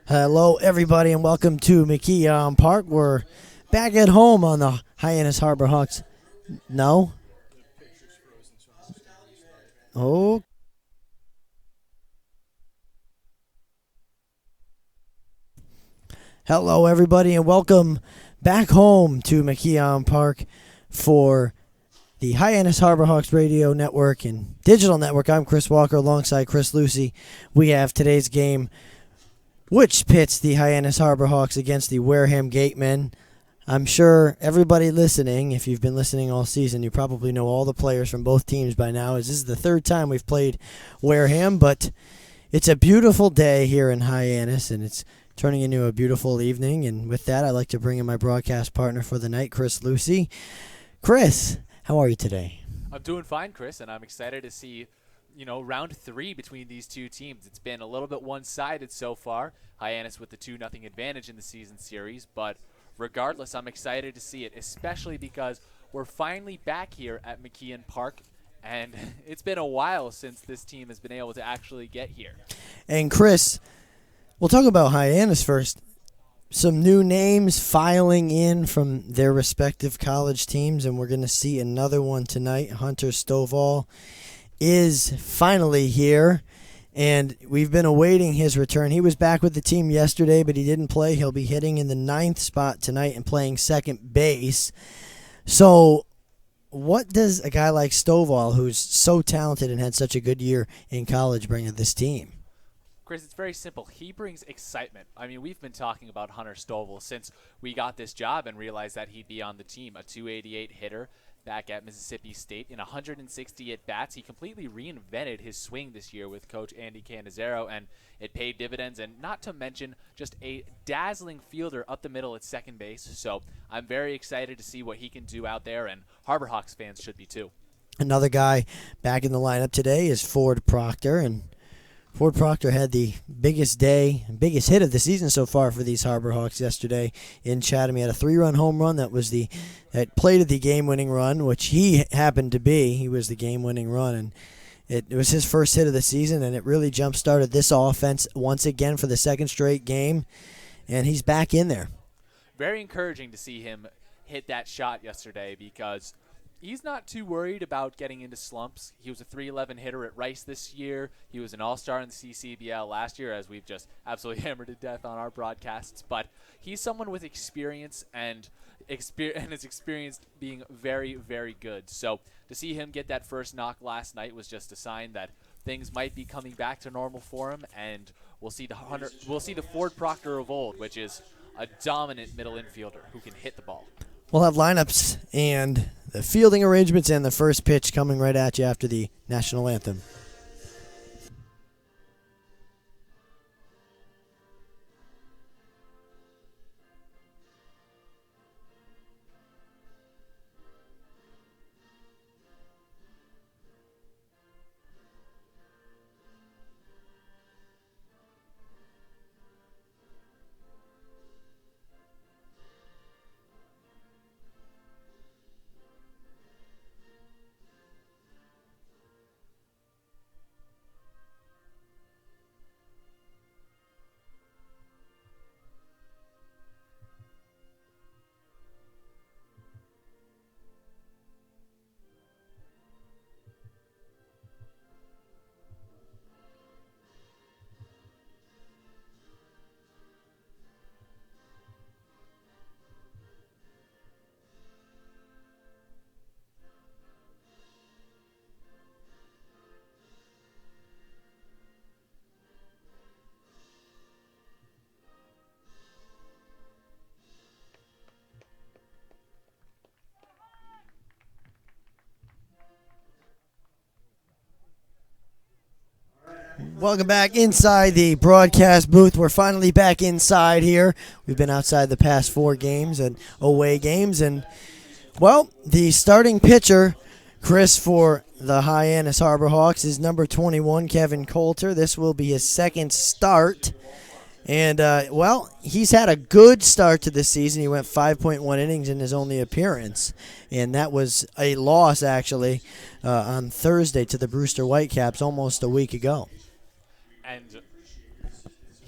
Hello, everybody, and welcome to McKeon Park. We're back at home on the Hyannis Harbor Hawks. No? Oh. Hello, everybody, and welcome back home to McKeon Park for the Hyannis Harbor Hawks radio network and digital network. I'm Chris Walker alongside Chris Lucy. We have today's game, which pits the Hyannis Harbor Hawks against the Wareham Gatemen. I'm sure everybody listening, if you've been listening all season, you probably know all the players from both teams by now, as this is the third time we've played Wareham, but it's a beautiful day here in Hyannis, and it's turning into a beautiful evening. And with that, I'd like to bring in my broadcast partner for the night, Chris Lucy. Chris, how are you today? I'm doing fine, Chris, and I'm excited to see round 3 between these two teams. It's been a little bit one-sided so far. Hyannis with the 2-0 advantage in the season series, but regardless, I'm excited to see it, especially because we're finally back here at McKeon Park, and it's been a while since this team has been able to actually get here. And Chris, we'll talk about Hyannis first. Some new names filing in from their respective college teams, and we're going to see another one tonight. Hunter Stovall is finally here, and we've been awaiting his return. He was back with the team yesterday, but he didn't play. He'll be hitting in the 9th spot tonight and playing second base. So what does a guy like Stovall, who's so talented and had such a good year in college, bring to this team? Chris, it's very simple. He brings excitement. I mean, we've been talking about Hunter Stovall since we got this job and realized that he'd be on the team, a .288 hitter back at Mississippi State in 160 at-bats. He completely reinvented his swing this year with Coach Andy Canizero, and it paid dividends, and not to mention just a dazzling fielder up the middle at second base. So I'm very excited to see what he can do out there, and Harbor Hawks fans should be too. Another guy back in the lineup today is Ford Proctor, and Ford Proctor had the biggest hit of the season so far for these Harbor Hawks yesterday in Chatham. He had a 3-run home run that played the game-winning run, which he happened to be. He was the game-winning run, and it was his first hit of the season, and it really jump-started this offense once again for the second straight game, and he's back in there. Very encouraging to see him hit that shot yesterday because he's not too worried about getting into slumps. He was a .311 hitter at Rice this year. He was an all-star in the CCBL last year, as we've just absolutely hammered to death on our broadcasts. But he's someone with experience and is experienced being very, very good. So to see him get that first knock last night was just a sign that things might be coming back to normal for him, and we'll see the Ford Proctor of old, which is a dominant middle infielder who can hit the ball. We'll have lineups and the fielding arrangements and the first pitch coming right at you after the national anthem. Welcome back inside the broadcast booth. We're finally back inside here. We've been outside the past 4 games and away games. And, well, the starting pitcher, Chris, for the Hyannis Harbor Hawks is number 21, Kevin Coulter. This will be his second start. And, he's had a good start to this season. He went 5.1 innings in his only appearance. And that was a loss, actually, on Thursday to the Brewster Whitecaps almost a week ago. And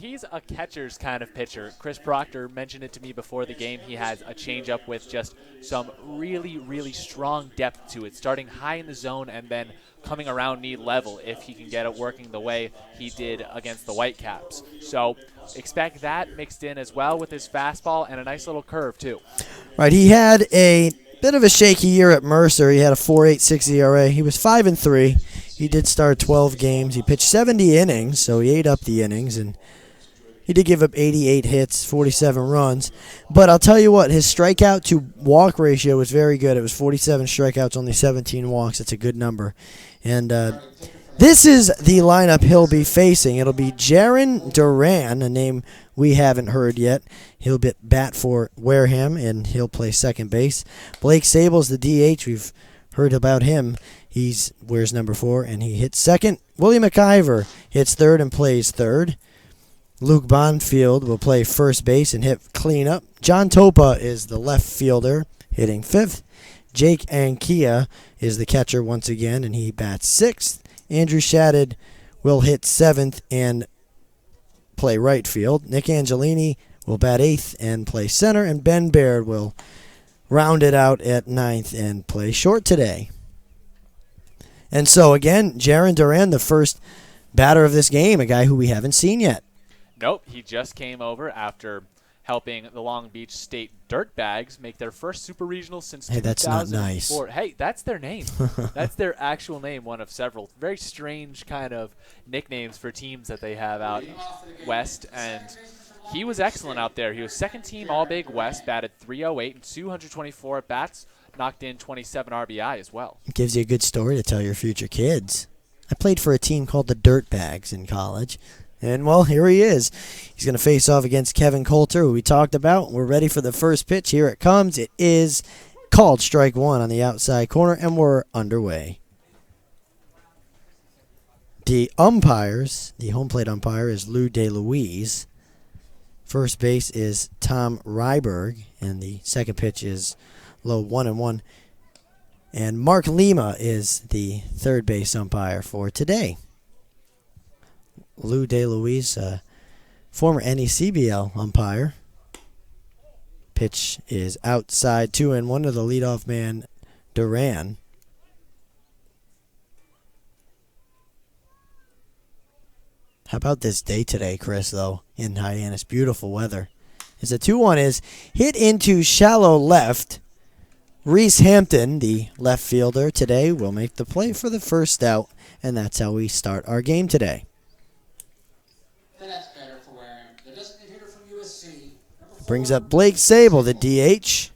He's a catcher's kind of pitcher. Chris Proctor mentioned it to me before the game. He has a changeup with just some really, really strong depth to it, starting high in the zone and then coming around knee level if he can get it working the way he did against the Whitecaps. So expect that mixed in as well with his fastball and a nice little curve too. Right, he had a bit of a shaky year at Mercer. He had a 4.86 ERA. He was 5-3. He did start 12 games. He pitched 70 innings, so he ate up the innings, and he did give up 88 hits, 47 runs. But I'll tell you what, his strikeout to walk ratio was very good. It was 47 strikeouts, only 17 walks. It's a good number. And this is the lineup he'll be facing. It'll be Jaron Duran, a name we haven't heard yet. He'll bat for Wareham, and he'll play second base. Blake Sable's the DH. We've heard about him. He wears number 4, and he hits second. William McIver hits third and plays third. Luke Bonfield will play first base and hit cleanup. John Topa is the left fielder, hitting fifth. Jake Ankia is the catcher once again, and he bats sixth. Andrew Shaddad will hit seventh and play right field. Nick Angelini will bat eighth and play center, and Ben Baird will round it out at ninth and play short today. And so, again, Jaron Duran, the first batter of this game, a guy who we haven't seen yet. Nope, he just came over after helping the Long Beach State Dirtbags make their first super regional since 2004. That's not nice. Hey, that's their name. That's their actual name, one of several. Very strange kind of nicknames for teams that they have out west, and he was excellent out there. He was second team All-Big West, batted .308 and 224 at-bats, knocked in 27 RBI as well. It gives you a good story to tell your future kids. I played for a team called the Dirtbags in college. And, well, here he is. He's going to face off against Kevin Coulter, who we talked about. We're ready for the first pitch. Here it comes. It is called strike one on the outside corner, and we're underway. The umpires, the home plate umpire is Lou DeLuise. First base is Tom Ryberg, and the second pitch is low 1-1. And Mark Lima is the third base umpire for today. Lou DeLuise, former NECBL umpire. Pitch is outside 2-1 to the leadoff man, Duran. How about this day today, Chris, though, in Hyannis? Beautiful weather. As the 2-1 is hit into shallow left. Reese Hampton, the left fielder today, will make the play for the first out, and that's how we start our game today. That's better for Wareham. The designated hitter from USC. Brings up Blake Sable, the DH.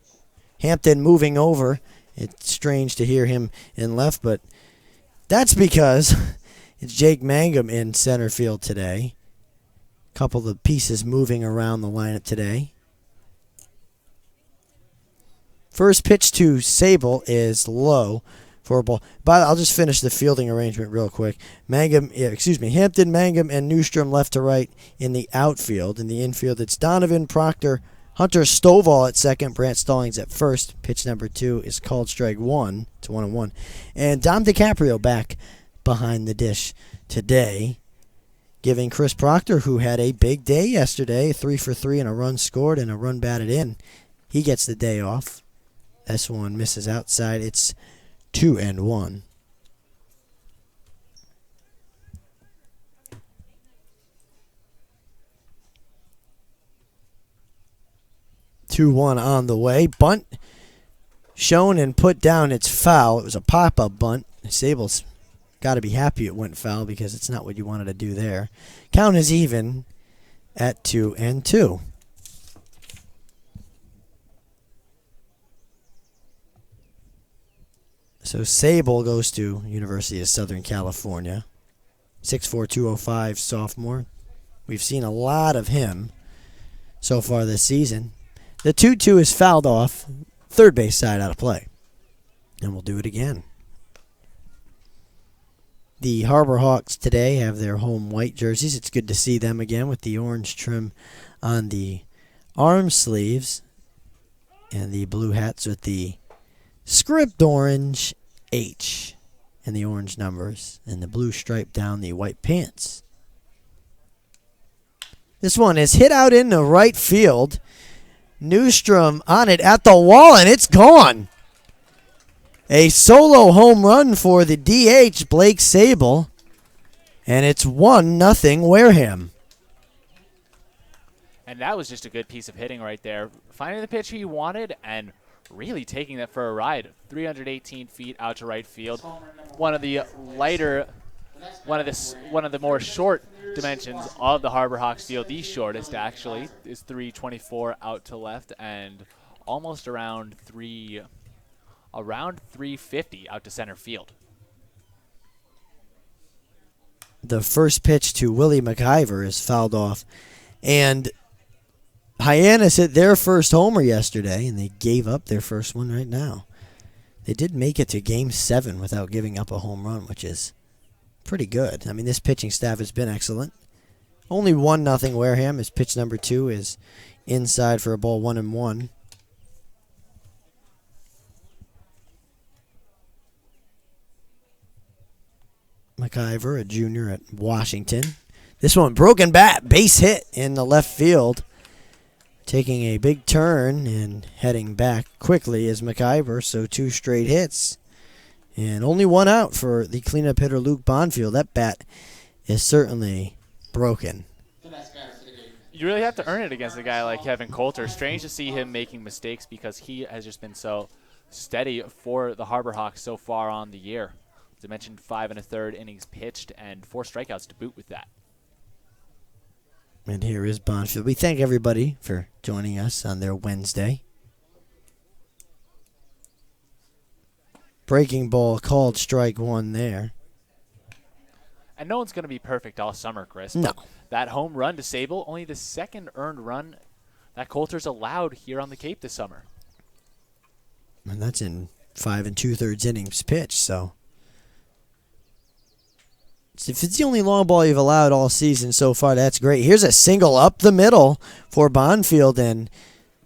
Hampton moving over. It's strange to hear him in left, but that's because it's Jake Mangum in center field today. A couple of pieces moving around the lineup today. First pitch to Sable is low for a ball. But I'll just finish the fielding arrangement real quick. Hampton, Mangum, and Newstrom left to right in the outfield. In the infield, it's Donovan, Proctor, Hunter Stovall at second, Brant Stallings at first. Pitch number 2 is called strike 1. It's 1-1. And Dom DiCaprio back behind the dish today, giving Chris Proctor, who had a big day yesterday, 3 for 3 and a run scored and a run batted in. He gets the day off. This one misses outside. It's 2-1. On the way. Bunt shown and put down. It's foul. It was a pop-up bunt. Sable's got to be happy it went foul because it's not what you wanted to do there. Count is even at 2-2. So Sable goes to University of Southern California. 6'4", 205 sophomore. We've seen a lot of him so far this season. The 2-2 is fouled off. Third base side out of play. And we'll do it again. The Harbor Hawks today have their home white jerseys. It's good to see them again with the orange trim on the arm sleeves. And the blue hats with the script orange H and the orange numbers and the blue stripe down the white pants. This one is hit out into right field. Newstrom on it at the wall, and it's gone. A solo home run for the DH, Blake Sable. And it's 1-0 Wareham. And that was just a good piece of hitting right there. Finding the pitch he wanted and really taking that for a ride. 318 feet out to right field. One of the lighter, one of the more short dimensions of the Harbor Hawks field. The shortest actually is 324 out to left and almost around 350 out to center field. The first pitch to Willie McIver is fouled off. And Hyannis hit their first homer yesterday, and they gave up their first one right now. They did make it to Game 7 without giving up a home run, which is pretty good. I mean, this pitching staff has been excellent. Only 1-0 Wareham. His pitch number 2 is inside for a ball 1-1. McIver, a junior at Washington. This one, broken bat, base hit in the left field. Taking a big turn and heading back quickly is McIver, so 2 straight hits. And only 1 out for the cleanup hitter Luke Bonfield. That bat is certainly broken. You really have to earn it against a guy like Kevin Coulter. Strange to see him making mistakes because he has just been so steady for the Harbor Hawks so far on the year. As I mentioned, 5 1/3 innings pitched and 4 strikeouts to boot with that. And here is Bonfield. We thank everybody for joining us on their Wednesday. Breaking ball called strike 1 there. And no one's going to be perfect all summer, Chris. No. That home run to Sable, only the second earned run that Coulter's allowed here on the Cape this summer. And that's in 5 2/3 innings pitched, so. If it's the only long ball you've allowed all season so far, that's great. Here's a single up the middle for Bonfield, and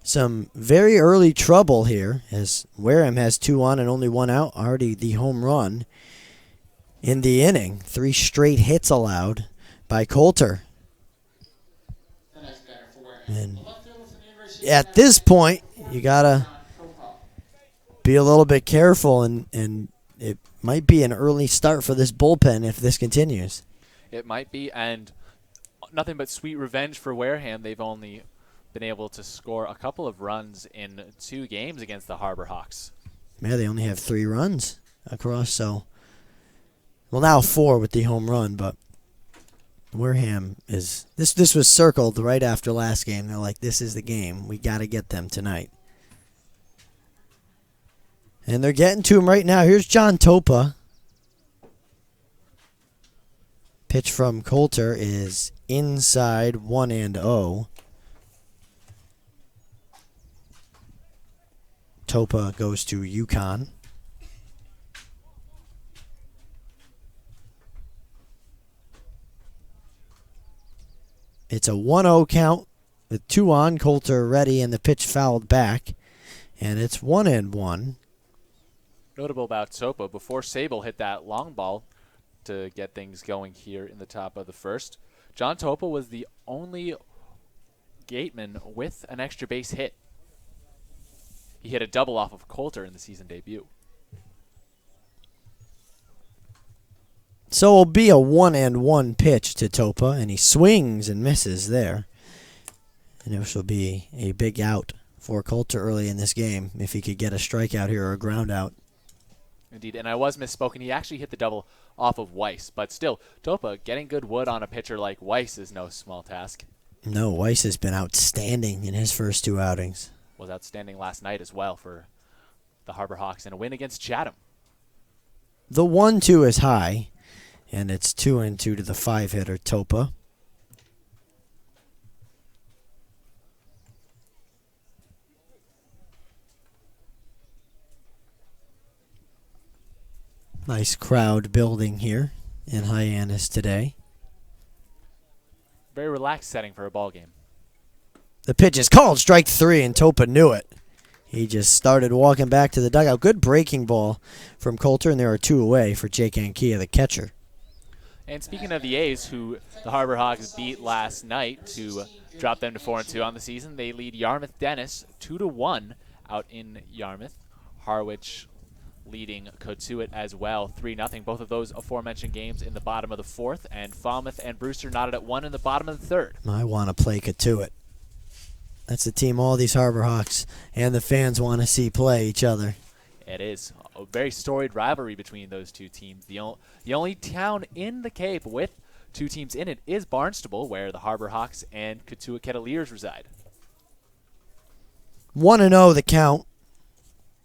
some very early trouble here as Wareham has 2 on and only 1 out. Already the home run in the inning. 3 straight hits allowed by Coulter. And at this point, you got to be a little bit careful, and it might be an early start for this bullpen if this continues. It might be, and nothing but sweet revenge for Wareham. They've only been able to score a couple of runs in 2 games against the Harbor Hawks. Yeah, they only have 3 runs across, so. Well, now 4 with the home run, but Wareham is. This was circled right after last game. They're like, this is the game. We got to get them tonight. And they're getting to him right now. Here's John Topa. Pitch from Coulter is inside 1-0. Topa goes to UConn. It's a 1-0 count with 2 on. Coulter ready, and the pitch fouled back. And it's 1-1. Notable about Topa, before Sable hit that long ball to get things going here in the top of the first, John Topa was the only gateman with an extra base hit. He hit a double off of Coulter in the season debut. So it'll be a 1-1 pitch to Topa, and he swings and misses there. And this will be a big out for Coulter early in this game if he could get a strikeout here or a ground out. Indeed, and I was misspoken. He actually hit the double off of Weiss, but still, Topa getting good wood on a pitcher like Weiss is no small task. No, Weiss has been outstanding in his first 2 outings. Was outstanding last night as well for the Harbor Hawks in a win against Chatham. The 1-2 is high, and it's 2-2 to the 5-hitter Topa. Nice crowd building here in Hyannis today. Very relaxed setting for a ball game. The pitch is called strike 3, and Topa knew it. He just started walking back to the dugout. Good breaking ball from Coulter, and there are 2 away for Jake Ankia, the catcher. And speaking of the A's, who the Harbor Hawks beat last night to drop them to 4-2 on the season, they lead Yarmouth Dennis 2-1 out in Yarmouth. Harwich leading Cotuit as well 3-0. Both of those aforementioned games in the bottom of the fourth, and Falmouth and Brewster knotted at 1 in the bottom of the third. I want to play Cotuit. That's the team all these Harbor Hawks and the fans want to see play each other. It is a very storied rivalry between those two teams. The only town in the Cape with two teams in it is Barnstable, where the Harbor Hawks and Cotuit Kettleers reside. 1-0 the count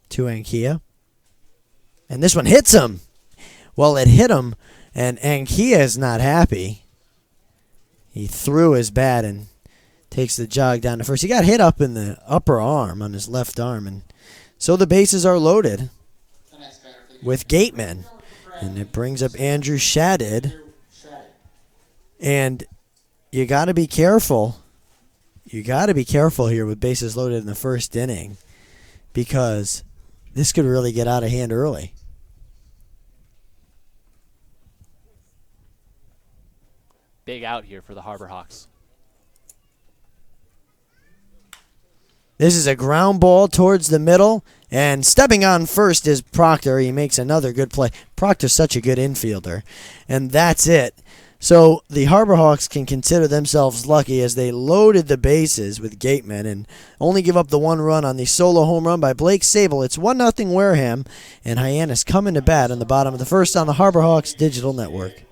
to Ankia. And this one hits him. Well, it hit him, and Ankia is not happy. He threw his bat and takes the jog down to first. He got hit up in the upper arm on his left arm, and so the bases are loaded with Gateman. And it brings up Andrew Shadid. And you got to be careful. You got to be careful here with bases loaded in the first inning, because this could really get out of hand early. Big out here for the Harbor Hawks. This is a ground ball towards the middle, and stepping on first is Proctor. He makes another good play. Proctor's such a good infielder, and that's it. So the Harbor Hawks can consider themselves lucky as they loaded the bases with Gateman and only give up the one run on the solo home run by Blake Sable. It's 1-0 Wareham, and Hyannis coming to bat in the bottom of the first on the Harbor Hawks Digital Network.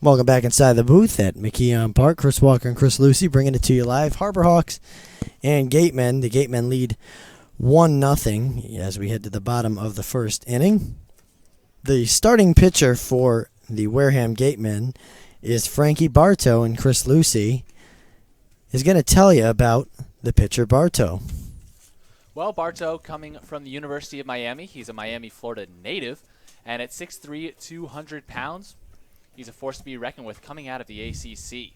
Welcome back inside the booth at McKeon Park. Chris Walker and Chris Lucy bringing it to you live. Harbor Hawks and Gatemen. The Gatemen lead 1-0 as we head to the bottom of the first inning. The starting pitcher for the Wareham Gatemen is Frankie Bartow, and Chris Lucy is going to tell you about the pitcher Bartow. Well, Bartow coming from the University of Miami. He's a Miami, Florida native, and at 6'3", 200 pounds, he's a force to be reckoned with coming out of the ACC.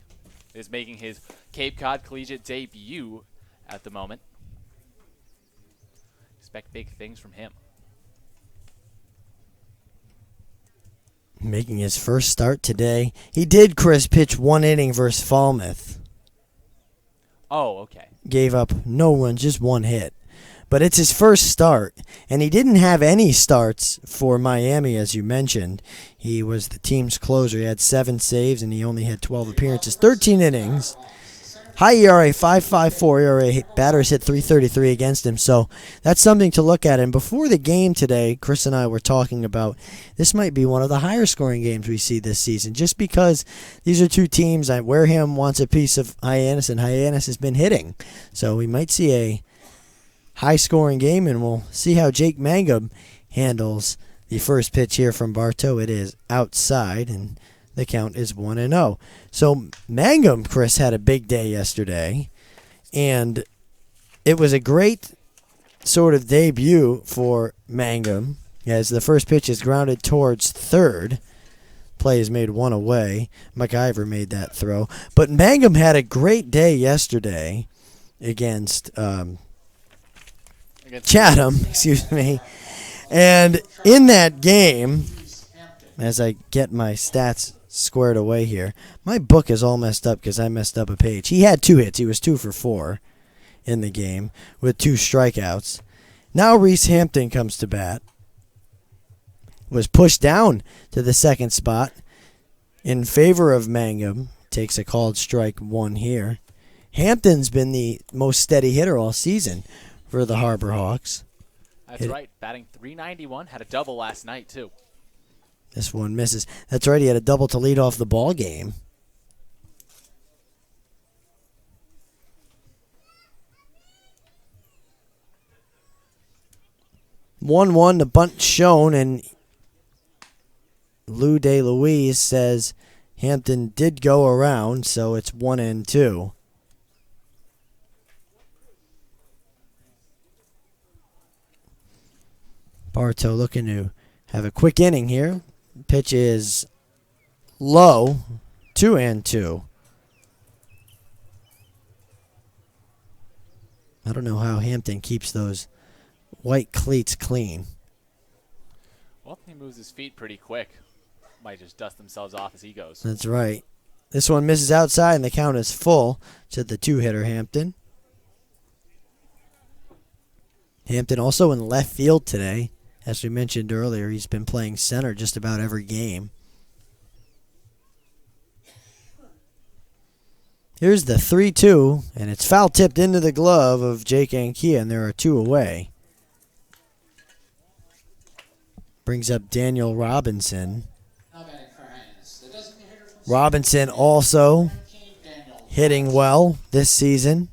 Is making his Cape Cod collegiate debut at the moment. Expect big things from him. Making his first start today. He did, Chris, pitch one inning versus Falmouth. Oh, okay. Gave up no runs, just one hit. But it's his first start, and he didn't have any starts for Miami, as you mentioned. He was the team's closer. He had 7 saves, and he only had 12 appearances, 13 innings. High ERA, 5.54 ERA. Batters hit .333 against him, so that's something to look at. And before the game today, Chris and I were talking about this might be one of the higher scoring games we see this season, just because these are two teams. Wareham wants a piece of Hyannis, and Hyannis has been hitting. So we might see a high-scoring game, and we'll see how Jake Mangum handles the first pitch here from Bartow. It is outside, and the count is 1-0. So Mangum, Chris, had a big day yesterday, and it was a great sort of debut for Mangum, as the first pitch is grounded towards third. play has made one away. McIver made that throw. But Mangum had a great day yesterday against Chatham, excuse me. And in that game, as I get my stats squared away here, my book is all messed up because I messed up a page. He had 2 hits. He was 2 for 4 in the game with 2 strikeouts. Now Reese Hampton comes to bat. Was pushed down to the second spot in favor of Mangum. Takes a called strike 1 here. Hampton's been the most steady hitter all season for the Harbor Hawks. That's right. Batting .391. Had a double last night, too. This one misses. That's right. He had a double to lead off the ball game. (1-1) the bunt shown, and Lou DeLuise says Hampton did go around, so it's 1-2. Bartow looking to have a quick inning here. Pitch is low, 2-2. I don't know how Hampton keeps those white cleats clean. Well, he moves his feet pretty quick. Might just dust themselves off as he goes. That's right. This one misses outside, and the count is full to the 2-hitter Hampton. Hampton also in left field today. As we mentioned earlier, he's been playing center just about every game. Here's the 3-2, and it's foul tipped into the glove of Jake Ankia, and there are 2 away. Brings up Daniel Robinson. Now batting for Hyannis. The designated hitter from Robinson also hitting well this season.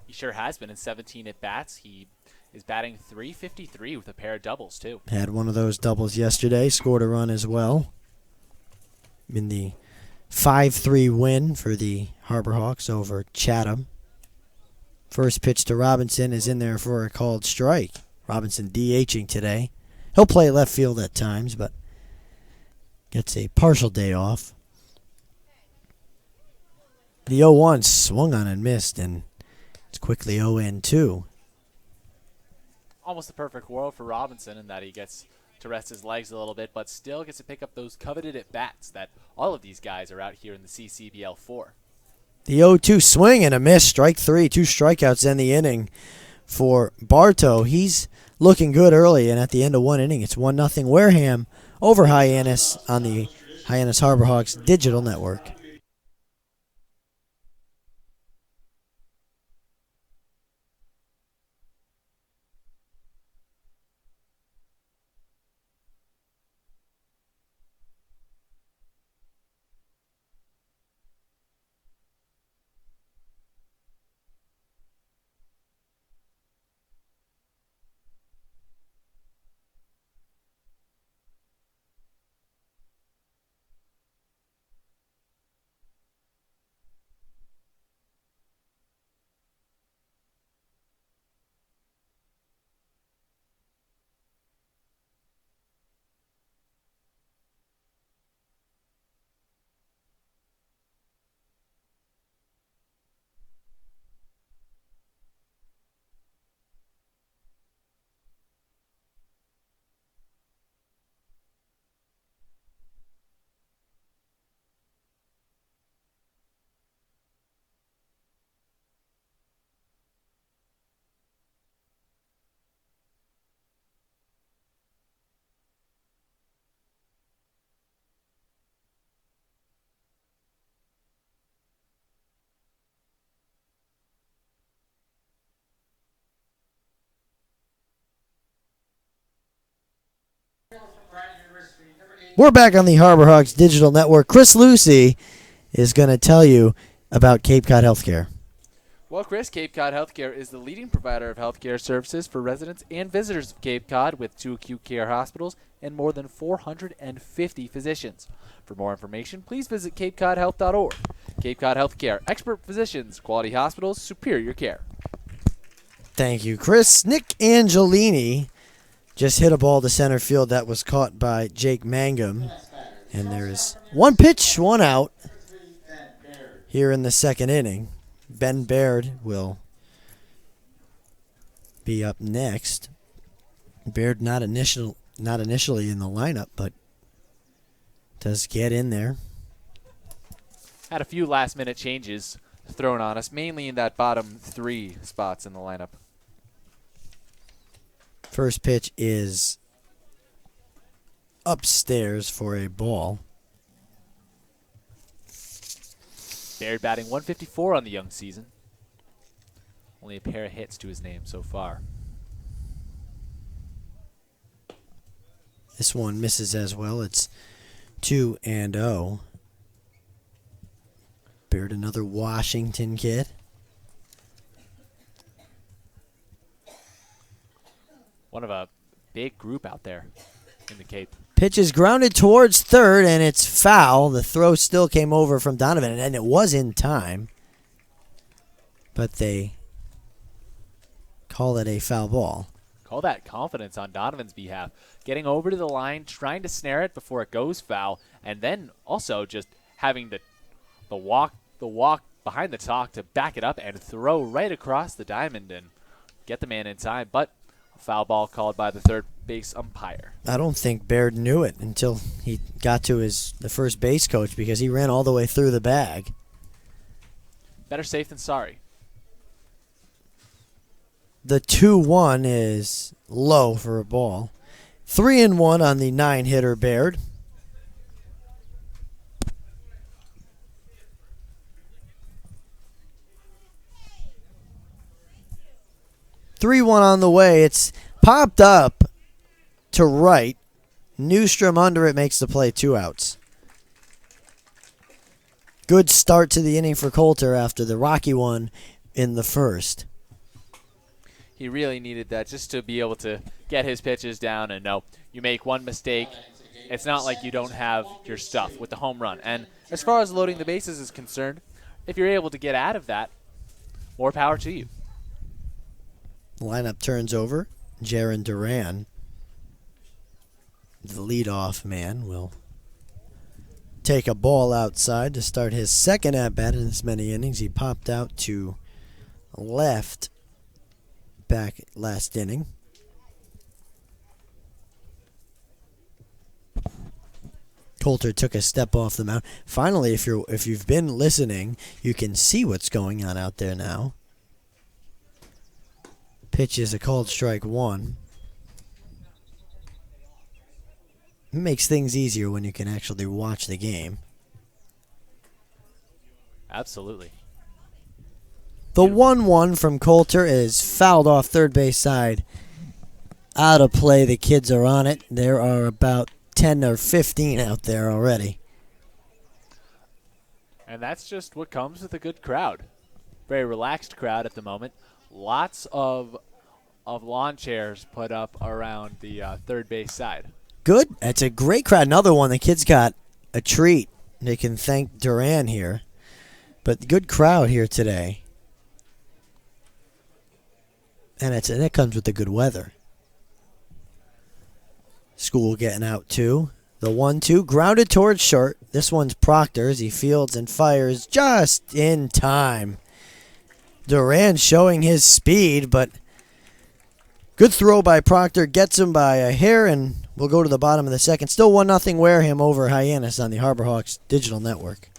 He sure has been in 17 at-bats. He is batting .353 with a pair of doubles, too. Had one of those doubles yesterday. Scored a run as well in the 5-3 win for the Harbor Hawks over Chatham. First pitch to Robinson is in there for a called strike. Robinson DHing today. He'll play left field at times, but gets a partial day off. The 0-1 swung on and missed, and it's quickly 0-2. Almost the perfect world for Robinson in that he gets to rest his legs a little bit, but still gets to pick up those coveted at-bats that all of these guys are out here in the CCBL for. The 0-2 swing and a miss. Strike 3. 2 strikeouts in the inning for Bartow. He's looking good early, and at the end of 1 inning, it's 1-0 Wareham over Hyannis on the Hyannis Harbor Hawks digital network. We're back on the Harbor Hawks digital network. Chris Lucy is going to tell you about Cape Cod Healthcare. Well, Chris, Cape Cod Healthcare is the leading provider of healthcare services for residents and visitors of Cape Cod with 2 acute care hospitals and more than 450 physicians. For more information, please visit capecodhealth.org. Cape Cod Healthcare, expert physicians, quality hospitals, superior care. Thank you, Chris. Nick Angelini just hit a ball to center field that was caught by Jake Mangum. And there is one pitch, one out here in the second inning. Ben Baird will be up next. Baird not initially in the lineup, but does get in there. Had a few last-minute changes thrown on us, mainly in that bottom 3 spots in the lineup. First pitch is upstairs for a ball. Baird batting 154 on the young season. Only a pair of hits to his name so far. This one misses as well. It's 2-0. Baird, another Washington kid. One of a big group out there in the Cape. Pitch is grounded towards third, and it's foul. The throw still came over from Donovan, and it was in time. But they call it a foul ball. Call that confidence on Donovan's behalf. Getting over to the line, trying to snare it before it goes foul, and then also just having the walk behind the talk to back it up and throw right across the diamond and get the man in time. But a foul ball called by the third base umpire. I don't think Baird knew it until he got to the first base coach because he ran all the way through the bag. Better safe than sorry. The 2-1 is low for a ball. 3-1 on the 9-hitter Baird. Three-one on the way. It's popped up to right. Newstrom under it makes the play, 2 outs. Good start to the inning for Coulter after the rocky one in the first. He really needed that just to be able to get his pitches down. And no, you make one mistake, it's not like you don't have your stuff with the home run. And as far as loading the bases is concerned, if you're able to get out of that, more power to you. The lineup turns over. Jaron Duran, the leadoff man, will take a ball outside to start his second at-bat in as many innings. He popped out to left back last inning. Coulter took a step off the mound. Finally, if you've been listening, you can see what's going on out there now. Pitch is a called strike 1. It makes things easier when you can actually watch the game. Absolutely. The 1-1 from Coulter is fouled off third base side. Out of play. The kids are on it. There are about 10 or 15 out there already. And that's just what comes with a good crowd. Very relaxed crowd at the moment. Lots of lawn chairs put up around the third base side. Good. That's a great crowd. Another one. The kids got a treat. They can thank Duran here. But good crowd here today. And that comes with the good weather. School getting out too. The 1-2 grounded towards short. This one's Proctor's. He fields and fires just in time. Duran showing his speed, but good throw by Proctor. Gets him by a hair, and we'll go to the bottom of the second. Still 1-0 Wareham over Hyannis on the Harbor Hawks digital network.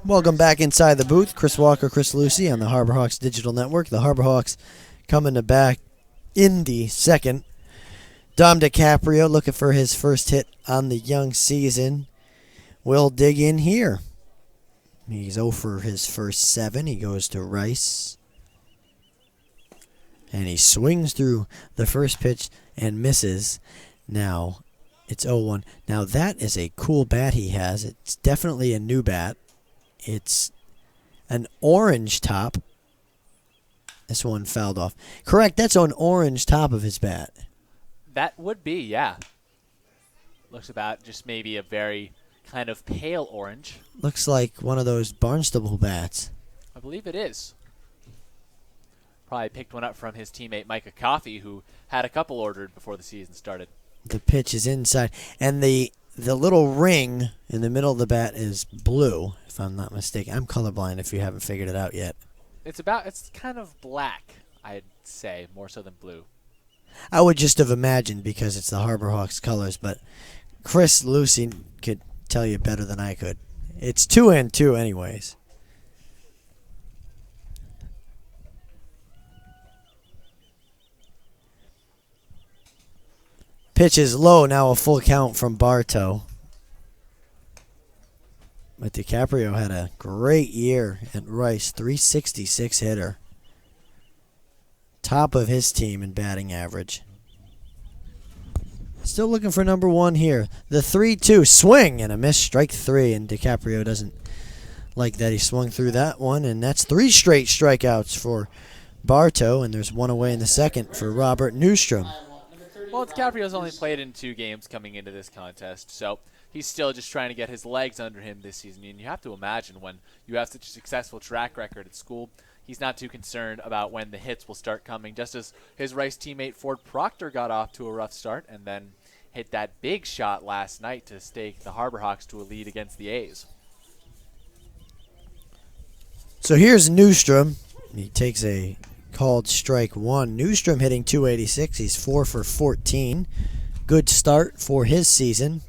Welcome back inside the booth. Chris Walker, Chris Lucy on the Harbor Hawks Digital Network. The Harbor Hawks coming to back in the second. Dom DiCaprio looking for his first hit on the young season. Will dig in here. He's 0 for his first 7. He goes to Rice. And he swings through the first pitch and misses. Now, it's 0-1. Now, that is a cool bat he has. It's definitely a new bat. It's an orange top. This one fouled off. Correct, that's an orange top of his bat. That would be, yeah. Looks about just maybe a very kind of pale orange. Looks like one of those Barnstable bats. I believe it is. Probably picked one up from his teammate Micah Coffey, who had a couple ordered before the season started. The pitch is inside. And the little ring in the middle of the bat is blue, if I'm not mistaken. I'm colorblind if you haven't figured it out yet. It's kind of black, I'd say, more so than blue. I would just have imagined because it's the Harbor Hawks colors, but Chris Lucy could tell you better than I could. It's 2-2 anyways. Pitch is low, now a full count from Bartow. But DiCaprio had a great year at Rice, 366 hitter. Top of his team in batting average. Still looking for number 1 here. The 3-2 swing and a miss, strike 3, and DiCaprio doesn't like that he swung through that one, and that's 3 straight strikeouts for Bartow, and there's 1 away in the second for Robert Newstrom. Well, DiCaprio's only played in 2 games coming into this contest, so he's still just trying to get his legs under him this season. And you have to imagine when you have such a successful track record at school, he's not too concerned about when the hits will start coming, just as his Rice teammate Ford Proctor got off to a rough start and then hit that big shot last night to stake the Harbor Hawks to a lead against the A's. So here's Newstrom. He takes a called strike 1. Newstrom hitting 286. He's 4 for 14. Good start for his season.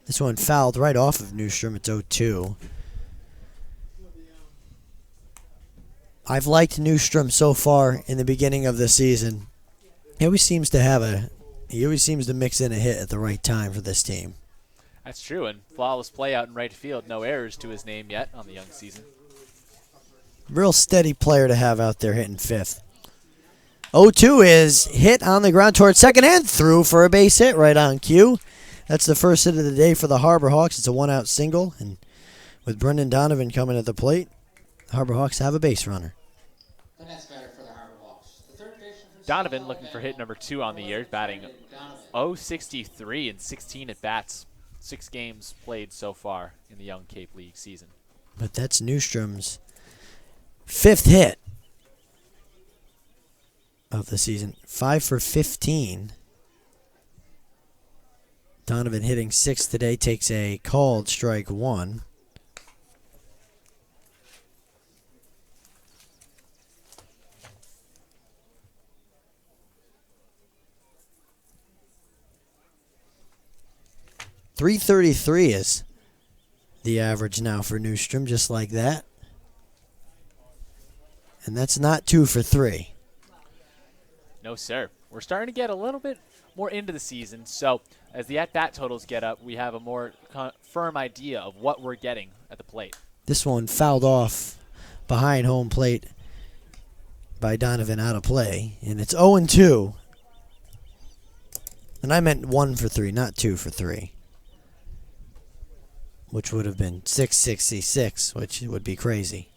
This one fouled right off of Newstrom. It's 0-2. I've liked Newstrom so far in the beginning of the season. He always seems to mix in a hit at the right time for this team. That's true, and flawless play out in right field. No errors to his name yet on the young season. Real steady player to have out there hitting 5th. 0-2 is hit on the ground towards second and through for a base hit right on cue. That's the first hit of the day for the Harbor Hawks. It's a 1-out single, and with Brendan Donovan coming at the plate, the Harbor Hawks have a base runner. Donovan looking for hit number 2 on the year, batting .063 in 16 at-bats. 6 games played so far in the Young Cape League season. But that's Newstrom's 5th hit of the season. 5 for 15. Donovan hitting 6 today, takes a called strike 1. .333 is the average now for Newstrom, just like that. And that's not 2 for 3. No, sir. We're starting to get a little bit more into the season, so as the at-bat totals get up, we have a more firm idea of what we're getting at the plate. This one fouled off behind home plate by Donovan out of play, and it's 0-2. And I meant 1 for 3, not 2 for 3. Which would have been 666, which would be crazy.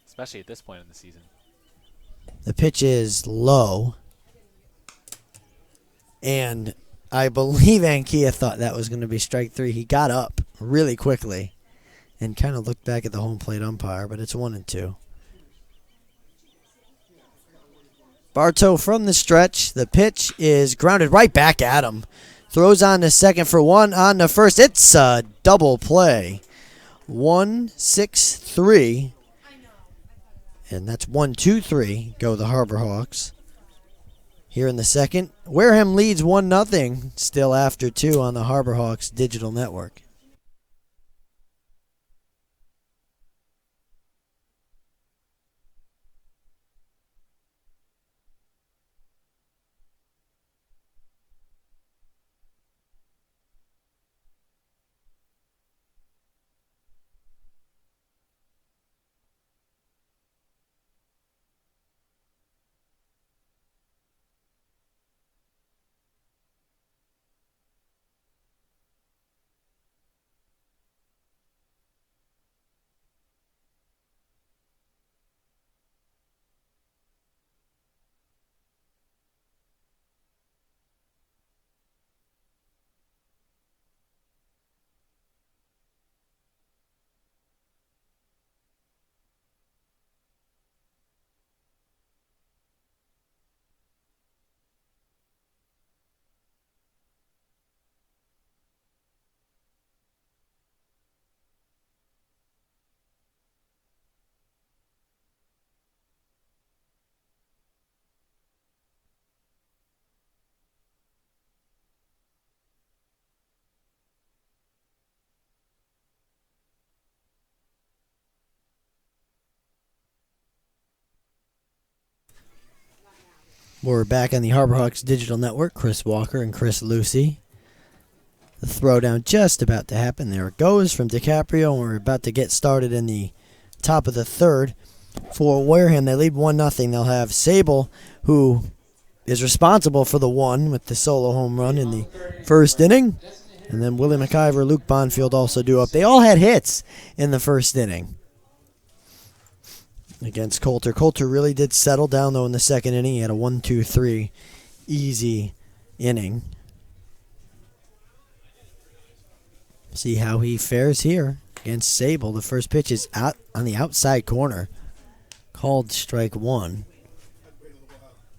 Especially at this point in the season. The pitch is low. And I believe Ankia thought that was going to be strike 3. He got up really quickly and kind of looked back at the home plate umpire, but it's 1-2. Bartow from the stretch. The pitch is grounded right back at him. Throws on to second for 1 on the first. It's a double play. 1-6-3. And that's 1-2-3. Go the Harbor Hawks. here in the second. Wareham leads 1-0, still after 2 on the Harbor Hawks digital network. We're back on the Harbor Hawks digital network. Chris Walker and Chris Lucy. The throwdown just about to happen. There it goes from DiCaprio, and we're about to get started in the top of the third. For Wareham, they lead 1-0. They'll have Sable, who is responsible for the 1 with the solo home run in the first inning. And then Willie McIver, Luke Bonfield also due up. They all had hits in the first inning against Coulter. Coulter really did settle down, though, in the second inning. He had a 1-2-3 easy inning. See how he fares here against Sable. The first pitch is out on the outside corner. Called strike 1.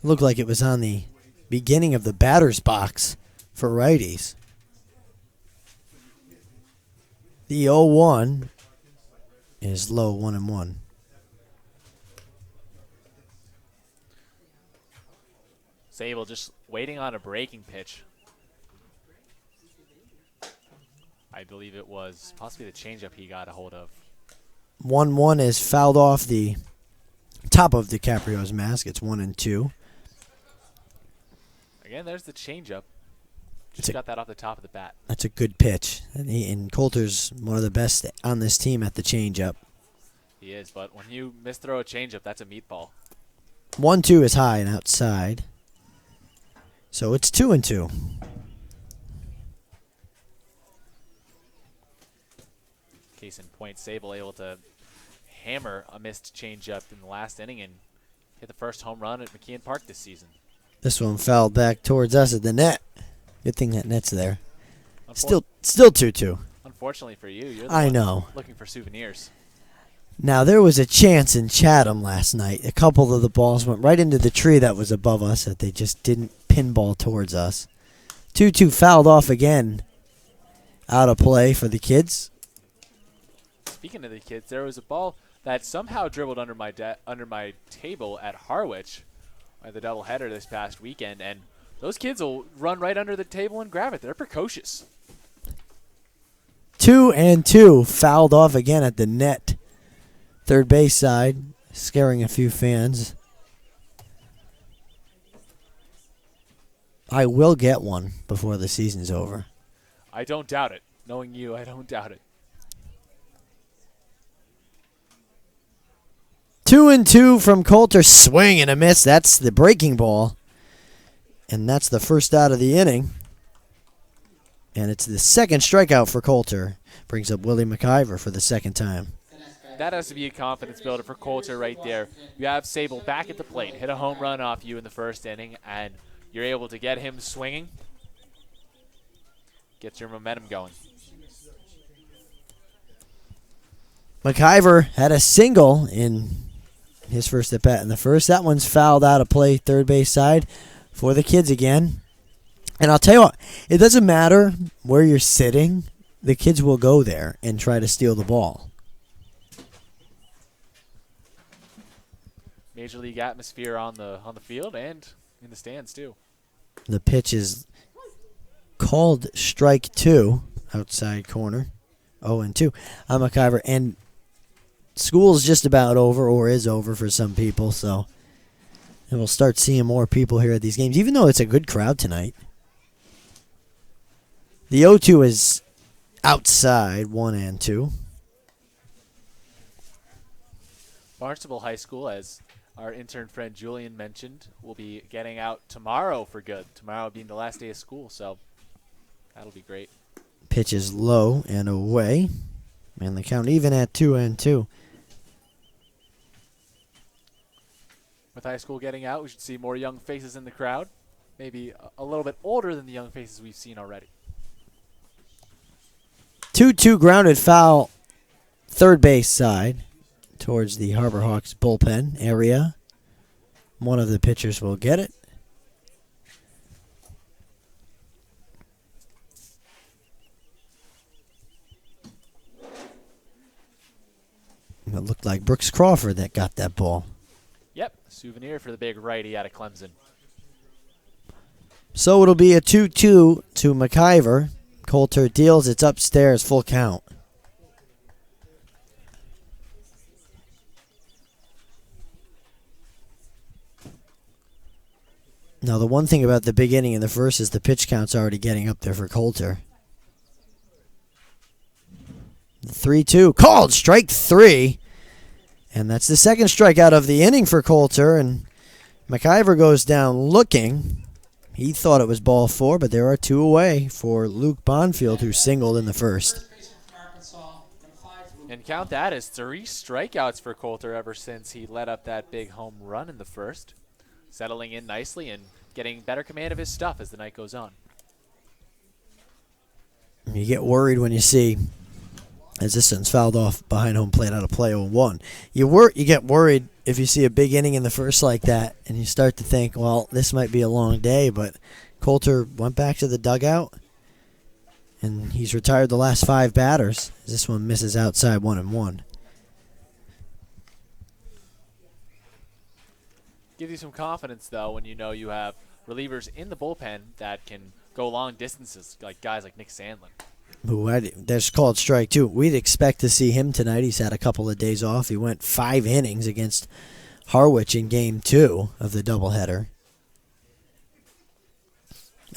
Looked like it was on the beginning of the batter's box for righties. The 0-1 is low, 1-1. Sable just waiting on a breaking pitch. I believe it was possibly the changeup he got a hold of. 1-1 is fouled off the top of DiCaprio's mask. It's 1-2. Again, there's the changeup. Just got that off the top of the bat. That's a good pitch. And Coulter's one of the best on this team at the changeup. He is, but when you misthrow a changeup, that's a meatball. 1-2 is high and outside. So it's 2-2. Case in point, Sable able to hammer a missed changeup in the last inning and hit the first home run at McKeon Park this season. This one fouled back towards us at the net. Good thing that net's there. Still 2-2. Unfortunately for you, you're the I one know. looking for souvenirs. Now, there was a chance in Chatham last night. A couple of the balls went right into the tree that was above us that they just didn't pinball towards us. 2-2 fouled off again. Out of play for the kids. Speaking of the kids, there was a ball that somehow dribbled under my table at Harwich at the doubleheader this past weekend, and those kids will run right under the table and grab it. They're precocious. 2-2 fouled off again at the net. Third base side, scaring a few fans. I will get one before the season's over. I don't doubt it. Knowing you, I don't doubt it. 2-2 from Coulter. Swing and a miss. That's the breaking ball. And that's the first out of the inning. And it's the second strikeout for Coulter. Brings up Willie McIver for the second time. That has to be a confidence builder for Coulter right there. You have Sable back at the plate, hit a home run off you in the first inning, and you're able to get him swinging. Gets your momentum going. McIver had a single in his first at bat in the first. That one's fouled out of play, third base side for the kids again. And I'll tell you what, it doesn't matter where you're sitting. The kids will go there and try to steal the ball. Major league atmosphere on the field, and in the stands, too. The pitch is called strike 2, outside corner. 0-2 on McIver. And school's just about over, or is over for some people, so and we'll start seeing more people here at these games, even though it's a good crowd tonight. The 0-2 is outside, 1-2. Barnstable High School, as our intern friend Julian mentioned, will be getting out tomorrow for good. Tomorrow being the last day of school, so that'll be great. Pitch is low and away. And the count even at 2-2. With high school getting out, we should see more young faces in the crowd. Maybe a little bit older than the young faces we've seen already. 2-2 grounded foul, third base side, towards the Harbor Hawks bullpen area. One of the pitchers will get it. It looked like Brooks Crawford that got that ball. Yep, souvenir for the big righty out of Clemson. So it'll be a 2-2 to McIver. Coulter deals, it's upstairs, full count. Now, the one thing about the big inning in the first is the pitch count's already getting up there for Coulter. 3-2, called, strike 3. And that's the second strikeout of the inning for Coulter. And McIver goes down looking. He thought it was ball 4, but there are 2 away for Luke Bonfield, who singled in the first. And count that as 3 strikeouts for Coulter ever since he let up that big home run in the first. Settling in nicely and getting better command of his stuff as the night goes on. You get worried when you see, as this one's fouled off behind home plate out of play 0-1. You get worried if you see a big inning in the first like that, and you start to think, well, this might be a long day, but Coulter went back to the dugout, and he's retired the last 5 batters. This one misses outside 1-1. Gives you some confidence, though, when you know you have relievers in the bullpen that can go long distances, like guys like Nick Sandlin. That's called strike 2. We'd expect to see him tonight. He's had a couple of days off. He went 5 innings against Harwich in Game 2 of the doubleheader.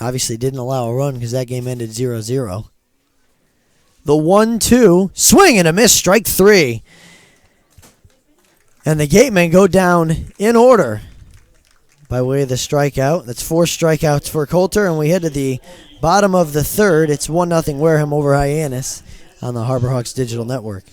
Obviously didn't allow a run because that game ended 0-0. The 1-2, swing and a miss, strike 3. And the Gatemen go down in order by way of the strikeout. That's 4 strikeouts for Coulter, and we head to the bottom of the third. It's 1-0 Wareham over Hyannis on the Harbor Hawks Digital Network.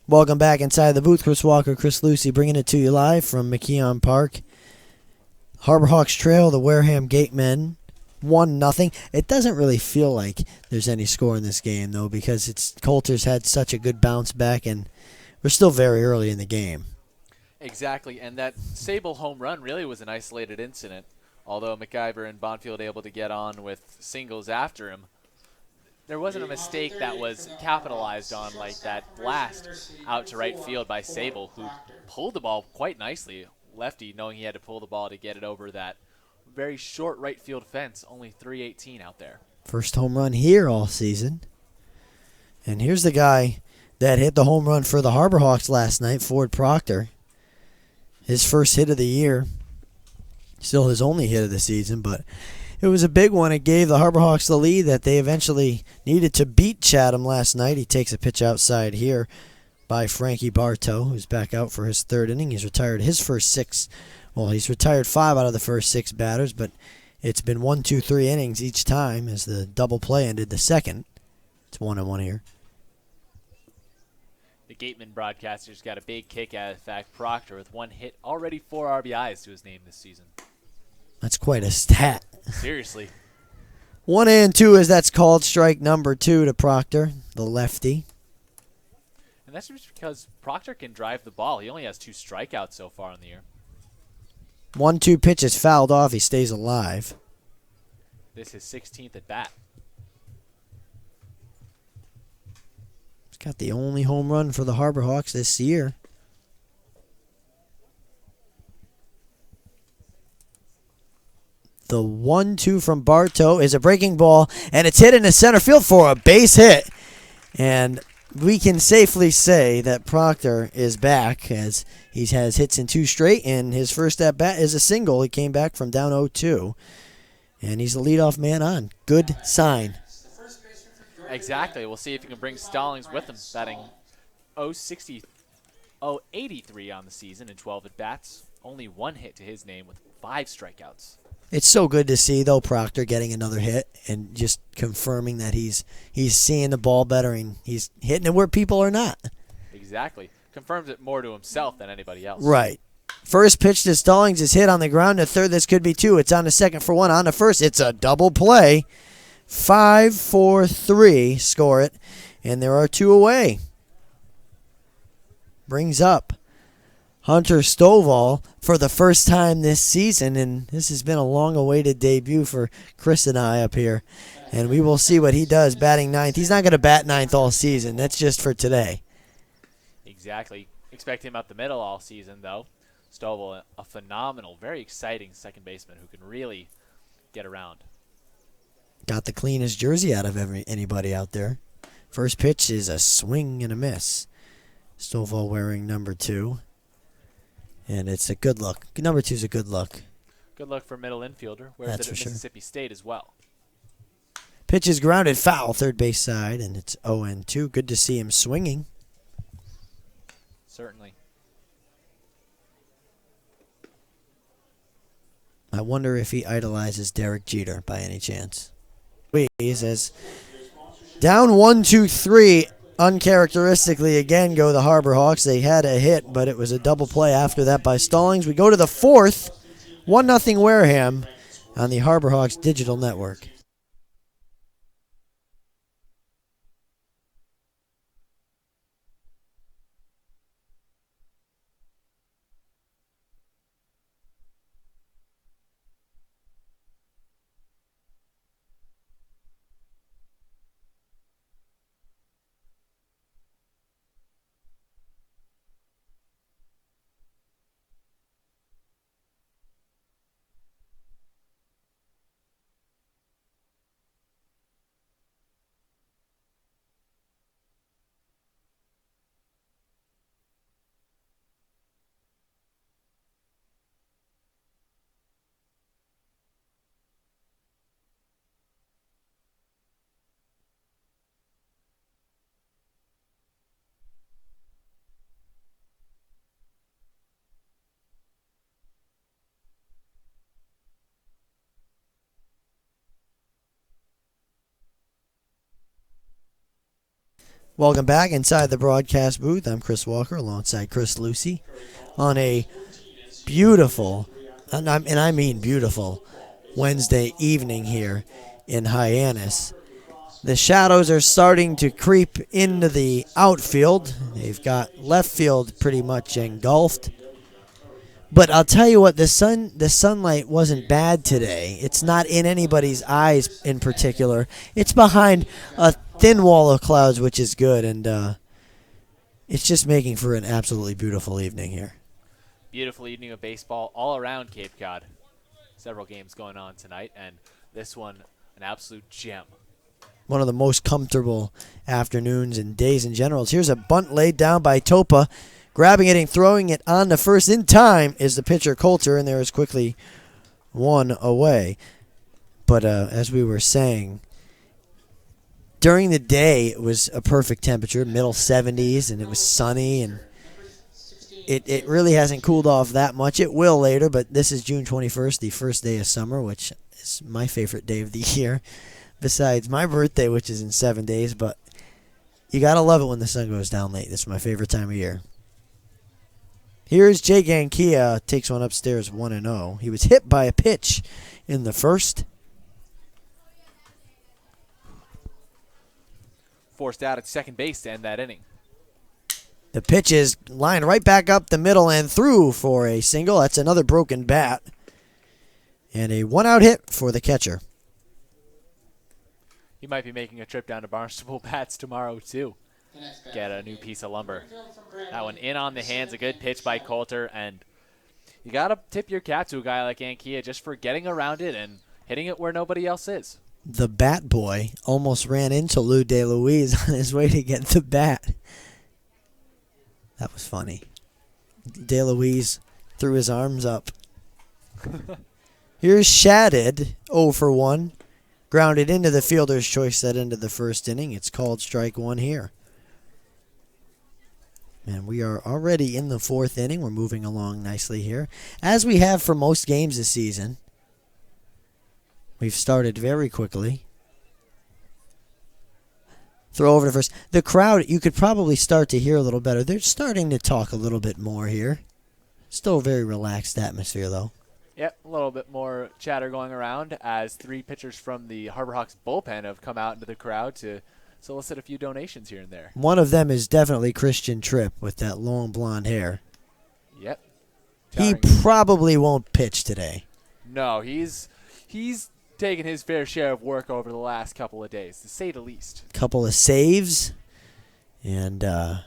Welcome back inside the booth. Chris Walker, Chris Lucy bringing it to you live from McKeon Park. Harbor Hawks trail the Wareham Gatemen 1-0. It doesn't really feel like there's any score in this game, though, because Coulter's had such a good bounce back, and we're still very early in the game. Exactly, and that Sable home run really was an isolated incident. Although McIver and Bonfield able to get on with singles after him, there wasn't a mistake that was capitalized on like that blast out to right field by Sable, who pulled the ball quite nicely. Lefty, knowing he had to pull the ball to get it over that very short right field fence, only 318 out there. First home run here all season. And here's the guy that hit the home run for the Harbor Hawks last night, Ford Proctor. His first hit of the year. Still his only hit of the season, but it was a big one. It gave the Harbor Hawks the lead that they eventually needed to beat Chatham last night. He takes a pitch outside here by Frankie Bartow, who's back out for his third inning. He's retired his first 6. Well, he's retired 5 out of the first 6 batters, but it's been 1, 2, 3 innings each time as the double play ended the second. It's 1-1 here. The Gateman broadcasters got a big kick out of the fact Proctor with 1 hit, already 4 RBIs to his name this season. That's quite a stat. Seriously. 1-2 as that's called. Strike number 2 to Proctor, the lefty. And that's just because Proctor can drive the ball. He only has 2 strikeouts so far in the year. 1-2 pitch is fouled off. He stays alive. This is 16th at bat. He's got the only home run for the Harbor Hawks this year. The 1-2 from Bartow is a breaking ball, and it's hit into center field for a base hit. And we can safely say that Proctor is back as he has hits in 2 straight, and his first at bat is a single. He came back from down 0-2, and he's the leadoff man on. Good sign. Exactly. We'll see if he can bring Stallings with him, batting 083 on the season in 12 at bats. Only 1 hit to his name with 5 strikeouts. It's so good to see, though, Proctor getting another hit and just confirming that he's seeing the ball better and he's hitting it where people are not. Exactly. Confirms it more to himself than anybody else. Right. First pitch to Stallings is hit on the ground. To third, this could be 2. It's on the second for 1. On the first, it's a double play. 5-4-3, score it. And there are 2 away. Brings up Hunter Stovall for the first time this season, and this has been a long-awaited debut for Chris and I up here. And we will see what he does batting 9th. He's not going to bat 9th all season. That's just for today. Exactly. Expect him up the middle all season, though. Stovall, a phenomenal, very exciting second baseman who can really get around. Got the cleanest jersey out of anybody out there. First pitch is a swing and a miss. Stovall wearing number 2. And it's a good look. Number 2 is a good look. Good luck for middle infielder. Wears That's it for at sure. Mississippi State as well. Pitch is grounded foul, third base side, and it's 0-2. Good to see him swinging. Certainly. I wonder if he idolizes Derek Jeter by any chance. He says, down 1-2-3. Uncharacteristically, again, go the Harbor Hawks. They had a hit, but it was a double play after that by Stallings. We go to the 4th. 1-0 Wareham on the Harbor Hawks digital network. Welcome back inside the broadcast booth. I'm Chris Walker alongside Chris Lucy on a beautiful, and I mean beautiful, Wednesday evening here in Hyannis. The shadows are starting to creep into the outfield. They've got left field pretty much engulfed. But I'll tell you what, the sunlight wasn't bad today. It's not in anybody's eyes in particular. It's behind a thin wall of clouds, which is good, and it's just making for an absolutely beautiful evening here. Beautiful evening of baseball all around Cape Cod. Several games going on tonight, and this one an absolute gem. one of the most comfortable afternoons and days in general. Here's a bunt laid down by Topa. Grabbing it and throwing it on the first in time is the pitcher Coulter, and there is quickly one away. But as we were saying, during the day it was a perfect temperature, middle 70s, and it was sunny, and it really hasn't cooled off that much. It will later, but this is June 21st, the first day of summer, which is my favorite day of the year, besides my birthday, which is in 7 days. But you got to love it when the sun goes down late. This is my favorite time of year. Here's Jake Ankia, takes one upstairs 1-0. He was hit by a pitch in the first. Forced out at second base to end that inning. The pitch is lined right back up the middle and through for a single. That's another broken bat. And a one-out hit for the catcher. He might be making a trip down to Barnstable Bats tomorrow, too. Get a new piece of lumber. That one in on the hands. A good pitch by Coulter. And you got to tip your cap to a guy like Ankia just for getting around it and hitting it where nobody else is. The bat boy almost ran into Lou DeLuise on his way to get the bat. That was funny. DeLuise threw his arms up. Here's Shatted, 0 for 1. Grounded into the fielder's choice that ended the first inning. It's called strike one here. And we are already in the fourth inning. We're moving along nicely here, as we have for most games this season. We've started very quickly. Throw over to first. The crowd, you could probably start to hear a little better. They're starting to talk a little bit more here. Still a very relaxed atmosphere, though. Yep, a little bit more chatter going around as three pitchers from the Harbor Hawks bullpen have come out into the crowd to solicit a few donations here and there. One of them is definitely Christian Tripp with that long blonde hair. Yep. He probably won't pitch today. No, he's taken his fair share of work over the last couple of days, to say the least. Couple of saves and a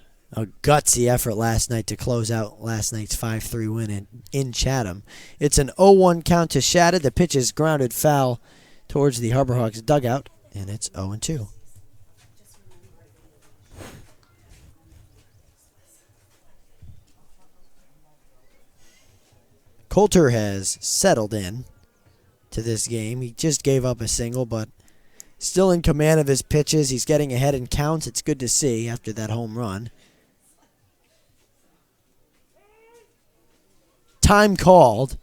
gutsy effort last night to close out last night's 5-3 win in Chatham. It's an 0-1 count to Shattered. The pitch is grounded foul towards the Harbor Hawks dugout, and it's 0-2. Coulter has settled in to this game. He just gave up a single, but still in command of his pitches. He's getting ahead in counts. It's good to see after that home run. Time called,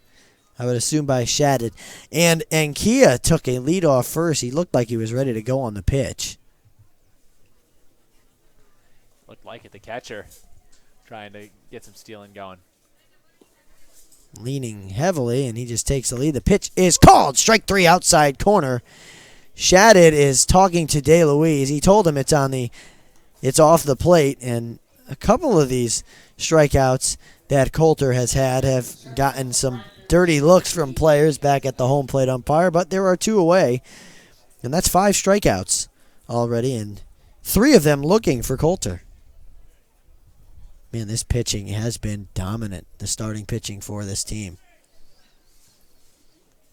I would assume, by Shattered. And Ankia took a lead off first. He looked like he was ready to go on the pitch. Looked like it, the catcher trying to get some stealing going. Leaning heavily, and he just takes the lead. The pitch is called. Strike three, outside corner. Shattered is talking to DeLuise. He told him it's off the plate, and a couple of these strikeouts that Coulter has had have gotten some dirty looks from players back at the home plate umpire, but there are two away, and that's 5 strikeouts already, and 3 of them looking for Coulter. Man, this pitching has been dominant, the starting pitching for this team.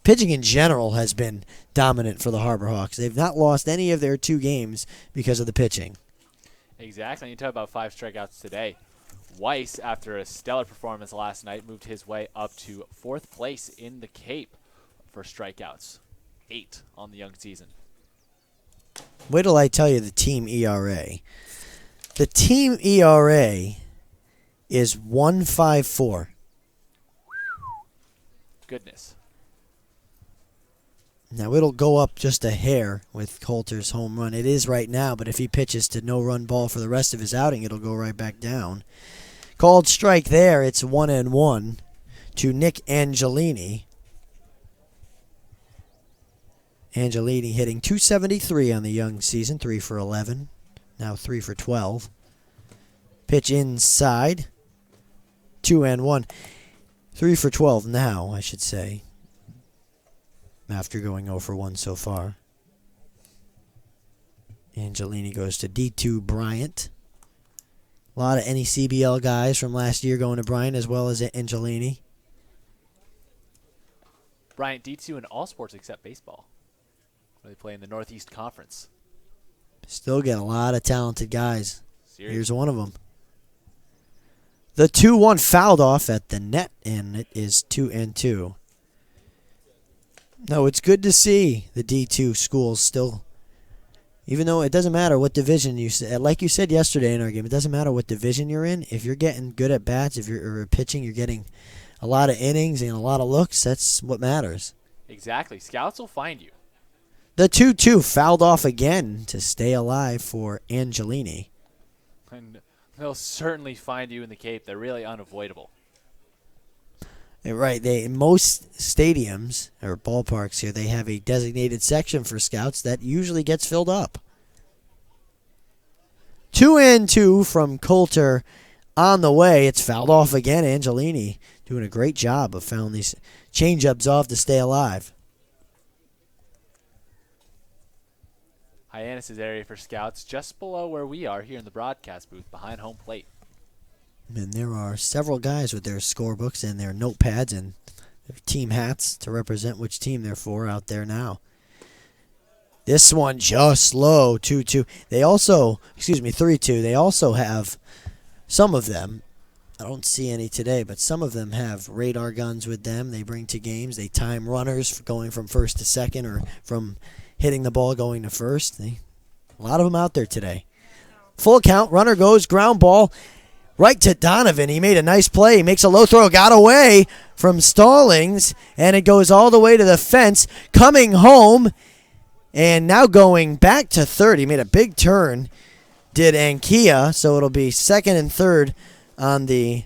Pitching in general has been dominant for the Harbor Hawks. They've not lost any of their 2 games because of the pitching. Exactly. You talk about 5 strikeouts today. Weiss, after a stellar performance last night, moved his way up to 4th place in the Cape for strikeouts. 8 on the young season. Wait till I tell you the team ERA. The team ERA is 1.54. Goodness. Now, it'll go up just a hair with Coulter's home run. It is right now, but if he pitches to no-run ball for the rest of his outing, it'll go right back down. Called strike there. It's 1-1 to Nick Angelini. Angelini hitting .273 on the young season, 3 for 11. Now 3 for 12. Pitch inside. 2-1. 3 for 12 now, I should say, after going 0 for 1 so far. Angelini goes to D2 Bryant. A lot of NECBL guys from last year going to Bryant as well as Angelini. Bryant D2 in all sports except baseball. Where they play in the Northeast Conference. Still get a lot of talented guys. Seriously. Here's one of them. The 2-1 fouled off at the net, and it is 2-2. No, it's good to see the D2 schools still, even though it doesn't matter what division you said. Like you said yesterday in our game, it doesn't matter what division you're in. If you're getting good at bats, if you're pitching, you're getting a lot of innings and a lot of looks. That's what matters. Exactly. Scouts will find you. The 2-2 fouled off again to stay alive for Angelini. And they'll certainly find you in the Cape. They're really unavoidable. Right, in most stadiums or ballparks here, they have a designated section for scouts that usually gets filled up. 2-2 from Coulter on the way. It's fouled off again. Angelini doing a great job of fouling these change-ups off to stay alive. Hyannis' area for scouts just below where we are here in the broadcast booth behind home plate. And there are several guys with their scorebooks and their notepads and their team hats to represent which team they're for out there now. This one just low, 2-2. They also, 3-2. They also have, some of them, I don't see any today, but some of them have radar guns with them they bring to games. They time runners for going from first to second or from hitting the ball going to first. A lot of them out there today. Full count, runner goes, ground ball. Right to Donovan. He made a nice play. He makes a low throw. Got away from Stallings. And it goes all the way to the fence. Coming home. And now going back to third. He made a big turn. Did Ankia. So it'll be second and third on the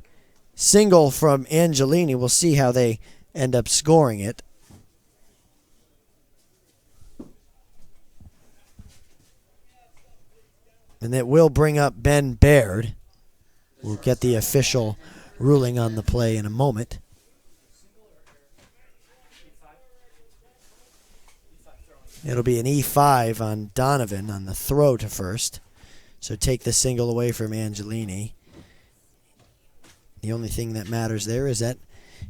single from Angelini. We'll see how they end up scoring it. And it will bring up Ben Baird. We'll get the official ruling on the play in a moment. It'll be an E5 on Donovan on the throw to first. So take the single away from Angelini. The only thing that matters there is that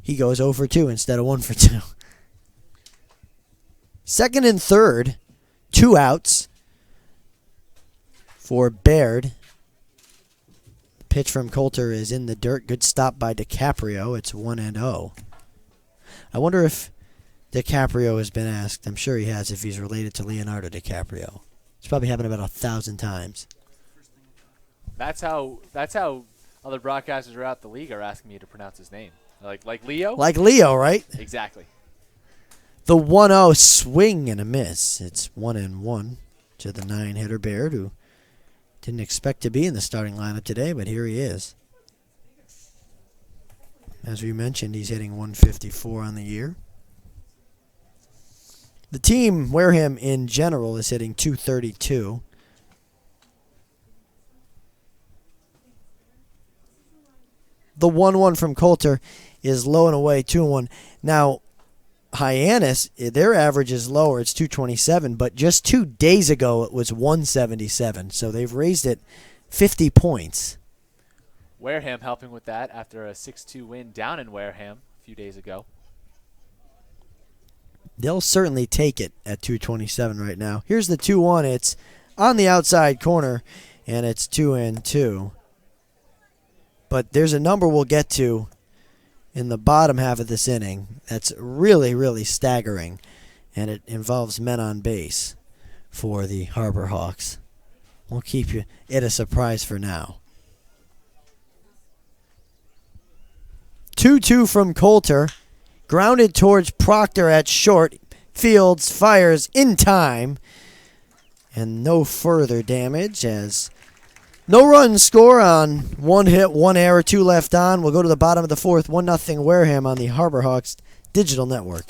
he goes 0 for 2 instead of 1 for 2. Second and third, 2 outs for Baird. Pitch from Coulter is in the dirt. Good stop by DiCaprio. It's 1-0. I wonder if DiCaprio has been asked. I'm sure he has if he's related to Leonardo DiCaprio. It's probably happened about 1,000 times. That's how other broadcasters throughout the league are asking me to pronounce his name. Like Leo? Like Leo, right? Exactly. The 1-0 swing and a miss. It's 1-1 to the 9-hitter Baird, who didn't expect to be in the starting lineup today, but here he is. As we mentioned, he's hitting 154 on the year. The team, Wareham in general, is hitting 232. The 1-1 from Coulter is low and away, 2-1. Now, Hyannis, their average is lower. It's 227, but just 2 days ago it was 177. So they've raised it 50 points. Wareham helping with that after a 6-2 win down in Wareham a few days ago. They'll certainly take it at 227 right now. Here's the 2-1. It's on the outside corner, and it's 2-2. But there's a number we'll get to in the bottom half of this inning that's really, really staggering, and it involves men on base for the Harbor Hawks. We'll keep it a surprise for now. 2-2 from Coulter. Grounded towards Proctor at short. Fields fires in time. And no further damage as no run score on 1 hit, 1 error, 2 left on. We'll go to the bottom of the fourth. 1-0 Wareham on the Harbor Hawks Digital Network.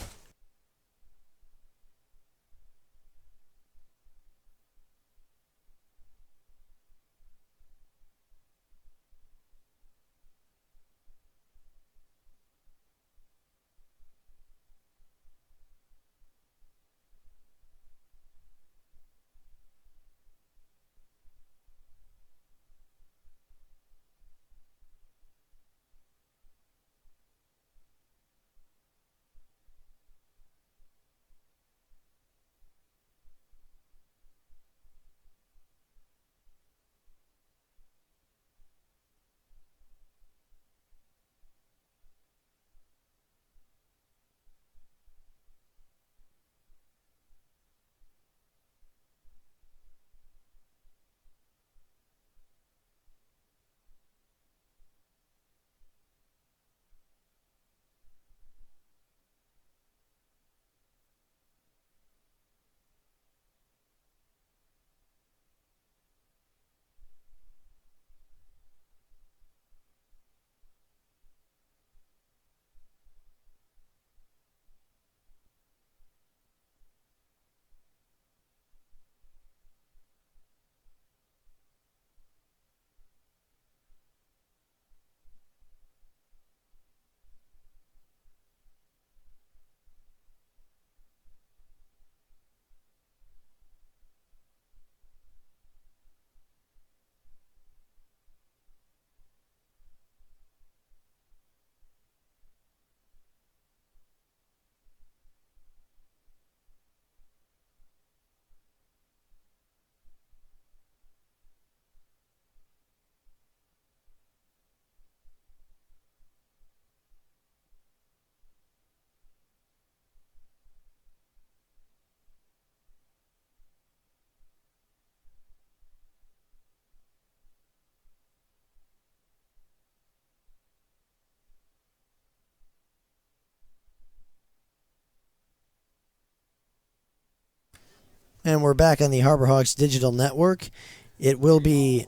And we're back on the Harbor Hawks Digital Network. It will be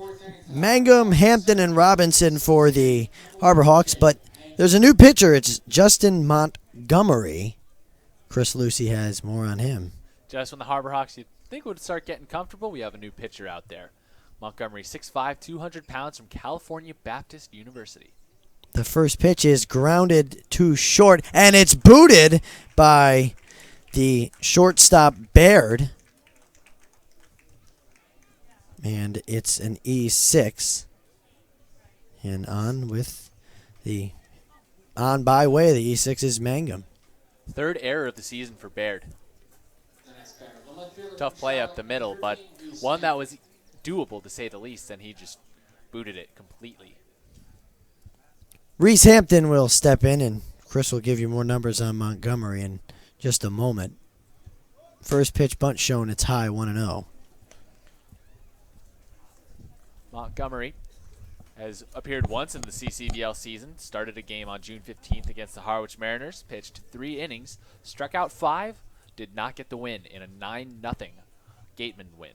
Mangum, Hampton, and Robinson for the Harbor Hawks, but there's a new pitcher. It's Justin Montgomery. Chris Lucy has more on him. Just when the Harbor Hawks, you'd think would start getting comfortable, we have a new pitcher out there. Montgomery, 6'5", 200 pounds from California Baptist University. The first pitch is grounded to short, and it's booted by the shortstop Baird. And it's an E6. And on by way of the E6 is Mangum. Third error of the season for Baird. Tough play up the middle, but one that was doable to say the least, and he just booted it completely. Reese Hampton will step in, and Chris will give you more numbers on Montgomery in just a moment. First pitch bunt shown, it's high, 1-0. Montgomery has appeared once in the CCBL season, started a game on June 15th against the Harwich Mariners, pitched 3 innings, struck out 5, did not get the win in a 9-0 Gateman win.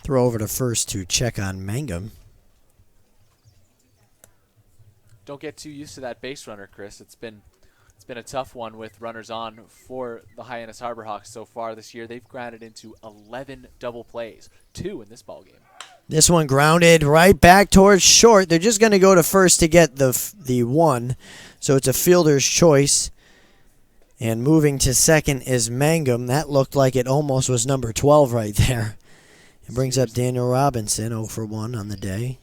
Throw over to first to check on Mangum. Don't get too used to that base runner, Chris. It's been a tough one with runners on for the Hyannis Harbor Hawks so far this year. They've grounded into 11 double plays, 2 in this ballgame. This one grounded right back towards short. They're just going to go to first to get the one. So it's a fielder's choice. And moving to second is Mangum. That looked like it almost was number 12 right there. It brings up Daniel Robinson, 0 for 1 on the day.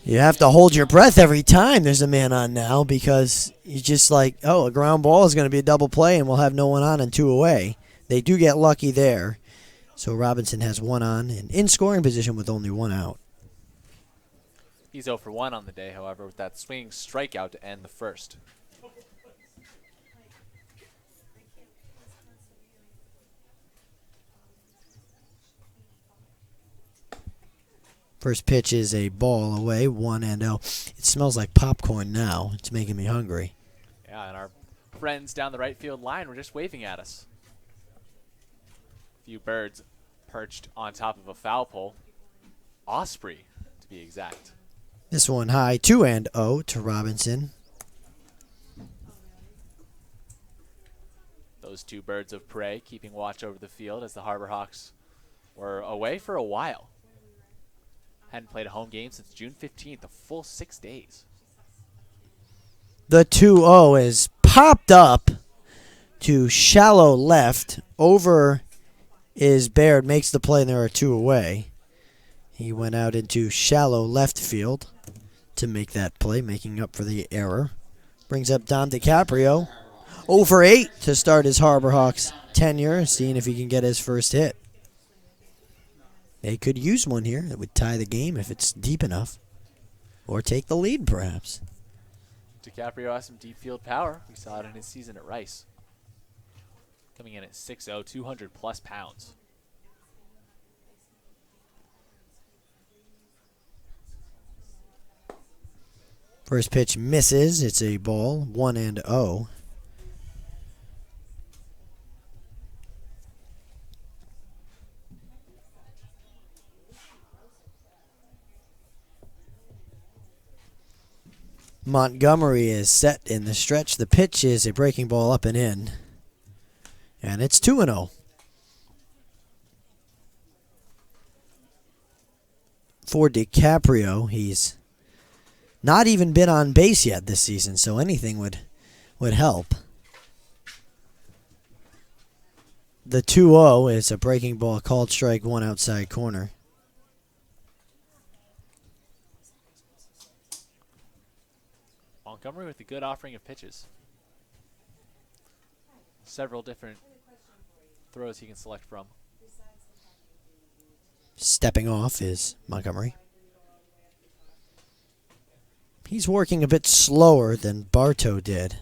You have to hold your breath every time there's a man on now because you're just like, oh, a ground ball is going to be a double play and we'll have no one on and 2 away. They do get lucky there. So Robinson has 1 on and in scoring position with only 1 out. He's 0 for 1 on the day, however, with that swinging strikeout to end the first. First pitch is a ball away, 1-0. It smells like popcorn now. It's making me hungry. Yeah, and our friends down the right field line were just waving at us. A few birds perched on top of a foul pole. Osprey, to be exact. This one high, 2-0 to Robinson. Those 2 birds of prey keeping watch over the field as the Harbor Hawks were away for a while. Hadn't played a home game since June 15th, a full 6 days. The 2-0 is popped up to shallow left. Over is Baird, makes the play, and there are 2 away. He went out into shallow left field to make that play, making up for the error. Brings up Dom DiCaprio. 0 for 8 to start his Harbor Hawks tenure, seeing if he can get his first hit. They could use one here. It would tie the game if it's deep enough. Or take the lead, perhaps. DiCaprio has some deep field power. We saw it in his season at Rice. Coming in at 6'0", 200-plus pounds. First pitch misses. It's a ball, 1-0. Montgomery is set in the stretch. The pitch is a breaking ball up and in. And it's 2-0. For DiCaprio, he's not even been on base yet this season, so anything would help. The 2-0 is a breaking ball, called strike, 1 outside corner. Montgomery with a good offering of pitches. Several different throws he can select from. Stepping off is Montgomery. He's working a bit slower than Bartow did.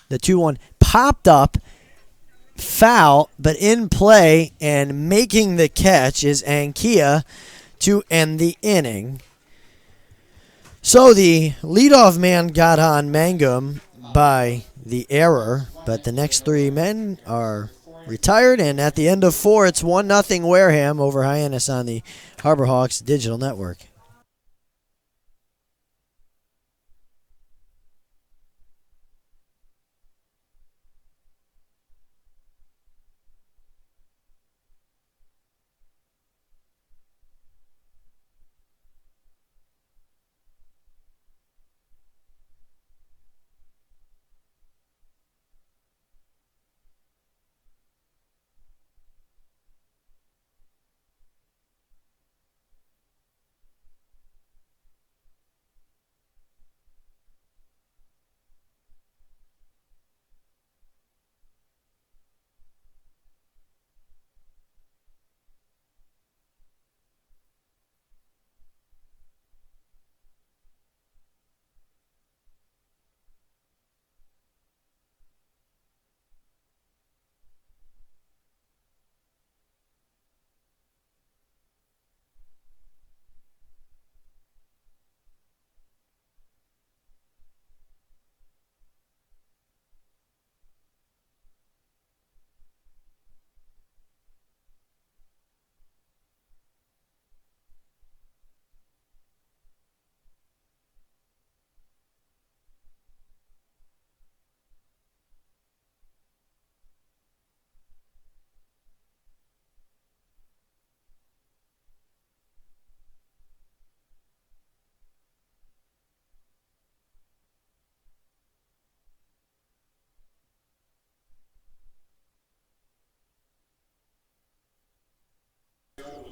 The 2-1 popped up, foul, but in play and making the catch is Ankia to end the inning. So the leadoff man got on Mangum by the error, But the next three men are retired, and at the end of 4, it's 1-0 Wareham over Hyannis on the Harbor Hawks Digital Network.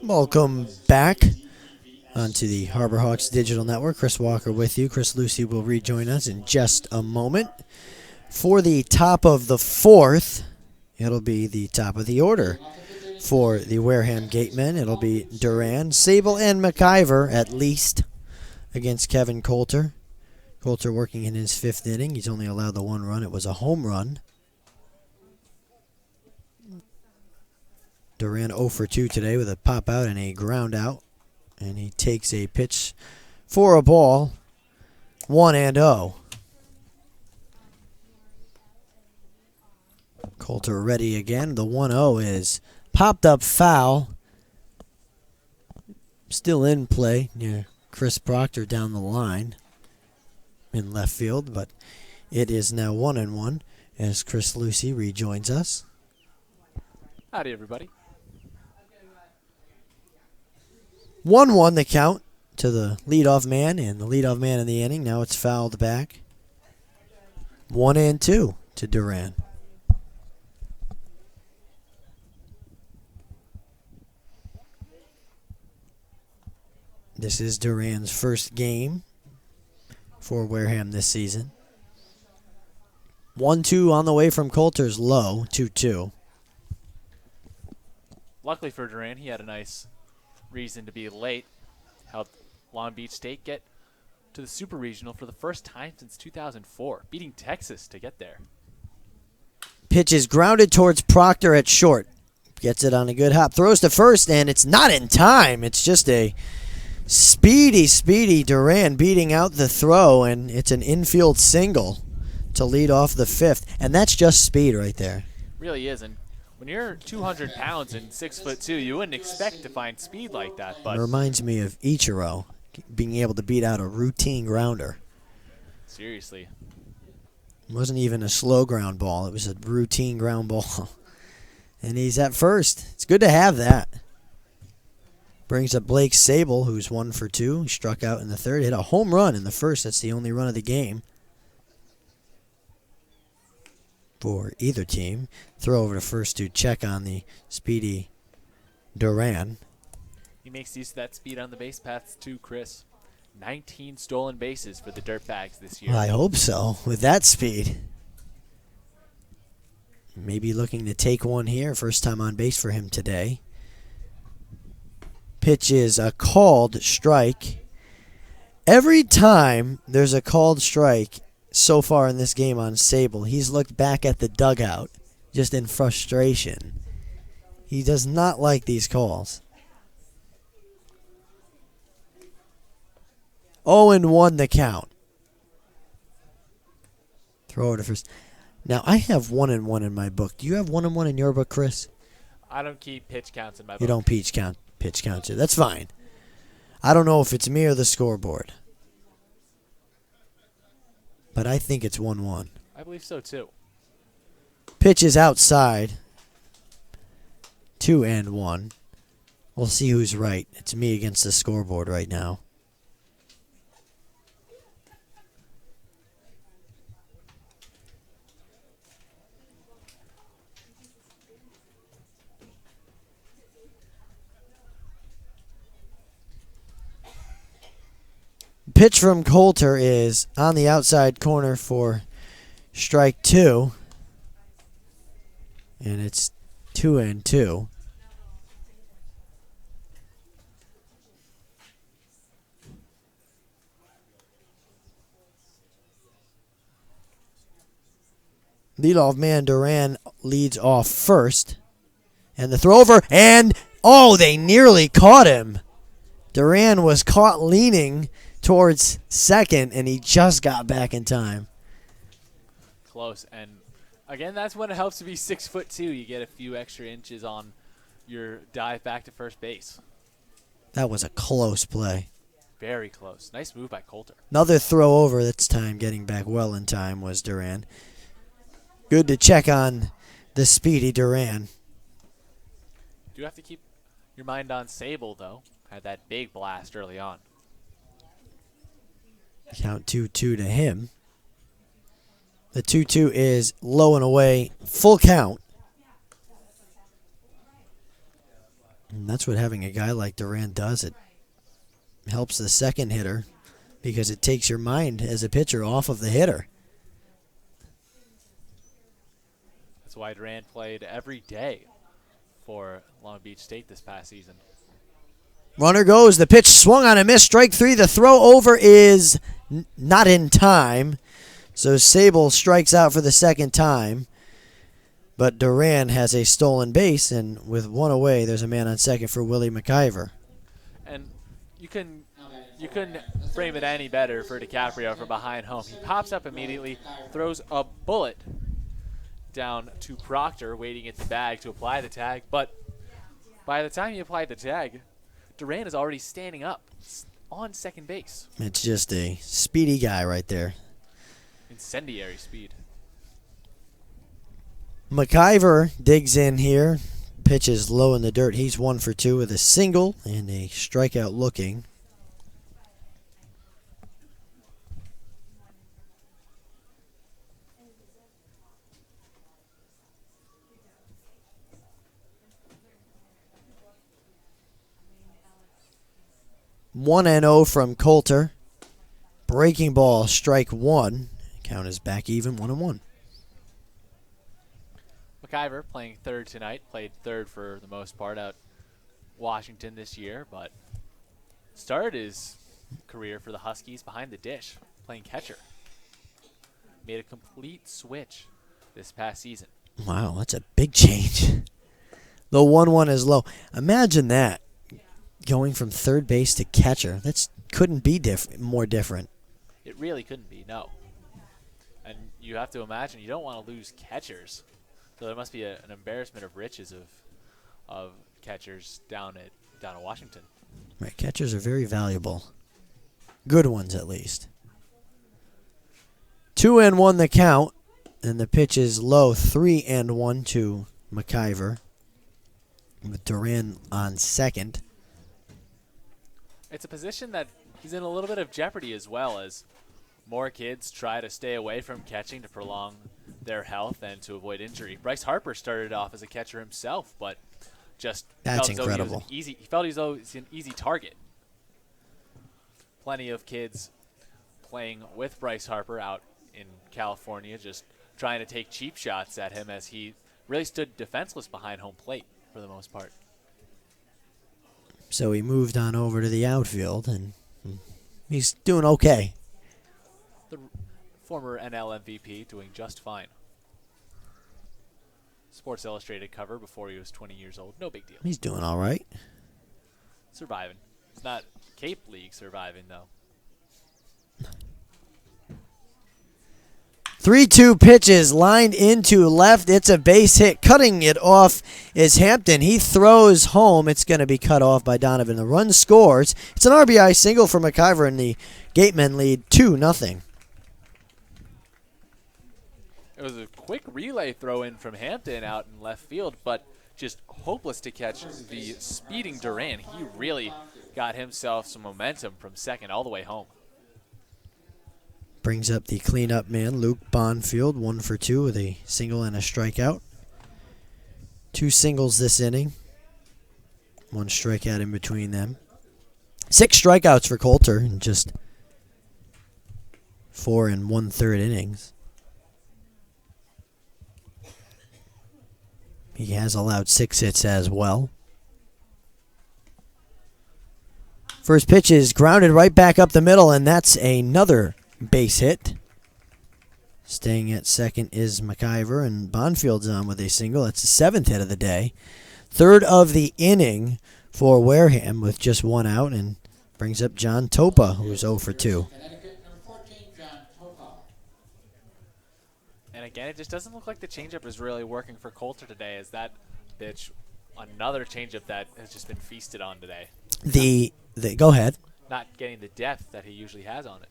Welcome back onto the Harbor Hawks Digital Network. Chris Walker with you. Chris Lucy will rejoin us in just a moment. For the top of the 4th, it'll be the top of the order. For the Wareham Gatemen, it'll be Duran, Sable, and McIver at least against Kevin Coulter. Coulter working in his 5th inning. He's only allowed the 1 run. It was a home run. Duran 0 for 2 today with a pop out and a ground out. And he takes a pitch for a ball. 1-0. Coulter ready again. The 1-0 is popped up foul. Still in play near Chris Proctor down the line in left field. But it is now 1-1 as Chris Lucy rejoins us. Howdy, everybody. 1-1 the count to the leadoff man, and the leadoff man in the inning. Now it's fouled back. 1-2 to Duran. This is Duran's first game for Wareham this season. 1-2 on the way from Coulter's low, 2-2. Luckily for Duran, he had a nice reason to be late. Helped Long Beach State get to the Super Regional for the first time since 2004, beating Texas to get there. Pitch is grounded towards Proctor at short. Gets it on a good hop. Throws to first, and it's not in time. It's just a speedy Duran beating out the throw, and it's an infield single to lead off the 5th. And that's just speed right there. Really is. And when you're 200 pounds and 6'2", you wouldn't expect to find speed like that. But it reminds me of Ichiro being able to beat out a routine grounder. Seriously. It wasn't even a slow ground ball. It was a routine ground ball. And he's at first. It's good to have that. Brings up Blake Sable, who's 1 for 2. He struck out in the 3rd. Hit a home run in the 1st. That's the only run of the game for either team. Throw over to first to check on the speedy Duran. He makes use of that speed on the base paths too, Chris. 19 stolen bases for the Dirtbags this year. I hope so, with that speed. Maybe looking to take one here. First time on base for him today. Pitch is a called strike. Every time there's a called strike so far in this game on Sable, he's looked back at the dugout just in frustration. He does not like these calls. 0-1 the count. Throw it to first. Now, I have 1-1 in my book. Do you have 1-1 in your book, Chris? I don't keep pitch counts in my book. You don't pitch count it. That's fine. I don't know if it's me or the scoreboard. But I think it's 1-1. I believe so, too. Pitch is outside. 2-1. We'll see who's right. It's me against the scoreboard right now. Pitch from Coulter is on the outside corner for strike 2. And it's 2-2. Leadoff man Duran leads off first. And the throw over, and they nearly caught him. Duran was caught leaning towards second, and he just got back in time. Close. And again, that's when it helps to be 6'2". You get a few extra inches on your dive back to first base. That was a close play. Very close. Nice move by Coulter. Another throw over this time, getting back well in time, was Duran. Good to check on the speedy Duran. Do have to keep your mind on Sable, though. Had that big blast early on. Count 2-2 to him. The 2-2 is low and away, full count. And that's what having a guy like Duran does. It helps the second hitter because it takes your mind as a pitcher off of the hitter. That's why Duran played every day for Long Beach State this past season. Runner goes. The pitch swung on a miss. Strike 3. The throw over is not in time. So Sable strikes out for the second time. But Duran has a stolen base, and with one away, there's a man on second for Willie McIver. And you couldn't frame it any better for DiCaprio from behind home. He pops up immediately, throws a bullet down to Proctor, waiting at the bag to apply the tag. But by the time he applied the tag, Duran is already standing up on second base. It's just a speedy guy right there. Incendiary speed. McIver digs in here. Pitch is low in the dirt. He's 1 for 2 with a single and a strikeout looking. One and 0 from Coulter. Breaking ball, strike 1. Count is back even, 1-1. McIver playing third tonight. Played third for the most part out Washington this year, but started his career for the Huskies behind the dish, playing catcher. Made a complete switch this past season. Wow, that's a big change. The 1-1 is low. Imagine that. Going from third base to catcher. That couldn't be more different. It really couldn't be, no. And you have to imagine you don't want to lose catchers. So there must be an embarrassment of riches of catchers down at Washington. Right, catchers are very valuable. Good ones, at least. 2-1 the count, and the pitch is low. 3-1 to McIver, with Duran on second. It's a position that he's in a little bit of jeopardy as well, as more kids try to stay away from catching to prolong their health and to avoid injury. Bryce Harper started off as a catcher himself, but just That's felt incredible. he felt as though he's an easy target. Plenty of kids playing with Bryce Harper out in California, just trying to take cheap shots at him as he really stood defenseless behind home plate for the most part. So he moved on over to the outfield, and he's doing okay. The former NL MVP doing just fine. Sports Illustrated cover before he was 20 years old. No big deal. He's doing all right. Surviving. It's not Cape League surviving, though. 3-2 pitches lined into left. It's a base hit. Cutting it off is Hampton. He throws home. It's going to be cut off by Donovan. The run scores. It's an RBI single for McIver, and the Gatemen lead 2-0. It was a quick relay throw in from Hampton out in left field, but just hopeless to catch the speeding Duran. He really got himself some momentum from second all the way home. Brings up the cleanup man, Luke Bonfield, 1 for 2 with a single and a strikeout. 2 singles this inning. 1 strikeout in between them. 6 strikeouts for Coulter in just 4 1/3 innings. He has allowed 6 hits as well. First pitch is grounded right back up the middle, and that's another base hit. Staying at second is McIver, and Bonfield's on with a single. That's the 7th hit of the day. 3rd of the inning for Wareham with just 1 out, and brings up John Topa, who's 0 for 2. Connecticut, number 14, John Topa. And again, it just doesn't look like the changeup is really working for Coulter today, as that pitch, another changeup that has just been feasted on today. Go ahead. Not getting the depth that he usually has on it.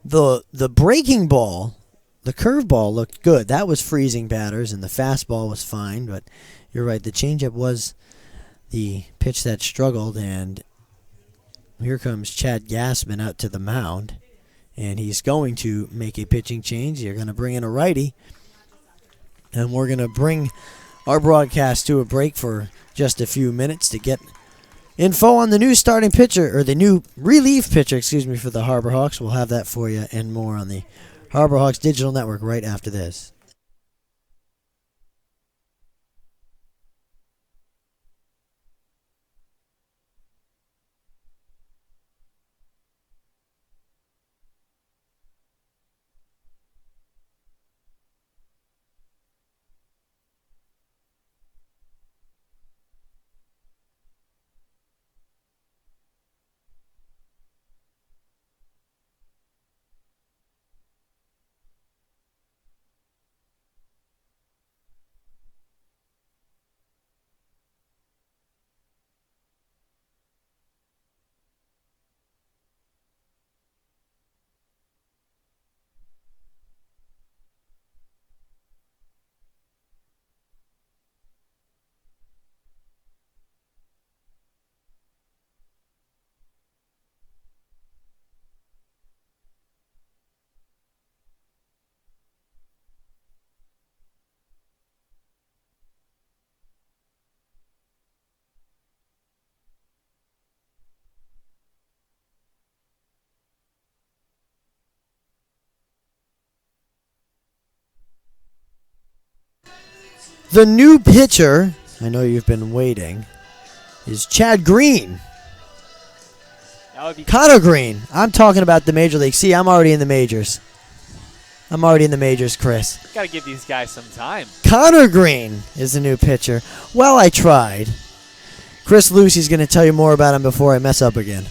The breaking ball, the curveball looked good. That was freezing batters, and the fastball was fine. But you're right, the changeup was the pitch that struggled. And here comes Chad Gassman out to the mound, and he's going to make a pitching change. You're going to bring in a righty, and we're going to bring our broadcast to a break for just a few minutes to get info on the new starting pitcher, or the new relief pitcher, for the Harbor Hawks. We'll have that for you and more on the Harbor Hawks Digital Network right after this. The new pitcher, I know you've been waiting, is Chad Green. That would be Connor Green. I'm talking about the Major League. See, I'm already in the majors. Chris. got to give these guys some time. Connor Green is the new pitcher. Well, I tried. Chris Lucy's going to tell you more about him before I mess up again.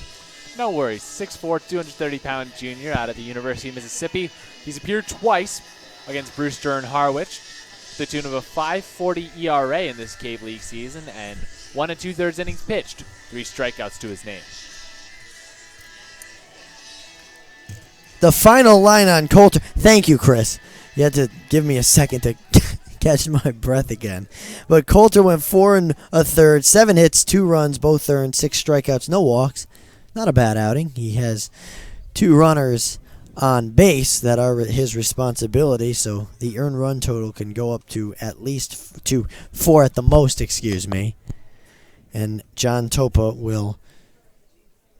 No worries. 6'4", 230-pound junior out of the University of Mississippi. He's appeared twice against Brewster and Harwich, to the tune of a 5.40 ERA in this Cave League season, and 1 2/3 innings pitched, 3 strikeouts to his name. The final line on Coulter. Thank you, Chris. You had to give me a second to catch my breath again. But Coulter went 4 1/3, 7 hits, 2 runs, both earned, 6 strikeouts, no walks. Not a bad outing. He has 2 runners on base that are his responsibility, so the earned run total can go up to at least 4 at the most, and John Topa will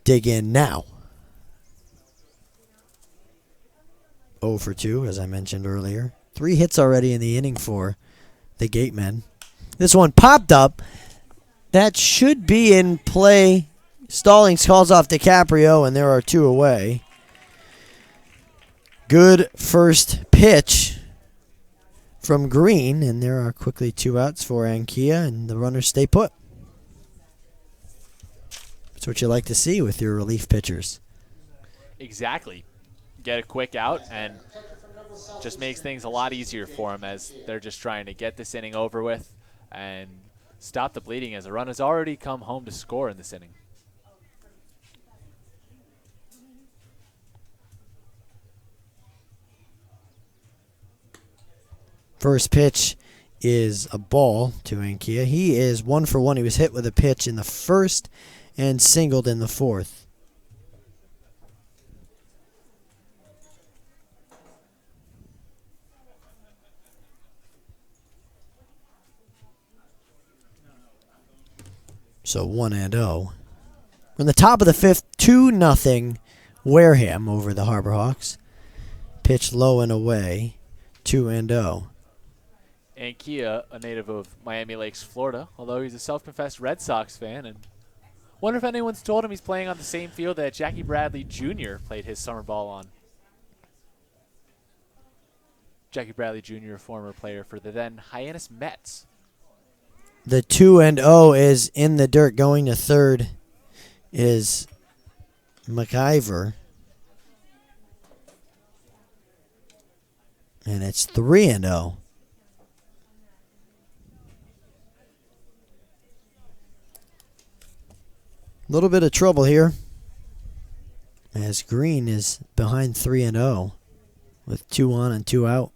dig in now. 0 for 2, as I mentioned earlier. 3 hits already in the inning for the Gatemen. This one popped up. That should be in play. Stallings calls off DiCaprio, and there are 2 away. Good first pitch from Green, and there are quickly 2 outs for Ankia, and the runners stay put. That's what you like to see with your relief pitchers. Exactly. Get a quick out, and just makes things a lot easier for him as they're just trying to get this inning over with and stop the bleeding as a run has already come home to score in this inning. First pitch is a ball to Ankia. He is 1 for 1. He was hit with a pitch in the first and singled in the fourth. So 1-0. From the top of the fifth, 2-0 Wareham over the Harbor Hawks. Pitch low and away, 2-0. Ankia, a native of Miami Lakes, Florida, although he's a self-confessed Red Sox fan. And wonder if anyone's told him he's playing on the same field that Jackie Bradley Jr. played his summer ball on. Jackie Bradley Jr., former player for the then Hyannis Mets. The 2-0 is in the dirt. Going to third is McIver. And it's 3-0. A little bit of trouble here as Green is behind 3-0 with 2 on and 2 out.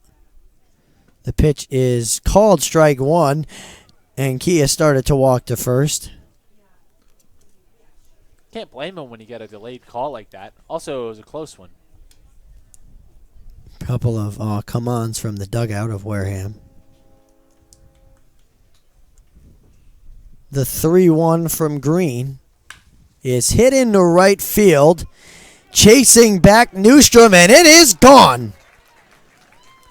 The pitch is called strike 1, and Kia started to walk to first. Can't blame him when you get a delayed call like that. Also, it was a close one. Couple of come-ons from the dugout of Wareham. The 3-1 from Green is hit into right field, chasing back Newstrom, and it is gone.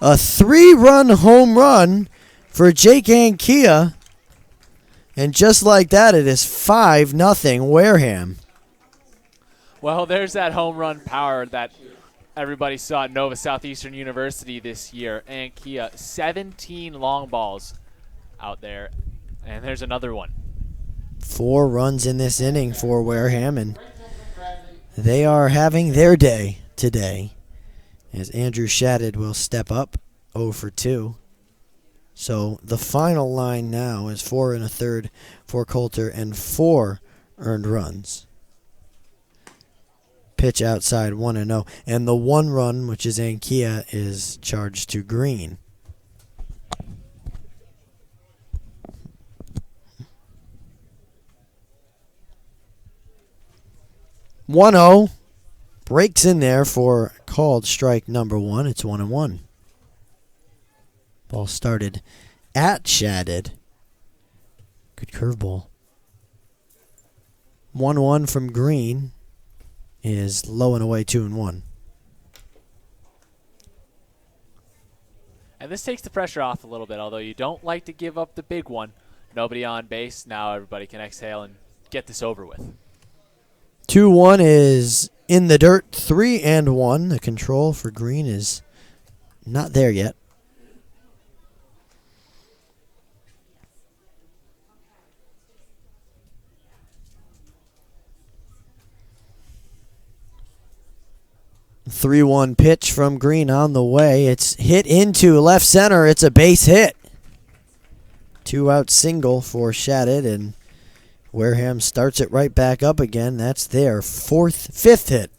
A 3-run home run for Jake Ankia, and just like that, it is 5-0 Wareham. Well, there's that home run power that everybody saw at Nova Southeastern University this year. Ankia, 17 long balls out there, and there's another one. 4 runs in this inning for Wareham, and they are having their day today as Andrew Shattuck will step up 0 for 2. So the final line now is 4 1/3 for Coulter and 4 earned runs. Pitch outside 1-0, and the 1 run, which is Ankia, is charged to Green. One-0 breaks in there for called strike number 1. It's 1-1. Ball started at Shattuck. Good curveball. 1-1 from Green is low and away, 2-1. And this takes the pressure off a little bit, although you don't like to give up the big one. Nobody on base. Now everybody can exhale and get this over with. 2-1 is in the dirt, 3-1. The control for Green is not there yet. The 3-1 pitch from Green on the way. It's hit into left center. It's a base hit. 2-out single for Shattuck, and Wareham starts it right back up again. That's their fifth hit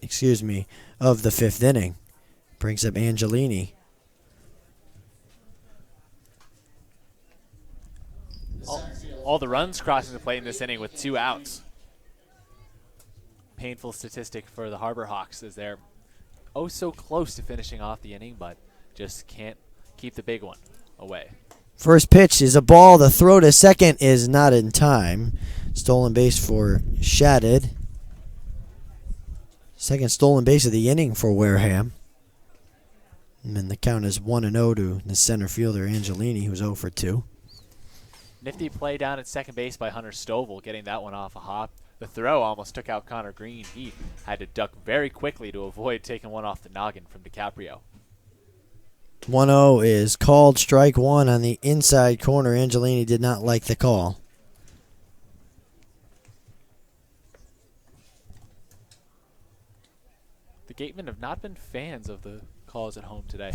of the 5th inning. Brings up Angelini. All the runs crossing the plate in this inning with 2 outs. Painful statistic for the Harbor Hawks as they're oh so close to finishing off the inning, but just can't keep the big one away. First pitch is a ball. The throw to second is not in time. Stolen base for Shattuck. Second stolen base of the inning for Wareham. And then the count is 1-0 to the center fielder, Angelini, who's 0 for 2. Nifty play down at second base by Hunter Stovall, getting that one off a hop. The throw almost took out Connor Green. He had to duck very quickly to avoid taking one off the noggin from DiCaprio. 1-0 is called strike 1 on the inside corner. Angelini did not like the call. The Gatemen have not been fans of the calls at home today.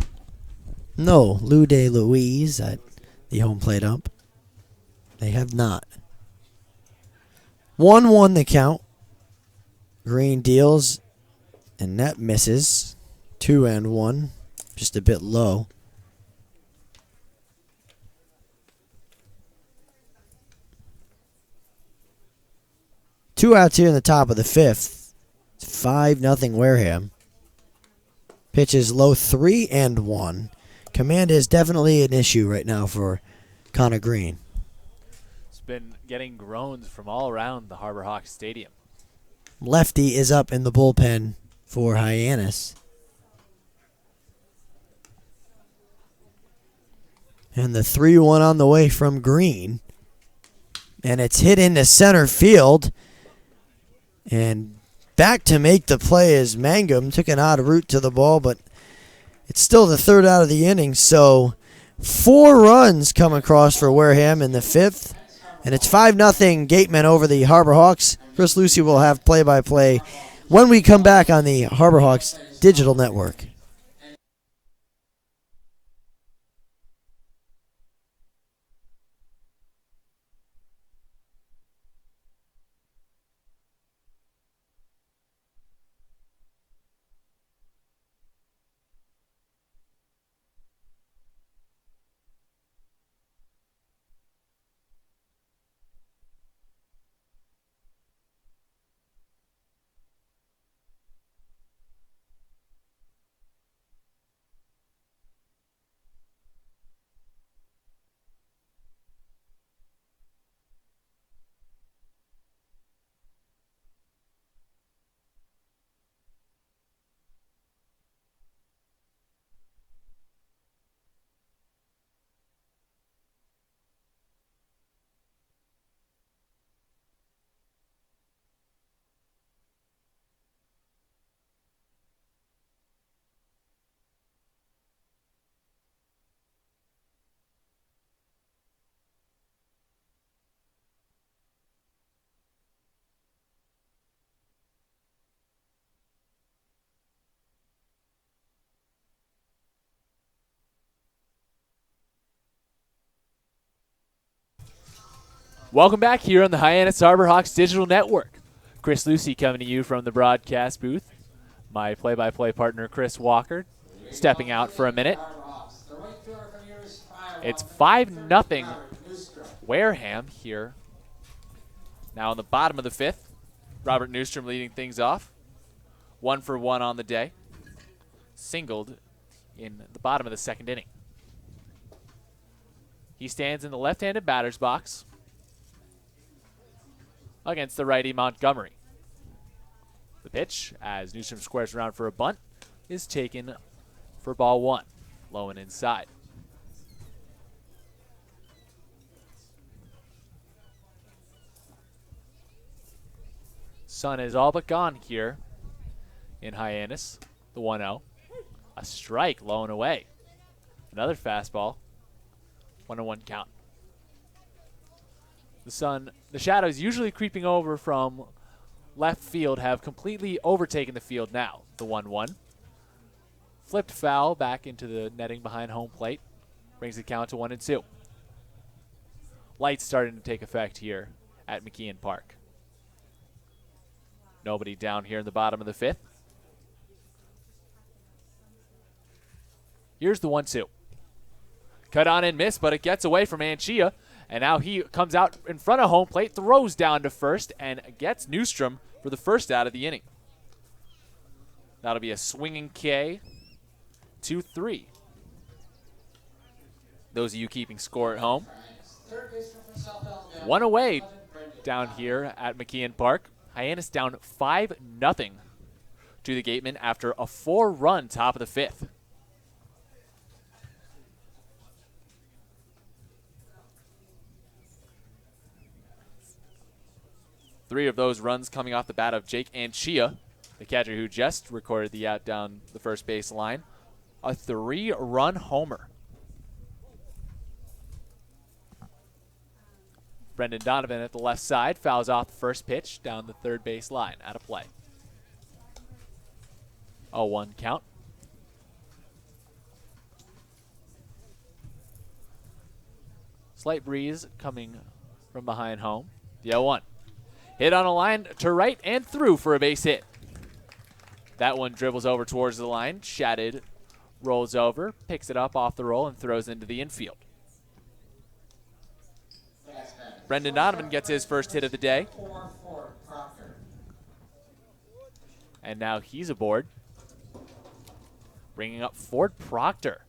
No, Lou De Louise at the home plate ump. They have not. 1-1 the count. Green deals, and that misses. 2-1, just a bit low. Two outs here in the top of the fifth. It's 5-0 Wareham. Pitches low 3-1. Command is definitely an issue right now for Connor Green. It's been getting groans from all around the Harbor Hawks Stadium. Lefty is up in the bullpen for Hyannis. And the 3-1 on the way from Green. And it's hit into center field. And back to make the play is Mangum. Took an odd route to the ball, but it's still the third out of the inning. So 4 runs come across for Wareham in the fifth. And it's 5-0 Gateman over the Harbor Hawks. Chris Lucy will have play-by-play when we come back on the Harbor Hawks Digital Network. Welcome back here on the Hyannis Harbor Hawks Digital Network. Chris Lucy coming to you from the broadcast booth. My play-by-play partner, Chris Walker, stepping out for a minute. It's 5-0 Wareham here. Now in the bottom of the fifth, Robert Newstrom leading things off. 1 for 1 on the day. Singled in the bottom of the second inning. He stands in the left-handed batter's box against the righty Montgomery. The pitch, as Newstrom squares around for a bunt, is taken for ball 1, low and inside. Sun is all but gone here in Hyannis, the 1-0. A strike low and away. Another fastball, 1-1 count. The shadows usually creeping over from left field have completely overtaken the field now. The 1-1. Flipped foul back into the netting behind home plate. Brings the count to 1-2. Lights starting to take effect here at McKeon Park. Nobody down here in the bottom of the fifth. Here's the 1-2. Cut on and miss, but it gets away from Anchia. And now he comes out in front of home plate, throws down to first, and gets Newstrom for the first out of the inning. That'll be a swinging K. 2-3. Those of you keeping score at home. 1 away down here at McKeon Park. Hyannis down 5-0 to the Gatemen after a 4-run top of the fifth. Three of those runs coming off the bat of Jake Anchia, the catcher who just recorded the out down the first base line. A 3-run homer. Brendan Donovan at the left side fouls off the first pitch down the third base line, out of play. 0-1 count. Slight breeze coming from behind home. The 0-1. Hit on a line to right and through for a base hit. That one dribbles over towards the line. Shatted rolls over, picks it up off the roll, and throws into the infield. Brendan Donovan gets his first hit of the day. And now he's aboard, bringing up Ford Proctor.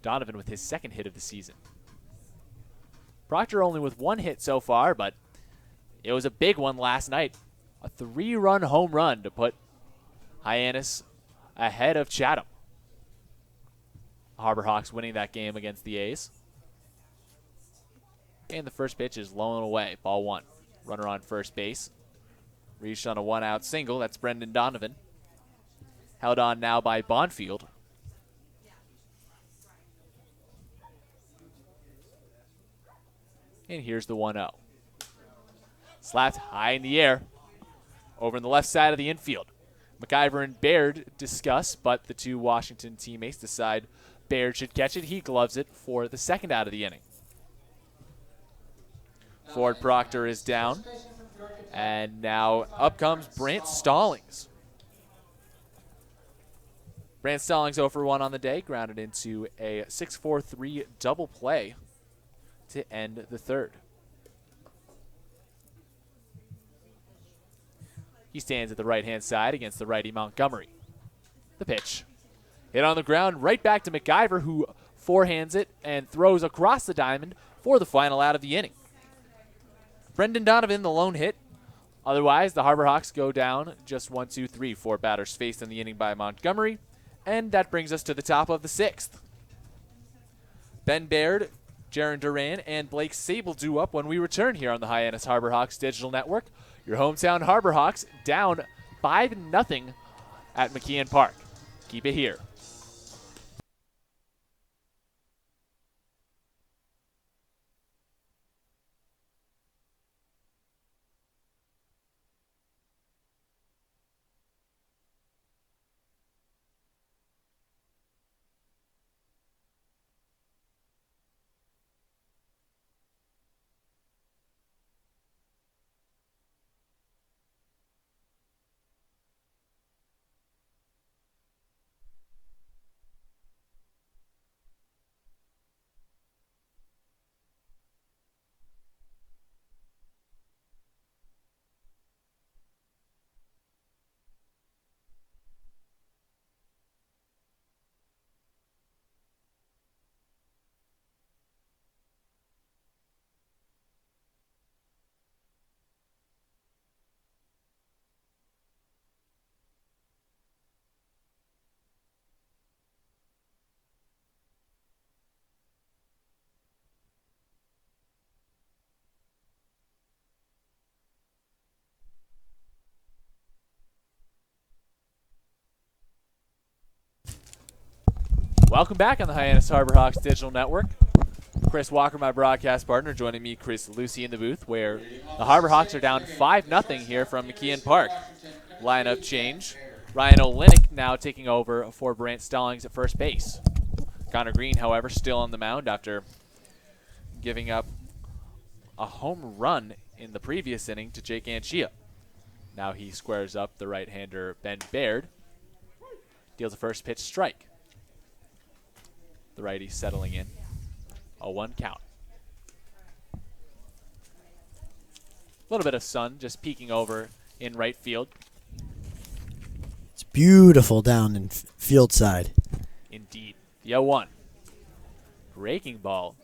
Donovan with his second hit of the season. Proctor only with one hit so far, but it was a big one last night. A 3-run home run to put Hyannis ahead of Chatham. Harbor Hawks winning that game against the A's. And the first pitch is low and away. Ball 1. Runner on first base. Reached on a 1-out single. That's Brendan Donovan. Held on now by Bonfield. And here's the 1-0. Slapped high in the air. Over in the left side of the infield. McIver and Baird discuss, but the two Washington teammates decide Baird should catch it. He gloves it for the second out of the inning. Ford Proctor is down. And now up comes Brant Stallings. Brant Stallings 0 for 1 on the day, grounded into a 6-4-3 double play to end the third. He stands at the right-hand side against the righty Montgomery. The pitch. Hit on the ground, right back to McIver, who forehands it and throws across the diamond for the final out of the inning. Brendan Donovan, the lone hit. Otherwise, the Harbor Hawks go down just 1, 2, 3, 4 batters faced in the inning by Montgomery. And that brings us to the top of the 6th. Ben Baird, Jaron Duran, and Blake Sable due up when we return here on the Hyannis Harbor Hawks Digital Network. Your hometown Harbor Hawks down 5-0 at McKeon Park. Keep it here. Welcome back on the Hyannis Harbor Hawks Digital Network. Chris Walker, my broadcast partner, joining me, Chris Lucy, in the booth, where the Harbor Hawks are down 5-0 here from McKeon Park. Lineup change. Ryan Olenek now taking over for Brant Stallings at first base. Connor Green, however, still on the mound after giving up a home run in the previous inning to Jake Anchia. Now he squares up the right-hander Ben Baird. Deals a first pitch strike. The righty settling in. A 1 count. A little bit of sun just peeking over in right field. It's beautiful down in field side. Indeed. The 0-1. Breaking ball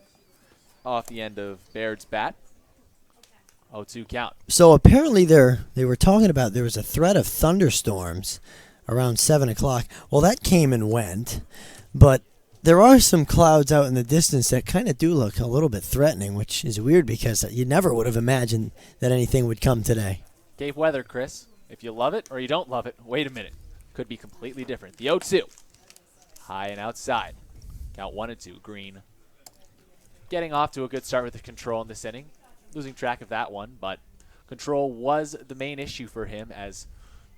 off the end of Baird's bat. 0-2 count. So apparently they were talking about there was a threat of thunderstorms around 7 o'clock. Well, that came and went, but there are some clouds out in the distance that kind of do look a little bit threatening, which is weird because you never would have imagined that anything would come today. Cape weather, Chris. If you love it or you don't love it, wait a minute. Could be completely different. The 0-2. High and outside. Count 1-2. Green. Getting off to a good start with the control in this inning. Losing track of that one, but control was the main issue for him as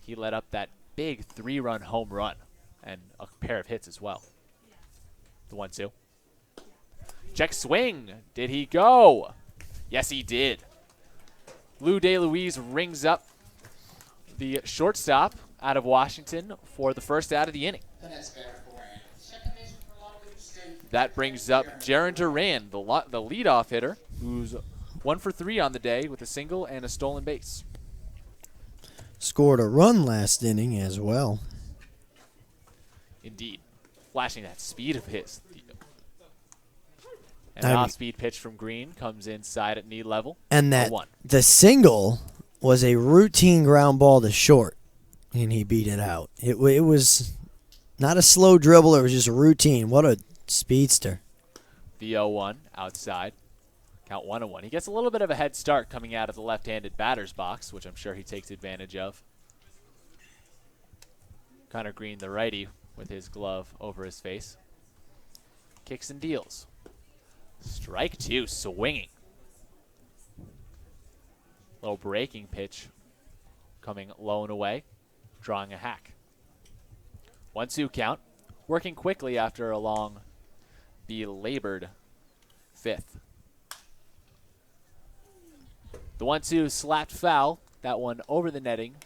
he let up that big 3-run home run and a pair of hits as well. The 1-2. Check swing. Did he go? Yes, he did. Lou DeLuise rings up the shortstop out of Washington for the first out of the inning. The next batter for Wareham. Second baseman for Long Beach State. That brings up Jaron Duran, the leadoff hitter, who's 1 for 3 on the day with a single and a stolen base. Scored a run last inning as well. Indeed. Flashing that speed of his. And an off-speed pitch from Green comes inside at knee level. And that 0-1. the single was a routine ground ball to short, and he beat it out. It was not a slow dribble. It was just a routine. What a speedster. The 0-1 outside. Count 1-1. He gets a little bit of a head start coming out of the left-handed batter's box, which I'm sure he takes advantage of. Connor Green, the righty, with his glove over his face. Kicks and deals. Strike 2, swinging. Little breaking pitch coming low and away, drawing a hack. 1-2 count. Working quickly after a long, belabored fifth. The 1-2 slapped foul. That one over the netting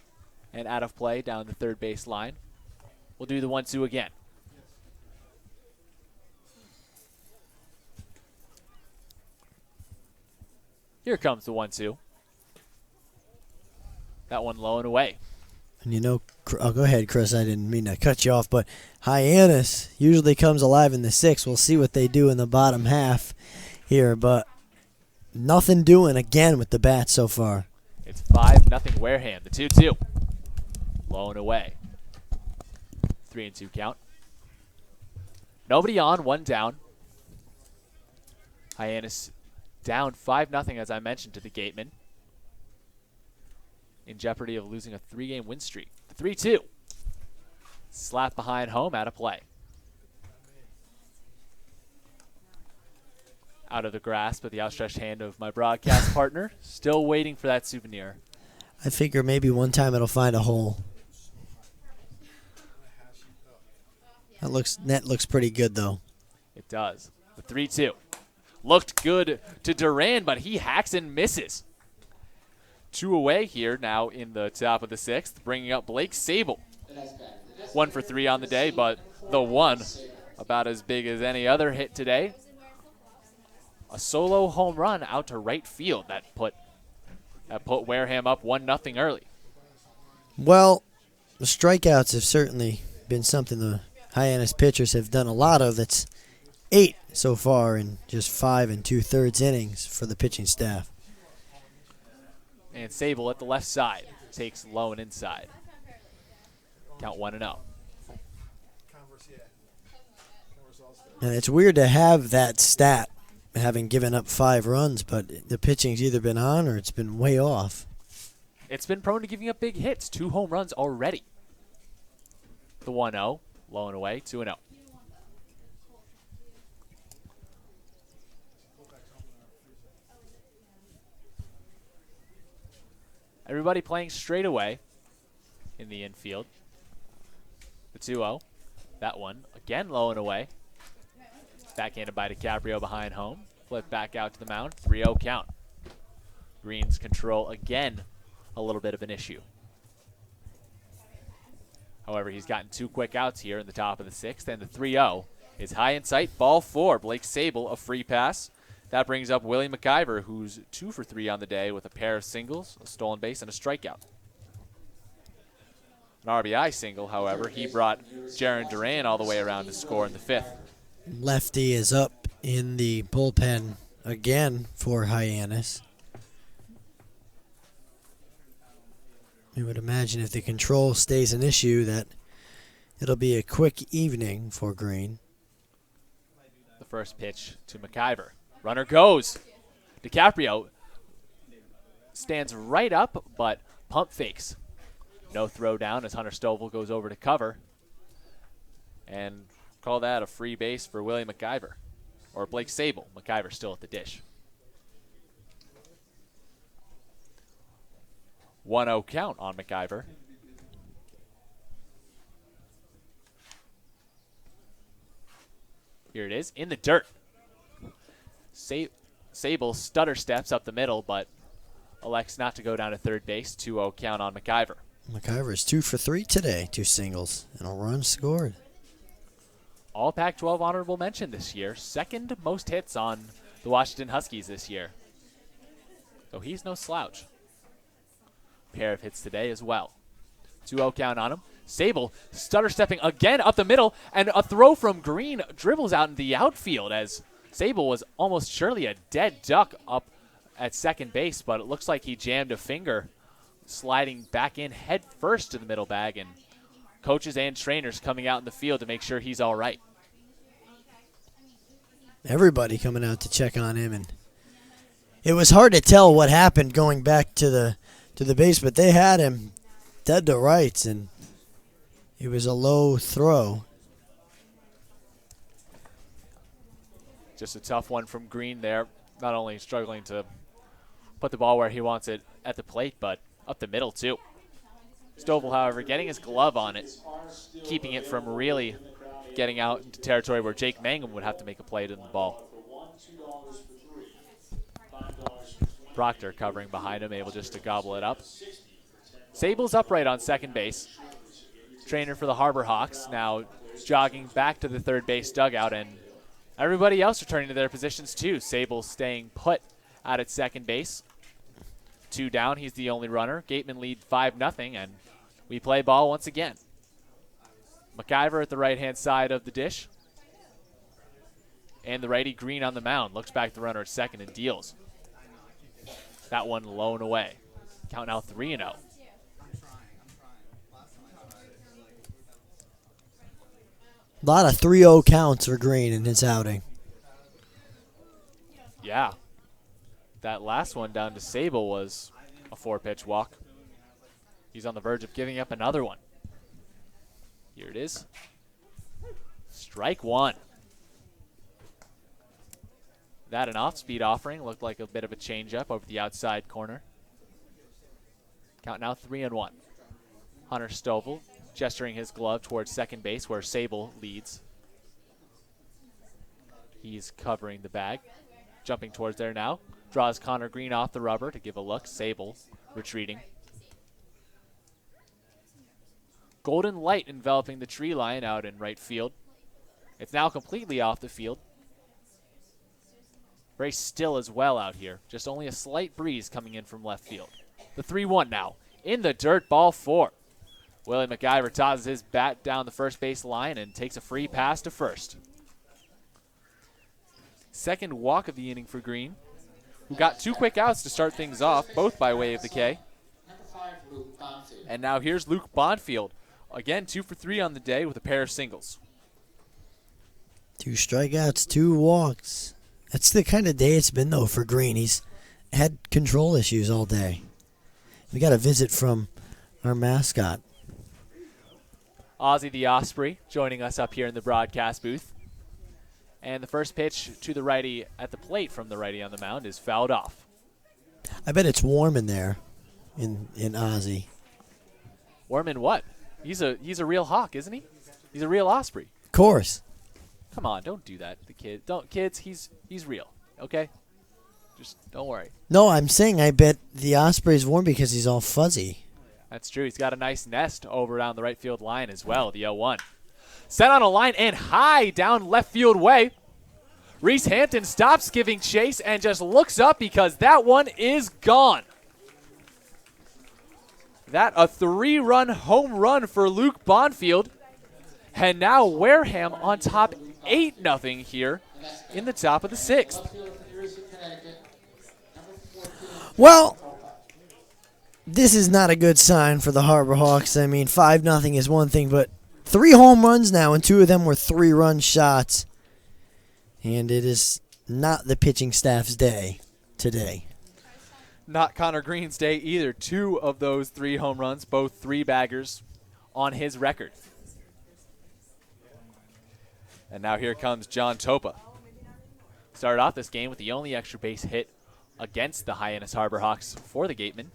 and out of play down the third base line. We'll do the 1-2 again. Here comes the 1-2. That one low and away. And you know, oh, go ahead, Chris. I didn't mean to cut you off, but Hyannis usually comes alive in the sixth. We'll see what they do in the bottom half here, but nothing doing again with the bat so far. It's 5-0 Wareham. The 2-2. Low and away. 3-2 count. Nobody on, one down. Hyannis down 5-0, as I mentioned, to the Gateman. In jeopardy of losing a 3-game win streak. The 3-2. Slap behind home, out of play. Out of the grasp of the outstretched hand of my broadcast partner. Still waiting for that souvenir. I figure maybe one time it'll find a hole. Net looks pretty good, though. It does. The 3-2. Looked good to Duran, but he hacks and misses. 2 away here now in the top of the sixth, bringing up Blake Sable. 1 for 3 on the day, but the one about as big as any other hit today. A solo home run out to right field that put Wareham up 1-0 early. Well, the strikeouts have certainly been something the Hyannis pitchers have done a lot of. That's 8 so far in just 5 2/3 innings for the pitching staff. And Sable at the left side takes low and inside. Count 1-0. And it's weird to have that stat, having given up 5 runs, but the pitching's either been on or it's been way off. It's been prone to giving up big hits. 2 home runs already. The 1-0, low and away, 2-0. Everybody playing straight away in the infield. The 2-0. That one, again low and away. Backhanded by DiCaprio behind home. Flip back out to the mound. 3-0 count. Green's control, again, a little bit of an issue. However, he's gotten 2 quick outs here in the top of the sixth, and the 3-0 is high in sight. Ball 4. Blake Sable, a free pass. That brings up Willie McIver, who's 2 for 3 on the day with a pair of singles, a stolen base, and a strikeout. An RBI single, however, he brought Jaron Duran all the way around to score in the 5th. Lefty is up in the bullpen again for Hyannis. You would imagine if the control stays an issue that it'll be a quick evening for Green. The first pitch to McIver. Runner goes. DiCaprio stands right up, but pump fakes. No throw down as Hunter Stovall goes over to cover. And call that a free base for Willie McIver. Or Blake Sable. McIver still at the dish. 1-0 count on McIver. Here it is, in the dirt. Sable stutter steps up the middle, but elects not to go down to third base. 2-0 count on McIver. McIver's 2 for 3 today, 2 singles, and a run scored. All Pac-12 honorable mention this year. Second most hits on the Washington Huskies this year. So he's no slouch. Pair of hits today as well. 2-0 count on him. Sable stutter stepping again up the middle, and a throw from Green dribbles out in the outfield as Sable was almost surely a dead duck up at second base, but it looks like he jammed a finger, sliding back in head first to the middle bag, and coaches and trainers coming out in the field to make sure he's all right. Everybody coming out to check on him, and it was hard to tell what happened going back to the base, but they had him dead to rights, and it was a low throw. Just a tough one from Green there. Not only struggling to put the ball where he wants it at the plate, but up the middle too. Stovall, however, getting his glove on it, keeping it from really getting out into territory where Jake Mangum would have to make a play to the ball. Proctor covering behind him, able just to gobble it up. Sable's upright on second base. Trainer for the Harbor Hawks now jogging back to the third base dugout, and everybody else returning to their positions too. Sable staying put out at second base. 2 down, he's the only runner. Gateman lead 5-0, and we play ball once again. McIver at the right-hand side of the dish. And the righty Green on the mound. Looks back the runner at second and deals. That one low and away. Count now 3-0. A lot of 3-0 counts for Green in his outing. Yeah. That last one down to Sable was a 4-pitch walk. He's on the verge of giving up another one. Here it is. Strike one. That an off-speed offering. Looked like a bit of a changeup over the outside corner. Count now 3-1. Hunter Stovall gesturing his glove towards second base where Sable leads. He's covering the bag. Jumping towards there now. Draws Connor Green off the rubber to give a look. Sable retreating. Golden light enveloping the tree line out in right field. It's now completely off the field. Very still as well out here. Just only a slight breeze coming in from left field. The 3-1 now. In the dirt, ball 4. Willie McIver tosses his bat down the first base line and takes a free pass to first. Second walk of the inning for Green, who got 2 quick outs to start things off, both by way of the K. Number 5, Luke Bonfield. And now here's Luke Bonfield. Again, 2 for 3 on the day with a pair of singles. 2 strikeouts, 2 walks. That's the kind of day it's been, though, for Green. He's had control issues all day. We got a visit from our mascot. Ozzy the Osprey joining us up here in the broadcast booth. And the first pitch to the righty at the plate from the righty on the mound is fouled off. I bet it's warm in there in Ozzy. Warm in what? He's a real hawk, isn't he? He's a real osprey. Of course. Come on, don't do that. The kid, don't kids. He's real. Okay, just don't worry. No, I'm saying I bet the Osprey's warm because he's all fuzzy. That's true. He's got a nice nest over down the right field line as well. The 0-1. Set on a line and high down left field way. Reese Hampton stops giving chase and just looks up because that one is gone. That a 3-run home run for Luke Bonfield. And now Wareham on top 8-0 here in the top of the 6th. Well, this is not a good sign for the Harbor Hawks. I mean, 5-0 is one thing, but 3 home runs now, and 2 of them were 3-run shots. And it is not the pitching staff's day today. Not Connor Green's day either. 2 of those 3 home runs, both 3-baggers on his record. And now here comes John Topa. Started off this game with the only extra base hit against the Hyannis Harbor Hawks for the Gateman.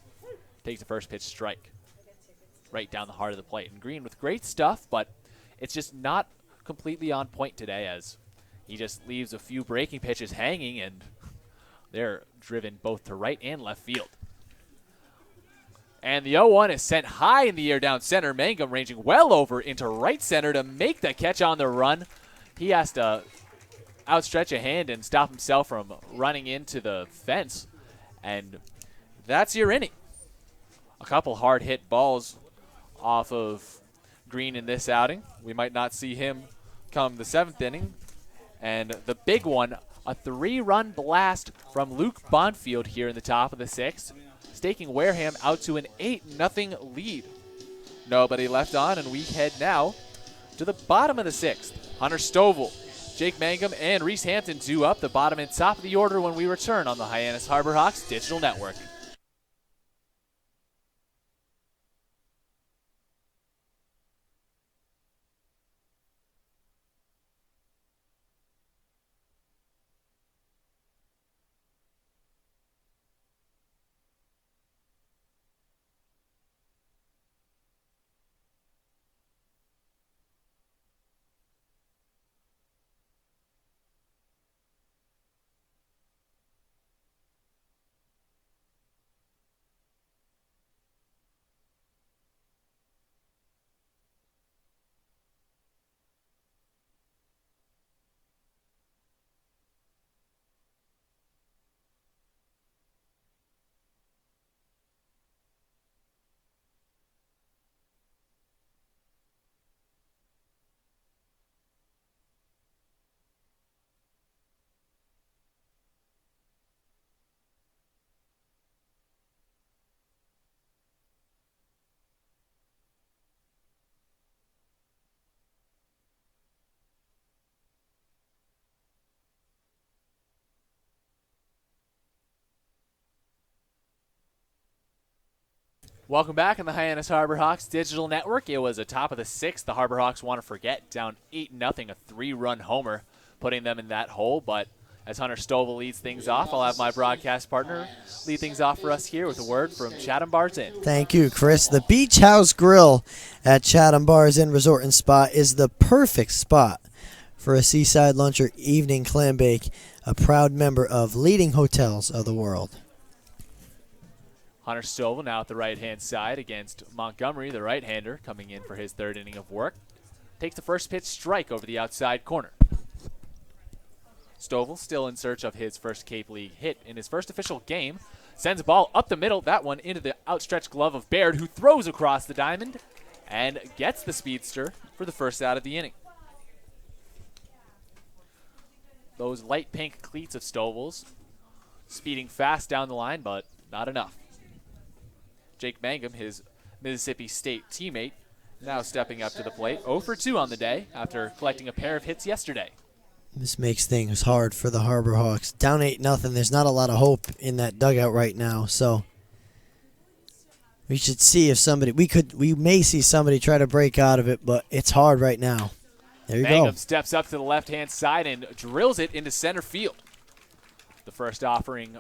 Takes the first pitch strike right down the heart of the plate. And Green with great stuff, but it's just not completely on point today as he just leaves a few breaking pitches hanging and They're driven both to right and left field. And the 0-1 is sent high in the air down center. Mangum ranging well over into right center to make the catch on the run. He has to outstretch a hand and stop himself from running into the fence. And that's your inning. A couple hard hit balls off of Green in this outing. We might not see him come the 7th inning. And the big one, a 3-run blast from Luke Bonfield here in the top of the 6th, staking Wareham out to an 8-0 lead. Nobody left on, and we head now to the bottom of the 6th. Hunter Stovall, Jake Mangum, and Reese Hampton due up the bottom and top of the order when we return on the Hyannis Harbor Hawks Digital Network. Welcome back on the Hyannis Harbor Hawks Digital Network. It was a top of the 6th. The Harbor Hawks want to forget, down 8-0, a 3-run homer, putting them in that hole. But as Hunter Stovall leads things off, I'll have my broadcast partner lead things off for us here with a word from Chatham Bars Inn. Thank you, Chris. The Beach House Grill at Chatham Bars Inn Resort and Spa is the perfect spot for a seaside lunch or evening clam bake, a proud member of leading hotels of the world. Hunter Stovall now at the right-hand side against Montgomery, the right-hander, coming in for his 3rd inning of work. Takes the first pitch strike over the outside corner. Stovall still in search of his first Cape League hit in his first official game. Sends a ball up the middle, that one into the outstretched glove of Baird, who throws across the diamond and gets the speedster for the first out of the inning. Those light pink cleats of Stovall's speeding fast down the line, but not enough. Jake Mangum, his Mississippi State teammate, now stepping up to the plate. 0 for 2 on the day after collecting a pair of hits yesterday. This makes things hard for the Harbor Hawks. Down 8-0. There's not a lot of hope in that dugout right now, so we should see if somebody we may see somebody try to break out of it, but it's hard right now. There you Mangum go. steps up to the left-hand side and drills it into center field. The first offering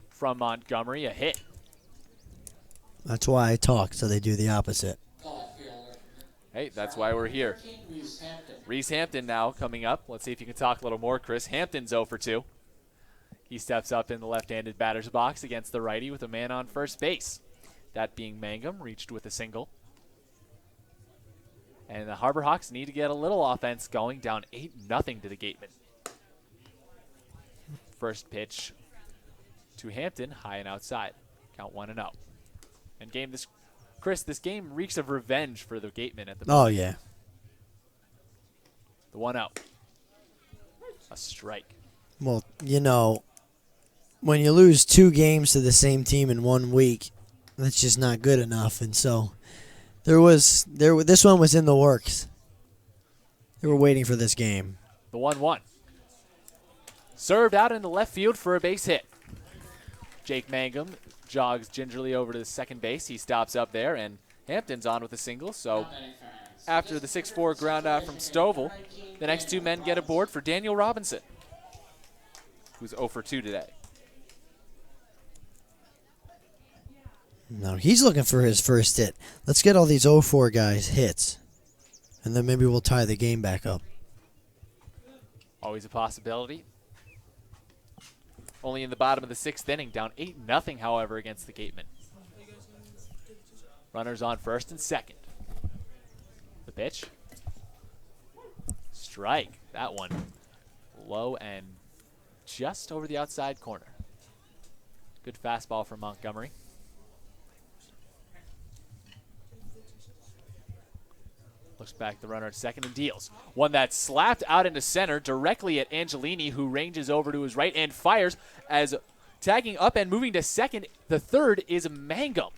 from Montgomery, a hit. That's why I talk, so they do the opposite. Hey, that's why we're here. Reese Hampton now coming up. Let's see if you can talk a little more, Chris. Hampton's 0 for 2. He steps up in the left-handed batter's box against the righty with a man on first base. That being Mangum, reached with a single. And the Harbor Hawks need to get a little offense going, down 8-0 to the Gatemen. First pitch to Hampton, high and outside. Count 1-0. And this game reeks of revenge for the Gatemen at the moment. Oh, yeah. The 1-0. A strike. Well, you know, when you lose 2 games to the same team in 1 week, that's just not good enough. And so this one was in the works. They were waiting for this game. The 1-1. Served out in the left field for a base hit. Jake Mangum jogs gingerly over to the second base. He stops up there, and Hampton's on with a single. So after the 6-4 ground out from Stovall, the next 2 men get aboard for Daniel Robinson, who's 0 for 2 today. No, he's looking for his first hit. Let's get all these 0-4 guys hits, and then maybe we'll tie the game back up. Always a possibility. only in the bottom of the 6th inning, down 8-0, however, against the Gatemen. Runners on first and second. The pitch. Strike. That one low and just over the outside corner. Good fastball from Montgomery. Looks back the runner at second and deals. One that slapped out into center directly at Angelini, who ranges over to his right and fires as tagging up and moving to second. The third is Mangum.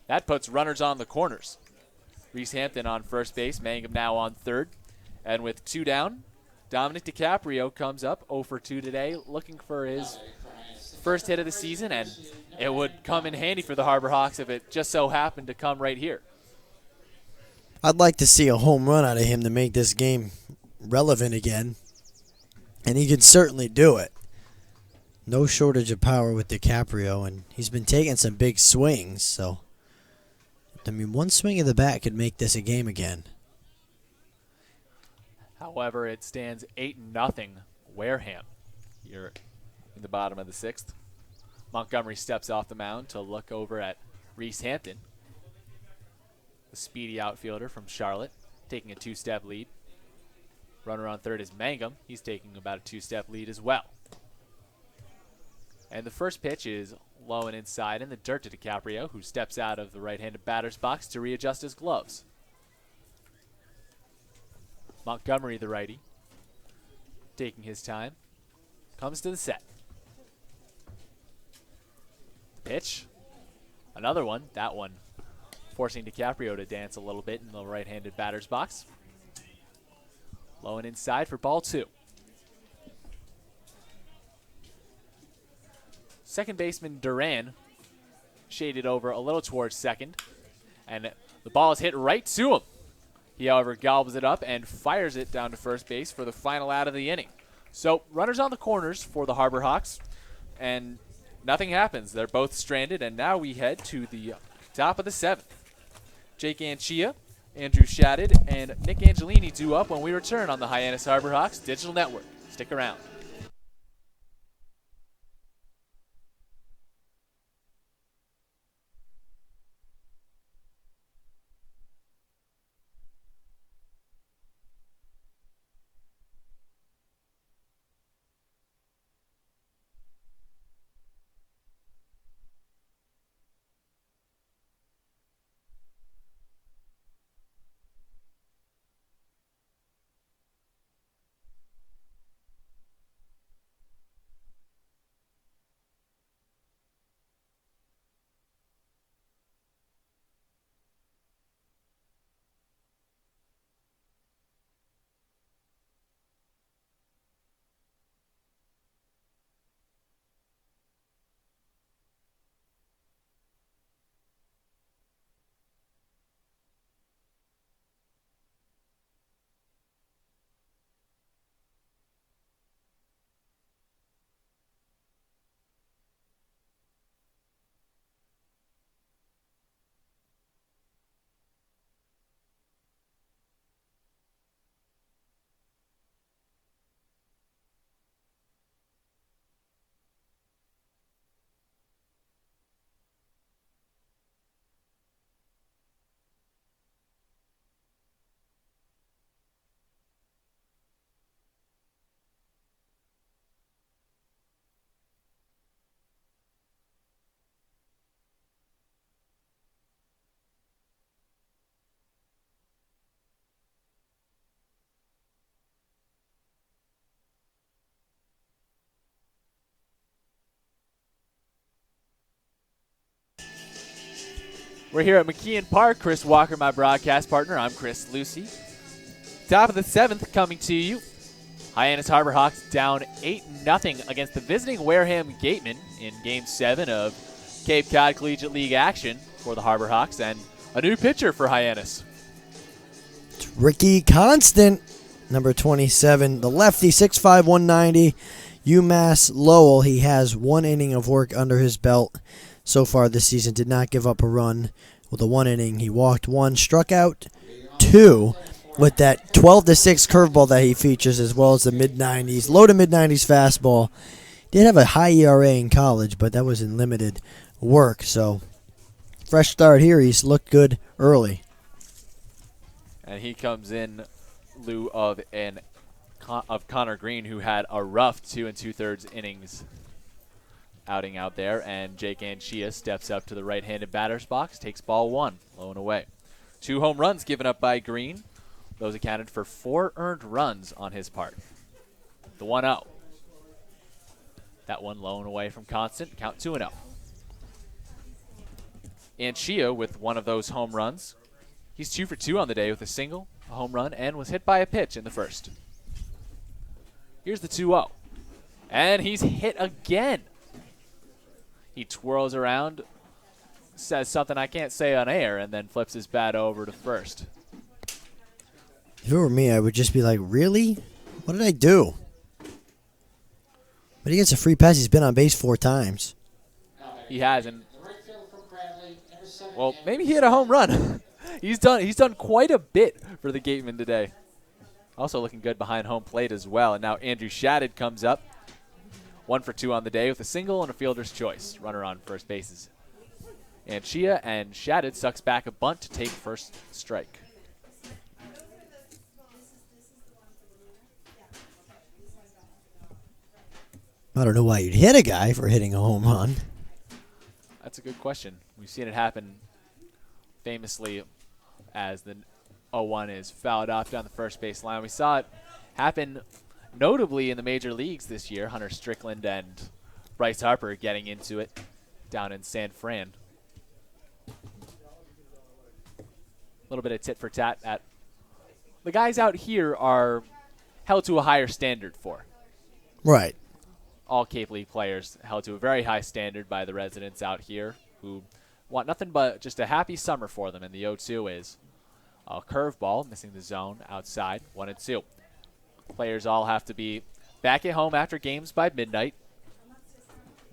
That puts runners on the corners. Reese Hampton on first base, Mangum now on third. And with 2 down, Dominic DiCaprio comes up 0 for 2 today, looking for his first hit of the season, and it would come in handy for the Harbor Hawks if it just so happened to come right here. I'd like to see a home run out of him to make this game relevant again, and he can certainly do it. No shortage of power with DiCaprio, and he's been taking some big swings, so I mean, one swing of the bat could make this a game again. However, it stands 8-0 Wareham here in the bottom of the 6th. Montgomery steps off the mound to look over at Reese Hampton, the speedy outfielder from Charlotte, taking a 2-step lead. Runner on third is Mangum. He's taking about a 2-step lead as well. And the first pitch is low and inside in the dirt to DiCaprio, who steps out of the right-handed batter's box to readjust his gloves. Montgomery, the righty, taking his time, comes to the set. Pitch. Another one. That one forcing DiCaprio to dance a little bit in the right-handed batter's box. Low and inside for ball 2. Second baseman Duran shaded over a little towards second, and the ball is hit right to him. He, however, gobbles it up and fires it down to first base for the final out of the inning. So runners on the corners for the Harbor Hawks, and nothing happens. They're both stranded, and now we head to the top of the 7th. Jake Anchia, Andrew Shadid, and Nick Angelini due up when we return on the Hyannis Harbor Hawks Digital Network. Stick around. We're here at McKeon Park. Chris Walker, my broadcast partner. I'm Chris Lucy. Top of the 7th coming to you. Hyannis Harbor Hawks down 8-0 against the visiting Wareham Gatemen in Game 7 of Cape Cod Collegiate League action for the Harbor Hawks, and a new pitcher for Hyannis. It's Ricky Constant, number 27, the lefty, 6'5", 190, UMass Lowell. He has 1 inning of work under his belt so far this season. Did not give up a run with a 1 inning. He walked 1, struck out 2, with that 12-6 curveball that he features, as well as the mid-90s, low to mid-90s fastball. Did have a high ERA in college, but that was in limited work. So, fresh start here. He's looked good early. And he comes in lieu of Connor Green, who had a rough 2 2/3 innings outing out there. And Jake Anchia steps up to the right-handed batter's box, takes ball 1, low and away. 2 home runs given up by Green. Those accounted for 4 earned runs on his part. The 1-0. That one low and away from Constant. Count 2-0. Anchia with one of those home runs. He's 2 for 2 on the day with a single, a home run, and was hit by a pitch in the first. Here's the 2-0. And he's hit again. He twirls around, says something I can't say on air, and then flips his bat over to first. If it were me, I would just be like, really? What did I do? But he gets a free pass. He's been on base 4 times. He hasn't. Well, maybe he hit a home run. He's done quite a bit for the Gateman today. Also looking good behind home plate as well. And now Andrew Shadid comes up. 1 for 2 on the day with a single and a fielder's choice. Runner on first bases. Anchia, and Shadid sucks back a bunt to take first strike. I don't know why you'd hit a guy for hitting a home run. That's a good question. We've seen it happen famously as the 0-1 is fouled off down the first base line. We saw it happen notably in the major leagues this year. Hunter Strickland and Bryce Harper getting into it down in San Fran. A little bit of tit for tat. The guys out here are held to a higher standard for. Right. All Cape League players held to a very high standard by the residents out here who want nothing but just a happy summer for them. And the 0-2 is a curveball, missing the zone outside, 1-2. Players all have to be back at home after games by midnight.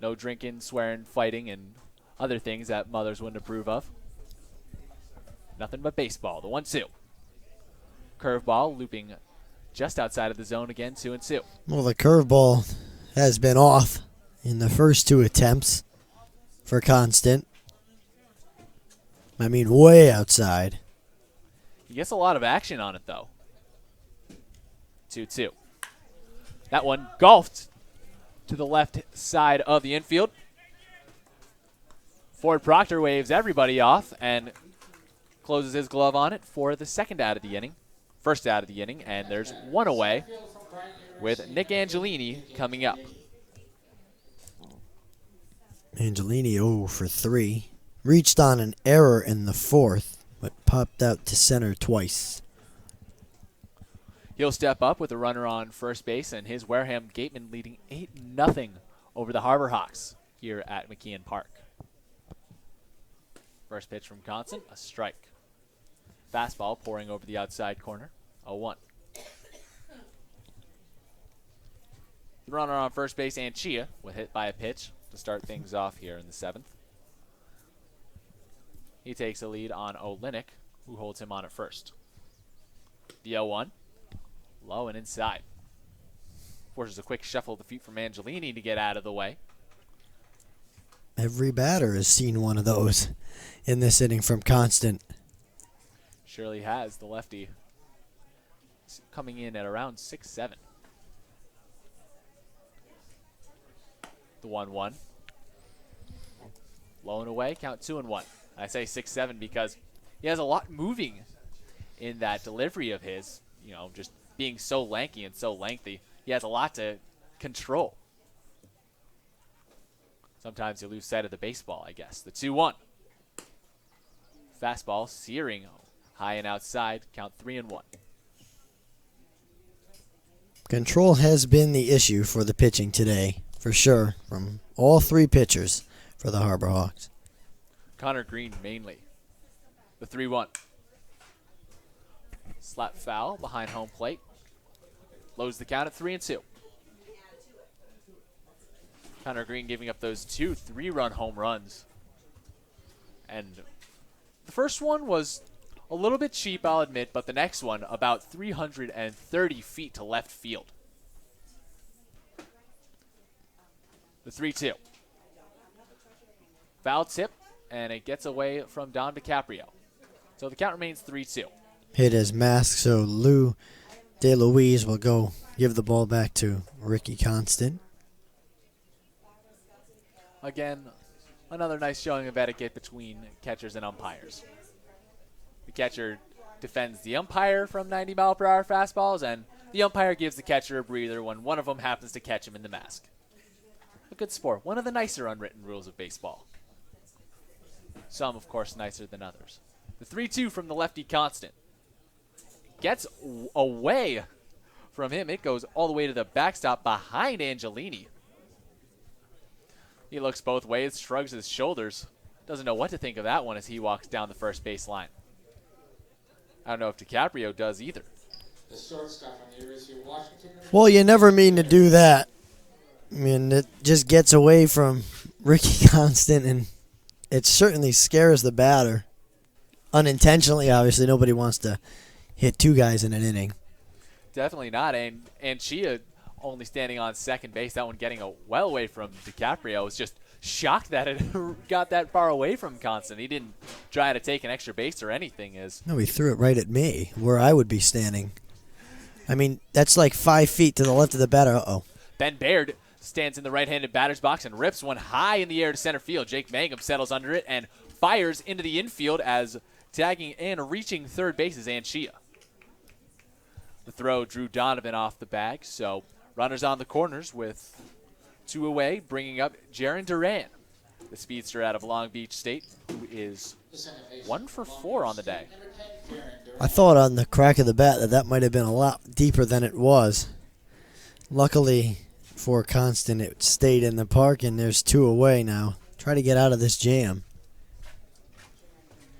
No drinking, swearing, fighting, and other things that mothers wouldn't approve of. Nothing but baseball, the 1-2. Curveball looping just outside of the zone again, 2-2. Well, the curveball has been off in the first 2 attempts for Constant. I mean, way outside. He gets a lot of action on it, though. 2-2. That one golfed to the left side of the infield. Ford Proctor waves everybody off and closes his glove on it for the first out of the inning, and there's 1 away with Nick Angelini coming up. Angelini 0 for 3. Reached on an error in the 4th, but popped out to center twice. He'll step up with a runner on first base, and his Wareham Gateman leading 8-0 over the Harbor Hawks here at McKeon Park. First pitch from Constant, a strike. Fastball pouring over the outside corner, 0-1. The runner on first base, Anchia, was hit by a pitch to start things off here in the 7th. He takes a lead on Olenek, who holds him on at first. The 0-1, low and inside. Forces a quick shuffle of the feet from Angelini to get out of the way. Every batter has seen one of those in this inning from Constant. Surely has. The lefty coming in at around 6'7". The 1-1. Low and away, count 2-1. I say 6'7" because he has a lot moving in that delivery of his. You know, just being so lanky and so lengthy, he has a lot to control. Sometimes you lose sight of the baseball, I guess. The 2-1. Fastball searing high and outside, count 3-1. Control has been the issue for the pitching today, for sure, from all 3 pitchers for the Harbor Hawks. Connor Green mainly. The 3-1. Slap foul behind home plate. Loads the count at 3-2. Connor Green giving up those 2 3-run home runs. And the first one was A little bit cheap, I'll admit, but the next one about 330 feet to left field. The 3-2. Foul tip, and it gets away from Don DiCaprio. So the count remains 3-2. Hit his mask, so Lou DeLuise will go give the ball back to Ricky Constant. Again, another nice showing of etiquette between catchers and umpires. The catcher defends the umpire from 90-mile-per-hour fastballs, and the umpire gives the catcher a breather when one of them happens to catch him in the mask. A good sport. One of the nicer unwritten rules of baseball. Some, of course, nicer than others. The 3-2 from the lefty Constant. Gets away from him. It goes all the way to the backstop behind Angelini. He looks both ways, shrugs his shoulders. Doesn't know what to think of that one as he walks down the first base line. I don't know if DiCaprio does either. The shortstop on the University of Washington. Well, you never mean to do that. I mean, it just gets away from Ricky Constant, and it certainly scares the batter. Unintentionally, obviously. Nobody wants to hit two guys in an inning. Definitely not. And Chia only standing on second base, that one getting well away from DiCaprio. Was just shocked that it got that far away from Constant. He didn't try to take an extra base or anything. No, he threw it right at me, where I would be standing. I mean, that's like 5 feet to the left of the batter. Uh-oh. Ben Baird stands in the right-handed batter's box and rips one high in the air to center field. Jake Mangum settles under it and fires into the infield as tagging and reaching third base is Anchia. The throw drew Donovan off the bag, so runners on the corners with two away, bringing up Jaron Duran, the speedster out of Long Beach State, who is 1 for 4 on the day. I thought on the crack of the bat that might have been a lot deeper than it was. Luckily for Constant, it stayed in the park, and there's two away now. Try to get out of this jam.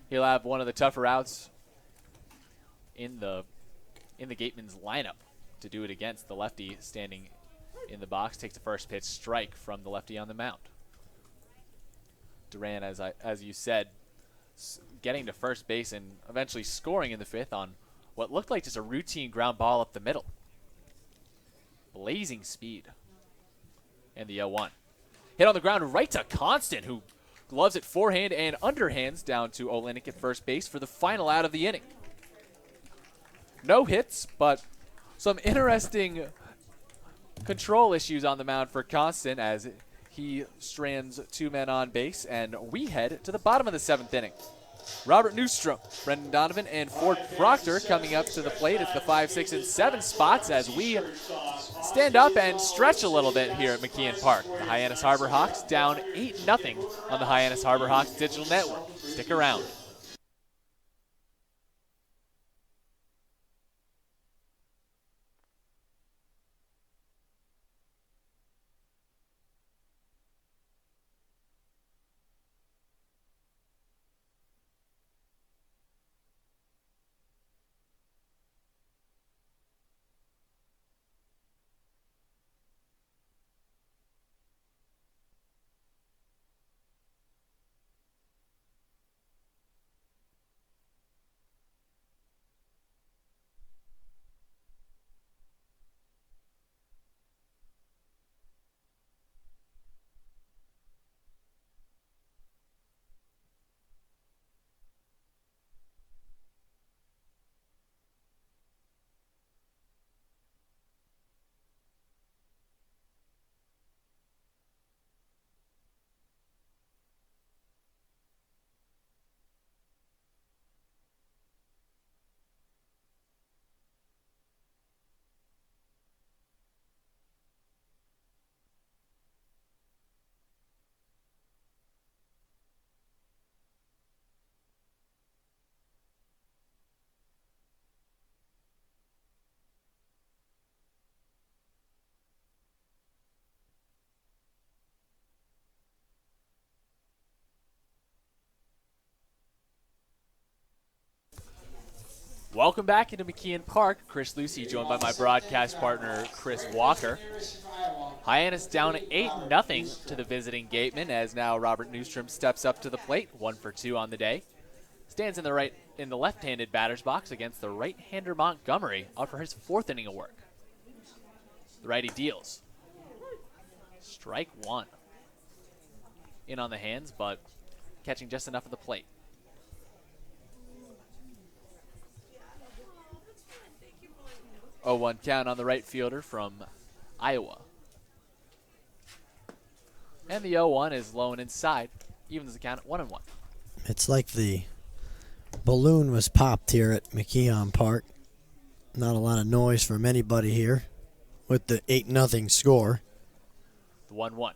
He'll have one of the tougher outs in the Gateman's lineup to do it against. The lefty standing in the box takes the first pitch strike from the lefty on the mound. Duran, as you said, getting to first base and eventually scoring in the fifth on what looked like just a routine ground ball up the middle. Blazing speed. And the 0-1. Hit on the ground right to Constant, who gloves it forehand and underhands down to Olenek at first base for the final out of the inning. No hits, but some interesting control issues on the mound for Constant as he strands two men on base, and we head to the bottom of the 7th inning. Robert Newstrom, Brendan Donovan, and Ford Proctor coming up to the plate at the 5, 6, and 7 spots as we stand up and stretch a little bit here at McKeon Park. The Hyannis Harbor Hawks down 8-0 on the Hyannis Harbor Hawks digital network. Stick around. Welcome back into McKeon Park. Chris Lucy joined by my broadcast partner, Chris Walker. Hyannis down 8-0 to the visiting Gateman as now Robert Newstrom steps up to the plate, 1 for 2 on the day. stands in the left-handed batter's box against the right-hander Montgomery, out for his 4th inning of work. The righty deals. Strike 1. In on the hands, but catching just enough of the plate. Oh, 1 count on the right fielder from Iowa. And the 0-1 is low and inside, evens the count at 1-1. It's like the balloon was popped here at McKeon Park. Not a lot of noise from anybody here with the 8-0 score. The 1-1.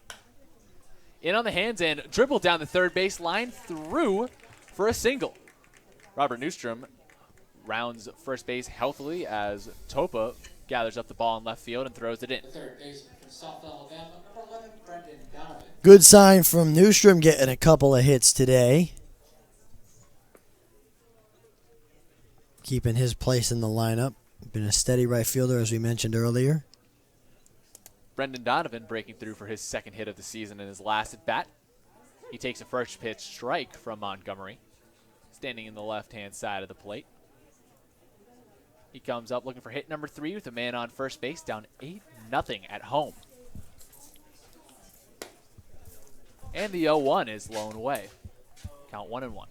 In on the hands and dribbled down the third base line through for a single. Robert Newstrom rounds first base healthily as Topa gathers up the ball in left field and throws it in. The third baseman from South Alabama, number 11, Brendan Donovan. Good sign from Newstrom getting a couple of hits today. Keeping his place in the lineup. Been a steady right fielder, as we mentioned earlier. Brendan Donovan breaking through for his 2nd hit of the season in his last at bat. He takes a first pitch strike from Montgomery, standing in the left-hand side of the plate. He comes up looking for hit number 3 with a man on first base, down 8-0 at home. And the 0-1 is blown away. Count 1-1.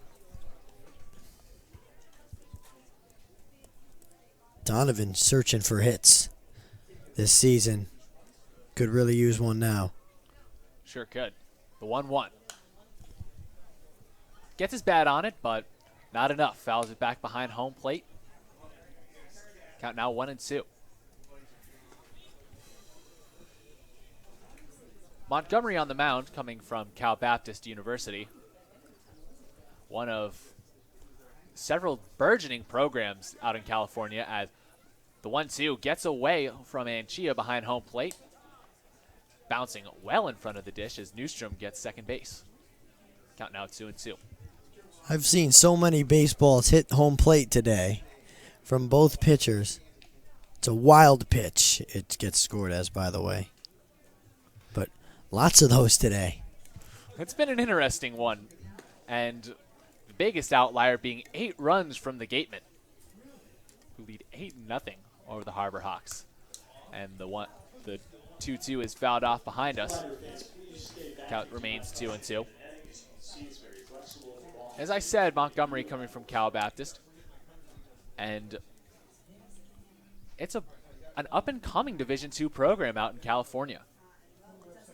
Donovan searching for hits this season. Could really use one now. Sure could. The 1-1. Gets his bat on it, but not enough. Fouls it back behind home plate. Count now 1-2. Montgomery on the mound, coming from Cal Baptist University. One of several burgeoning programs out in California, as the 1-2 gets away from Anchia behind home plate. Bouncing well in front of the dish as Newstrom gets second base. Count now 2-2. I've seen so many baseballs hit home plate today from both pitchers. It's a wild pitch. It gets scored as, by the way. But lots of those today. It's been an interesting one. And the biggest outlier being 8 runs from the Gatemen, who lead 8-0 over the Harbor Hawks. And the 2-2 is fouled off behind us. Count remains 2-2. As I said, Montgomery coming from Cal Baptist. And it's an up-and-coming Division II program out in California.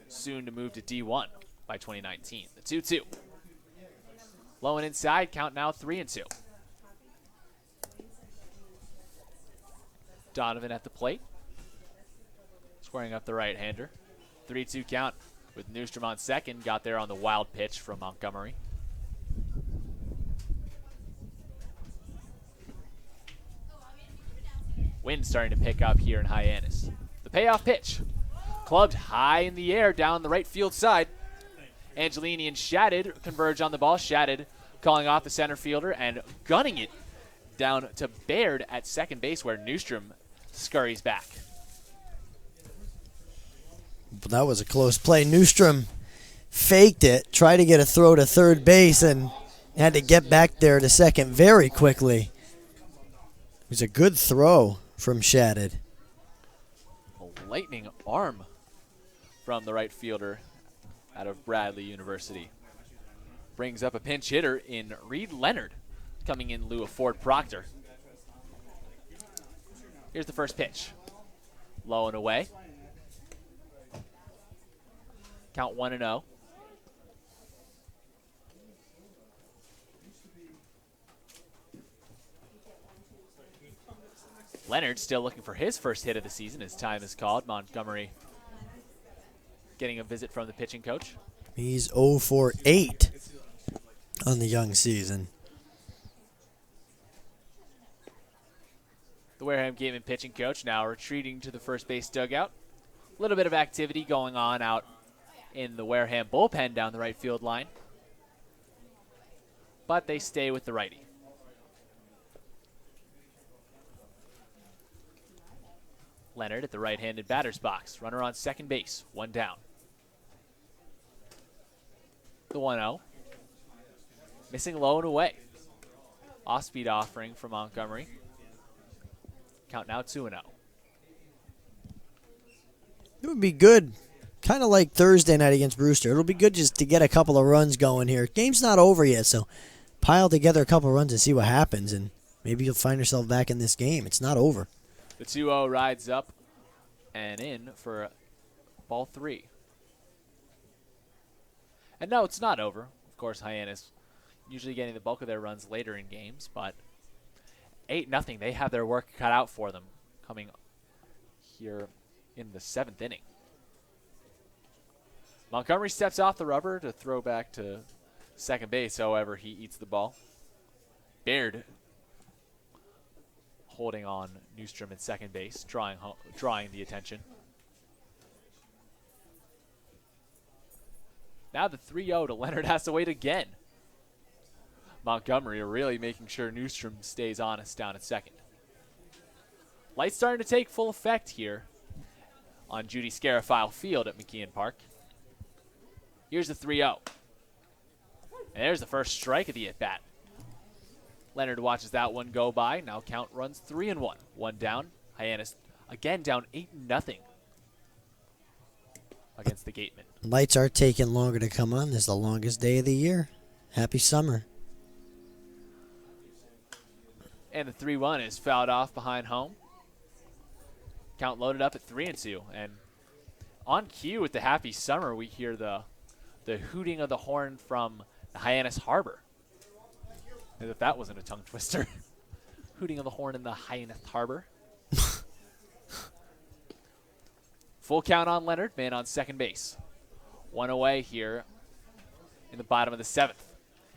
Soon to move to D1 by 2019. The 2-2. Low and inside, count now 3-2. Donovan at the plate. Squaring up the right-hander. 3-2 count with Newstrom on second. Got there on the wild pitch from Montgomery. Wind starting to pick up here in Hyannis. The payoff pitch. Clubbed high in the air down the right field side. Angelini and Shatted converge on the ball. Shatted calling off the center fielder and gunning it down to Baird at second base, where Newstrom scurries back. But that was a close play. Newstrom faked it, tried to get a throw to third base, and had to get back there to second very quickly. It was a good throw from Shatted. A lightning arm from the right fielder out of Bradley University. Brings up a pinch hitter in Reed Leonard, coming in lieu of Ford Proctor. Here's the first pitch. Low and away. Count 1-0. Leonard still looking for his first hit of the season as time is called. Montgomery getting a visit from the pitching coach. He's 0 for 8 on the young season. The Wareham Gateman pitching coach now retreating to the first base dugout. A little bit of activity going on out in the Wareham bullpen down the right field line. But they stay with the righty. Leonard at the right-handed batter's box. Runner on second base. One down. The 1-0. Missing low and away. Off-speed offering for Montgomery. Count now 2-0. It would be good, kind of like Thursday night against Brewster. It'll be good just to get a couple of runs going here. Game's not over yet, so pile together a couple of runs and see what happens, and maybe you'll find yourself back in this game. It's not over. The 2-0 rides up and in for ball 3. And no, it's not over. Of course, Hyannis usually getting the bulk of their runs later in games, but 8-0, they have their work cut out for them coming here in the 7th inning. Montgomery steps off the rubber to throw back to second base. However, he eats the ball. Baird holding on Newstrom at second base, drawing the attention. Now the 3-0 to Leonard has to wait again. Montgomery are really making sure Newstrom stays honest down at second. Lights starting to take full effect here on Judy Scarafile Field at McKeon Park. Here's the 3-0. And there's the first strike of the at-bat. Leonard watches that one go by. Now count runs 3-1. One down. Hyannis again down 8-0 against the Gatemen. Lights are taking longer to come on. This is the longest day of the year. Happy summer. And the 3-1 is fouled off behind home. Count loaded up at 3-2. And on cue with the happy summer, we hear the hooting of the horn from the Hyannis Harbor. As if that wasn't a tongue twister. Hooting of the horn in the Hyannis Harbor. Full count on Leonard, man on second base. One away here in the bottom of the 7th.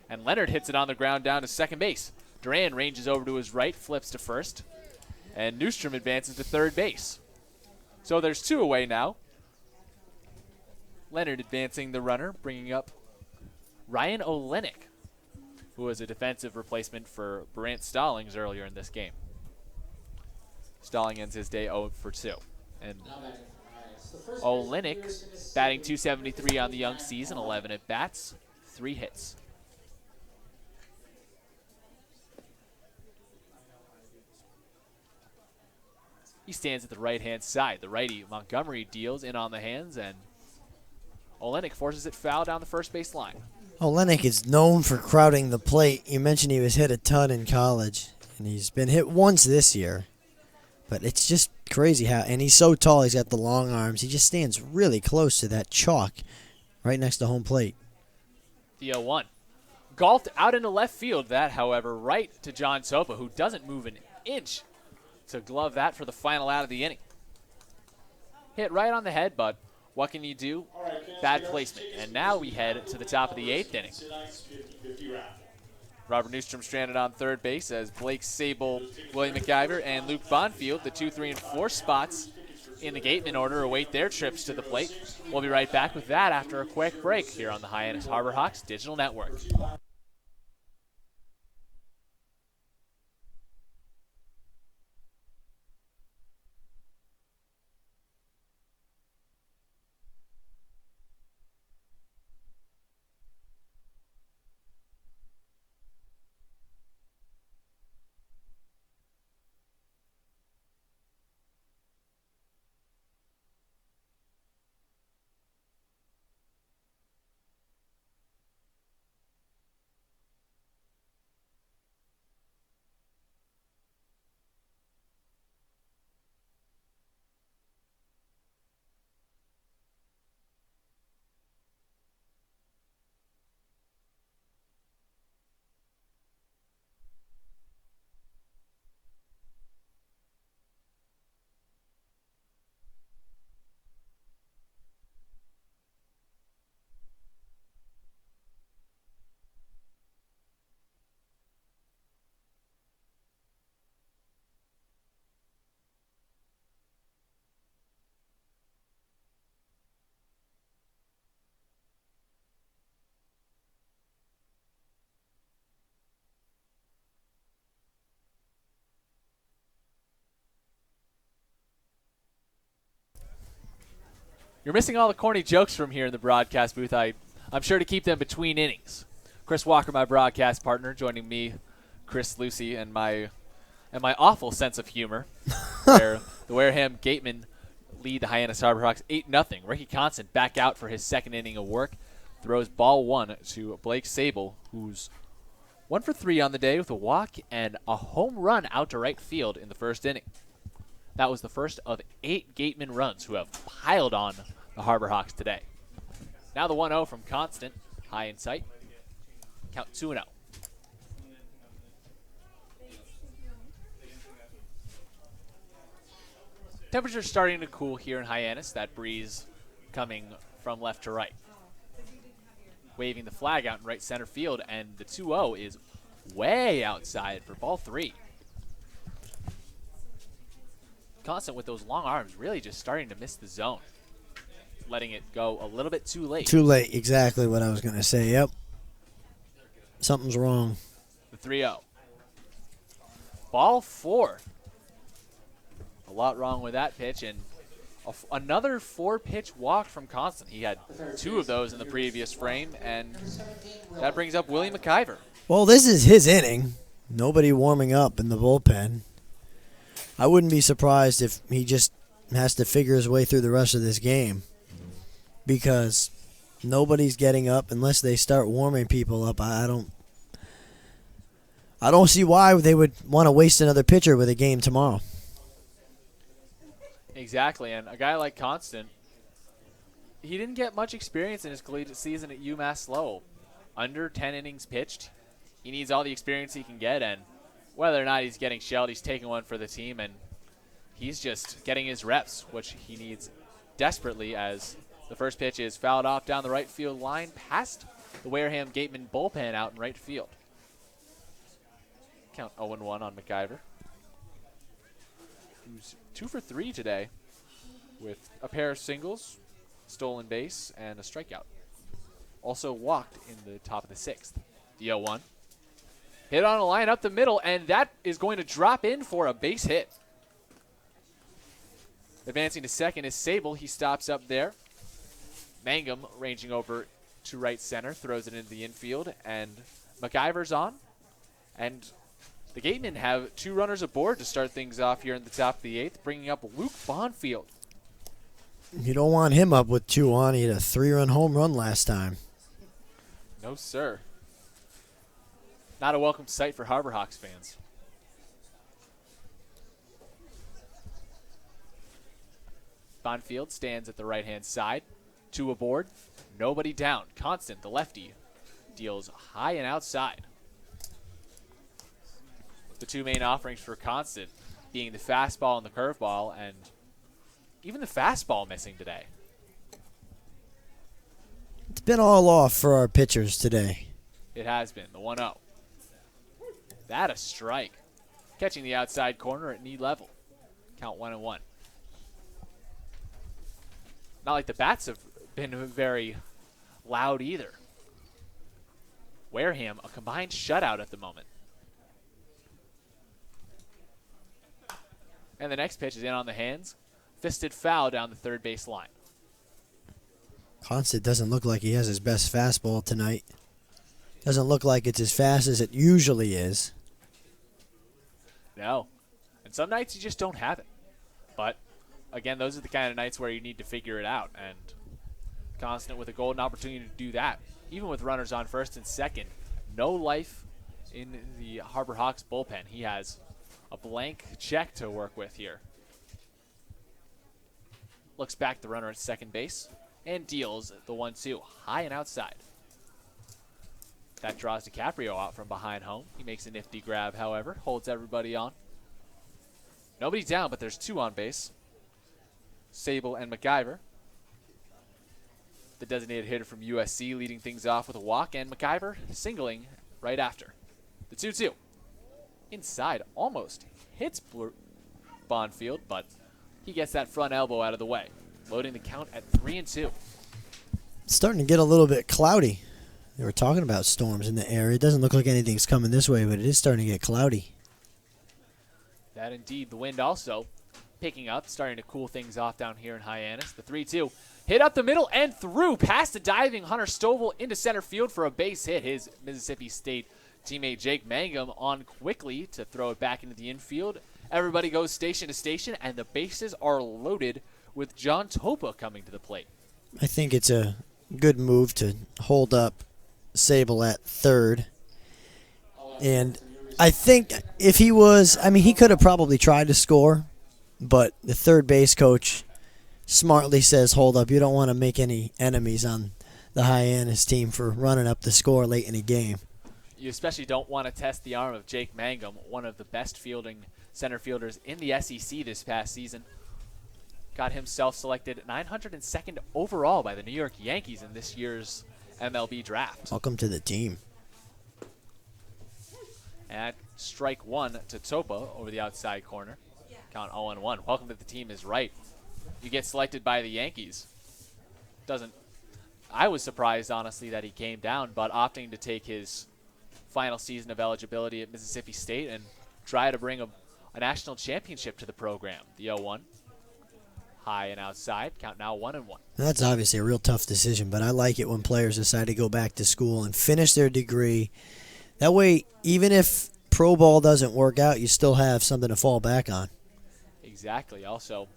And Leonard hits it on the ground down to second base. Duran ranges over to his right, flips to first. And Newstrom advances to third base. So there's 2 away now. Leonard advancing the runner, bringing up Ryan Olenek, who was a defensive replacement for Brant Stallings earlier in this game. Stalling ends his day 0 for 2. And Olenek batting .273 on the young season, 11 at bats, 3 hits. He stands at the right-hand side. The righty, Montgomery, deals in on the hands, and Olenek forces it foul down the first base line. Olenek is known for crowding the plate. You mentioned he was hit a ton in college, and he's been hit once this year. But it's just crazy how, and he's so tall, he's got the long arms. He just stands really close to that chalk right next to home plate. The 0-1. Golfed out into left field. That, however, right to John Sopa, who doesn't move an inch to glove that for the final out of the inning. Hit right on the head, but what can you do? Bad placement. And now we head to the top of the 8th inning. Robert Newstrom stranded on third base as Blake Sable, William McIver, and Luke Bonfield, the 2, 3, and 4 spots in the Gateman order, await their trips to the plate. We'll be right back with that after a quick break here on the Hyannis Harbor Hawks Digital Network. You're missing all the corny jokes from here in the broadcast booth. I'm sure to keep them between innings. Chris Walker, my broadcast partner, joining me Chris Lucy and my awful sense of humor, where the Wareham Gatemen lead the Hyannis Harborhawks 8-0. Ricky Constant back out for his second inning of work. Throws ball 1 to Blake Sable, who's 1 for 3 on the day with a walk and a home run out to right field in the first inning. That was the first of 8 Gateman runs who have piled on the Harborhawks today. Now the 1-0 from Constant, high in sight. Count 2-0. Temperature's starting to cool here in Hyannis. That breeze coming from left to right. Waving the flag out in right center field, and the 2-0 is way outside for ball 3. Constant with those long arms really just starting to miss the zone. Letting it go a little bit too late. Too late, exactly what I was going to say. Yep. Something's wrong. The 3-0. Ball 4. A lot wrong with that pitch, and another 4-pitch walk from Constant. He had 2 of those in the previous frame, and that brings up Willie McIver. Well, this is his inning. Nobody warming up in the bullpen. I wouldn't be surprised if he just has to figure his way through the rest of this game, because nobody's getting up unless they start warming people up. I don't see why they would want to waste another pitcher with a game tomorrow. Exactly, and a guy like Constant, he didn't get much experience in his collegiate season at UMass Lowell. Under 10 innings pitched, he needs all the experience he can get, and whether or not he's getting shelled, he's taking one for the team, and he's just getting his reps, which he needs desperately, as the first pitch is fouled off down the right field line past the Wareham Gateman bullpen out in right field. Count 0-1 on McIver, who's 2 for 3 today with a pair of singles, stolen base, and a strikeout. Also walked in the top of the 6th. The 0-1. Hit on a line up the middle, and that is going to drop in for a base hit. Advancing to second is Sable. He stops up there. Mangum ranging over to right center, throws it into the infield, and McIver's on. And the Gatemen have 2 runners aboard to start things off here in the top of the 8th, bringing up Luke Bonfield. You don't want him up with 2 on. He had a 3-run home run last time. No, sir. Not a welcome sight for Harborhawks fans. Bonfield stands at the right-hand side. 2 aboard. Nobody down. Constant, the lefty, deals high and outside. The 2 main offerings for Constant being the fastball and the curveball, and even the fastball missing today. It's been all off for our pitchers today. It has been. The 1-0. That a strike. Catching the outside corner at knee level. Count 1-1. Not like the bats have been very loud either. Wareham, a combined shutout at the moment. And the next pitch is in on the hands. Fisted foul down the third base line. Constant doesn't look like he has his best fastball tonight. Doesn't look like it's as fast as it usually is. No. And some nights you just don't have it. But, again, those are the kind of nights where you need to figure it out. And Constant with a golden opportunity to do that. Even with runners on first and second. No life in the Harborhawks bullpen. He has a blank check to work with here. Looks back the runner at second base and deals the 1-2 high and outside. That draws DiCaprio out from behind home. He makes a nifty grab, however, holds everybody on. Nobody down, but there's 2 on base. Sable and McIver. The designated hitter from USC leading things off with a walk, and McIver singling right after. The 2-2. Inside, almost hits Bonfield, but he gets that front elbow out of the way, loading the count at 3-2. It's starting to get a little bit cloudy. They were talking about storms in the area. It doesn't look like anything's coming this way, but it is starting to get cloudy. That indeed. The wind also picking up, starting to cool things off down here in Hyannis. The 3-2 hit up the middle and through past the diving Hunter Stovall into center field for a base hit. His Mississippi State Teammate Jake Mangum on quickly to throw it back into the infield. Everybody goes station to station, and the bases are loaded with John Topa coming to the plate. I think it's a good move to hold up Sable at third. And I think if he was, he could have probably tried to score, but the third base coach smartly says, hold up, you don't want to make any enemies on the Hyannis team for running up the score late in the game. You especially don't want to test the arm of Jake Mangum, one of the best fielding center fielders in the SEC this past season. Got himself selected 902nd overall by the New York Yankees in this year's MLB draft. Welcome to the team. And strike one to Topa over the outside corner. Count 0-1. Welcome to the team is right. You get selected by the Yankees. I was surprised, honestly, that he came down, but opting to take his final season of eligibility at Mississippi State and try to bring a national championship to the program. The 0-1. High and outside. Count now 1-1. That's obviously a real tough decision, but I like it when players decide to go back to school and finish their degree. That way, even if pro ball doesn't work out, you still have something to fall back on. Exactly. Also,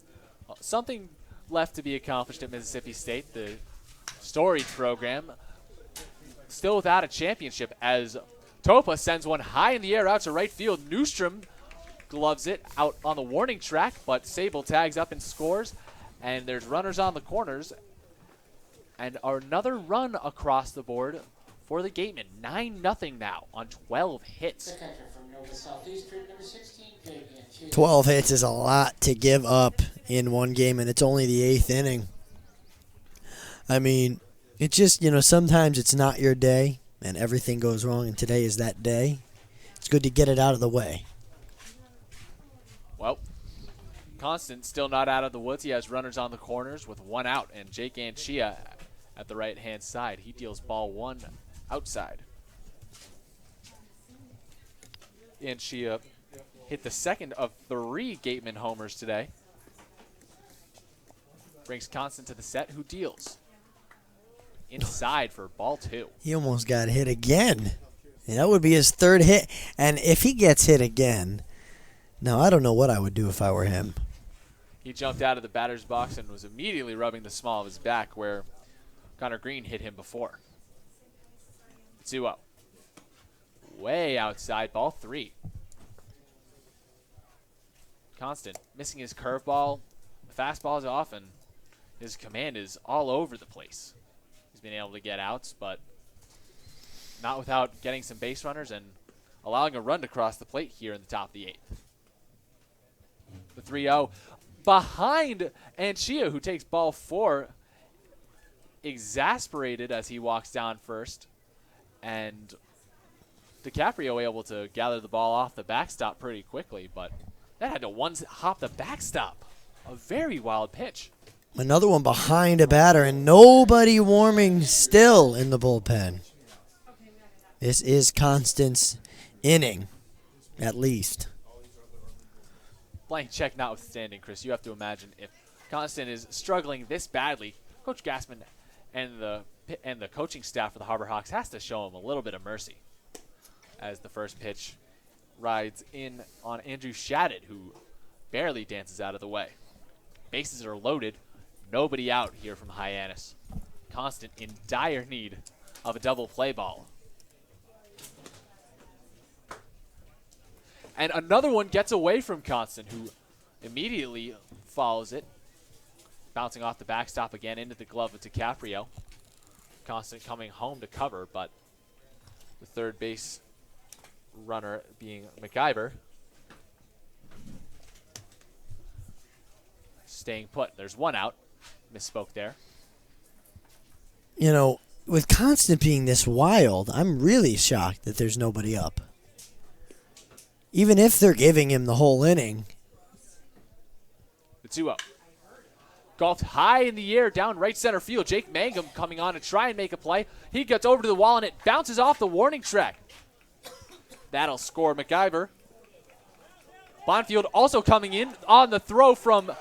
something left to be accomplished at Mississippi State. The storied program still without a championship as Topa sends one high in the air out to right field. Newstrom gloves it out on the warning track, but Sable tags up and scores. And there's runners on the corners. And another run across the board for the Gatemen. 9-0 now on 12 hits. The catcher from Nova Southeastern, number 16, Pig. 12 hits is a lot to give up in one game, and it's only the 8th inning. It's just, sometimes it's not your day, and everything goes wrong, and today is that day. It's good to get it out of the way. Well, Constant still not out of the woods. He has runners on the corners with one out, and Jake Anchia at the right-hand side. He deals ball one outside. Anchia hit the second of 3 Gateman homers today. Brings Constant to the set, who deals inside for ball 2. He almost got hit again. And that would be his 3rd hit. And if he gets hit again, now I don't know what I would do if I were him. He jumped out of the batter's box and was immediately rubbing the small of his back where Connor Green hit him before. 2-0. Way outside, ball 3. Constant missing his curveball. The fastball is off, and his command is all over the place. He's been able to get outs, but not without getting some base runners and allowing a run to cross the plate here in the top of the 8th. The 3-0 behind Anchia, who takes ball 4, exasperated as he walks down first. And DiCaprio able to gather the ball off the backstop pretty quickly, but that had to one-hop the backstop. A very wild pitch. Another one behind a batter, and nobody warming still in the bullpen. This is Constant's inning, at least. Blank check notwithstanding, Chris, you have to imagine if Constant is struggling this badly, Coach Gassman and the coaching staff for the Harbor Hawks has to show him a little bit of mercy. As the first pitch rides in on Andrew Shadid, who barely dances out of the way. Bases are loaded. Nobody out here from Hyannis. Constant in dire need of a double play ball. And another one gets away from Constant, who immediately follows it. Bouncing off the backstop again into the glove of DiCaprio. Constant coming home to cover, but the third base runner being McIver staying put. There's one out. Misspoke there. With Constant being this wild, I'm really shocked that there's nobody up. Even if they're giving him the whole inning. The 2-0. Golfed high in the air down right center field. Jake Mangum coming on to try and make a play. He gets over to the wall and it bounces off the warning track. That'll score McIver. Bonfield also coming in on the throw from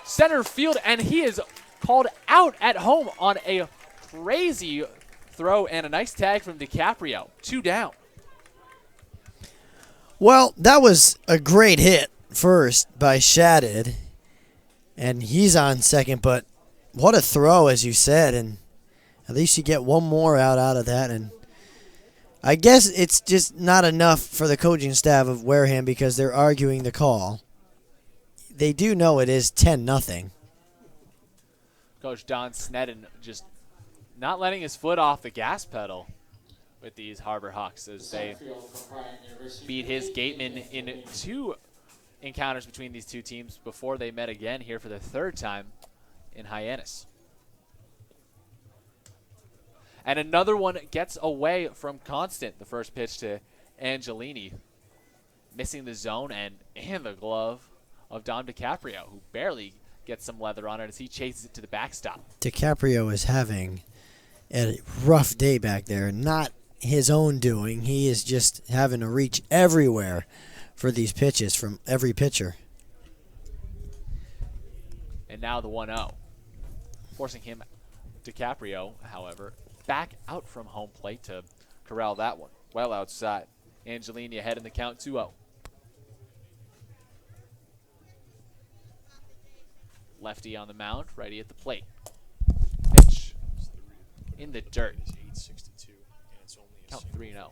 center field, and he is called out at home on a crazy throw and a nice tag from DiCaprio. 2 down. Well, that was a great hit first by Shattuck, and he's on second, but what a throw, as you said, and at least you get one more out of that, and I guess it's just not enough for the coaching staff of Wareham because they're arguing the call. They do know it is 10-0. Coach Don Sneddon just not letting his foot off the gas pedal with these Harbor Hawks as they beat his Gateman in 2 encounters between these two teams before they met again here for the 3rd time in Hyannis. And another one gets away from Constant. The first pitch to Angelini, missing the zone and the glove of Dom DiCaprio, who barely gets some leather on it as he chases it to the backstop. DiCaprio is having a rough day back there. Not his own doing. He is just having to reach everywhere for these pitches from every pitcher. And now the 1-0. Forcing him, DiCaprio, however, back out from home plate to corral that one. Well outside. Angelini ahead in the count 2-0. Lefty on the mound, righty at the plate. Pitch in the dirt. Count 3-0.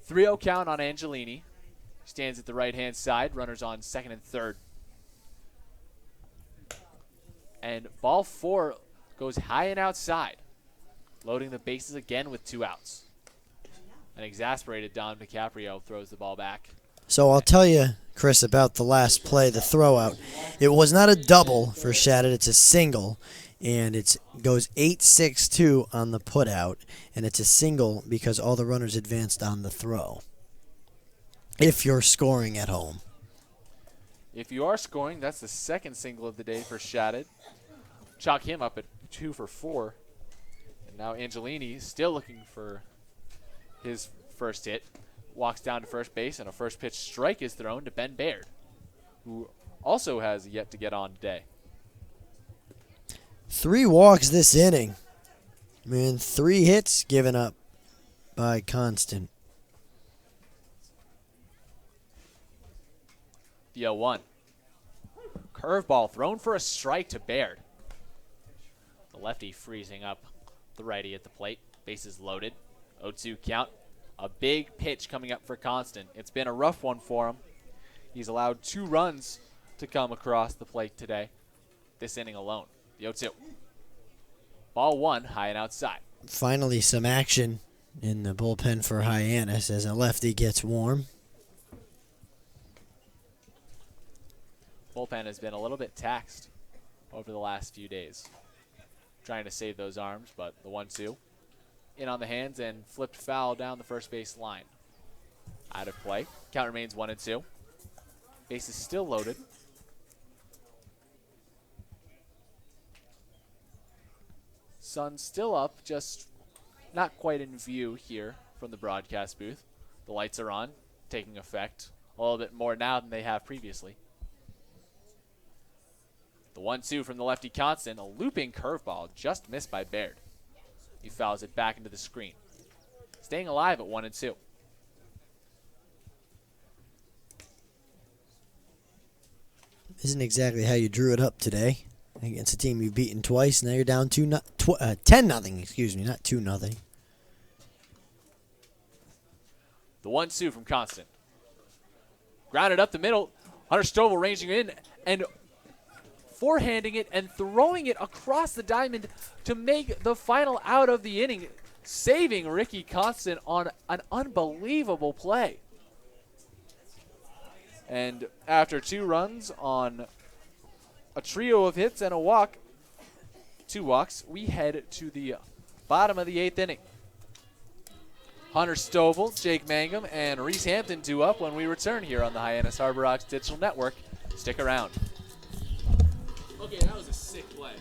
3-0 count on Angelini. Stands at the right-hand side. Runners on second and third. And ball 4 goes high and outside. Loading the bases again with 2 outs. An exasperated Dom DiCaprio throws the ball back. So I'll tell you, Chris, about the last play, the throw out. It was not a double for Shattuck. It's a single, and it goes 8-6-2 on the put out, and it's a single because all the runners advanced on the throw. If you're scoring at home. If you are scoring, that's the second single of the day for Shattuck. Chalk him up at 2 for 4. And now Angelini still looking for his first hit. Walks down to first base, and a first pitch strike is thrown to Ben Baird, who also has yet to get on today. 3 walks this inning. Man, 3 hits given up by Constant. The 0-1. Curveball thrown for a strike to Baird. The lefty freezing up the righty at the plate. Bases loaded. 0-2 count. A big pitch coming up for Constant. It's been a rough one for him. He's allowed 2 runs to come across the plate today, this inning alone. The 0-2. Ball 1, high and outside. Finally some action in the bullpen for Hyannis as a lefty gets warm. Bullpen has been a little bit taxed over the last few days. Trying to save those arms, but the 1-2. In on the hands and flipped foul down the first base line. Out of play. Count remains 1-2. Base is still loaded. Sun still up, just not quite in view here from the broadcast booth. The lights are on, taking effect a little bit more now than they have previously. The 1-2 from the lefty Constant, a looping curveball just missed by Baird. He fouls it back into the screen. Staying alive at 1-2. Isn't exactly how you drew it up today against a team you've beaten twice. Now you're down 10-0, excuse me, not 2-0. The 1-2 from Constant. Grounded up the middle. Hunter Stovall ranging in and forehanding it and throwing it across the diamond to make the final out of the inning, saving Ricky Constant on an unbelievable play. And after 2 runs on a trio of hits and a walk, 2 walks, we head to the bottom of the 8th inning. Hunter Stovall, Jake Mangum, and Reese Hampton 2 up when we return here on the Hyannis Harbor Rocks Digital Network. Stick around. Okay, that was a sick play.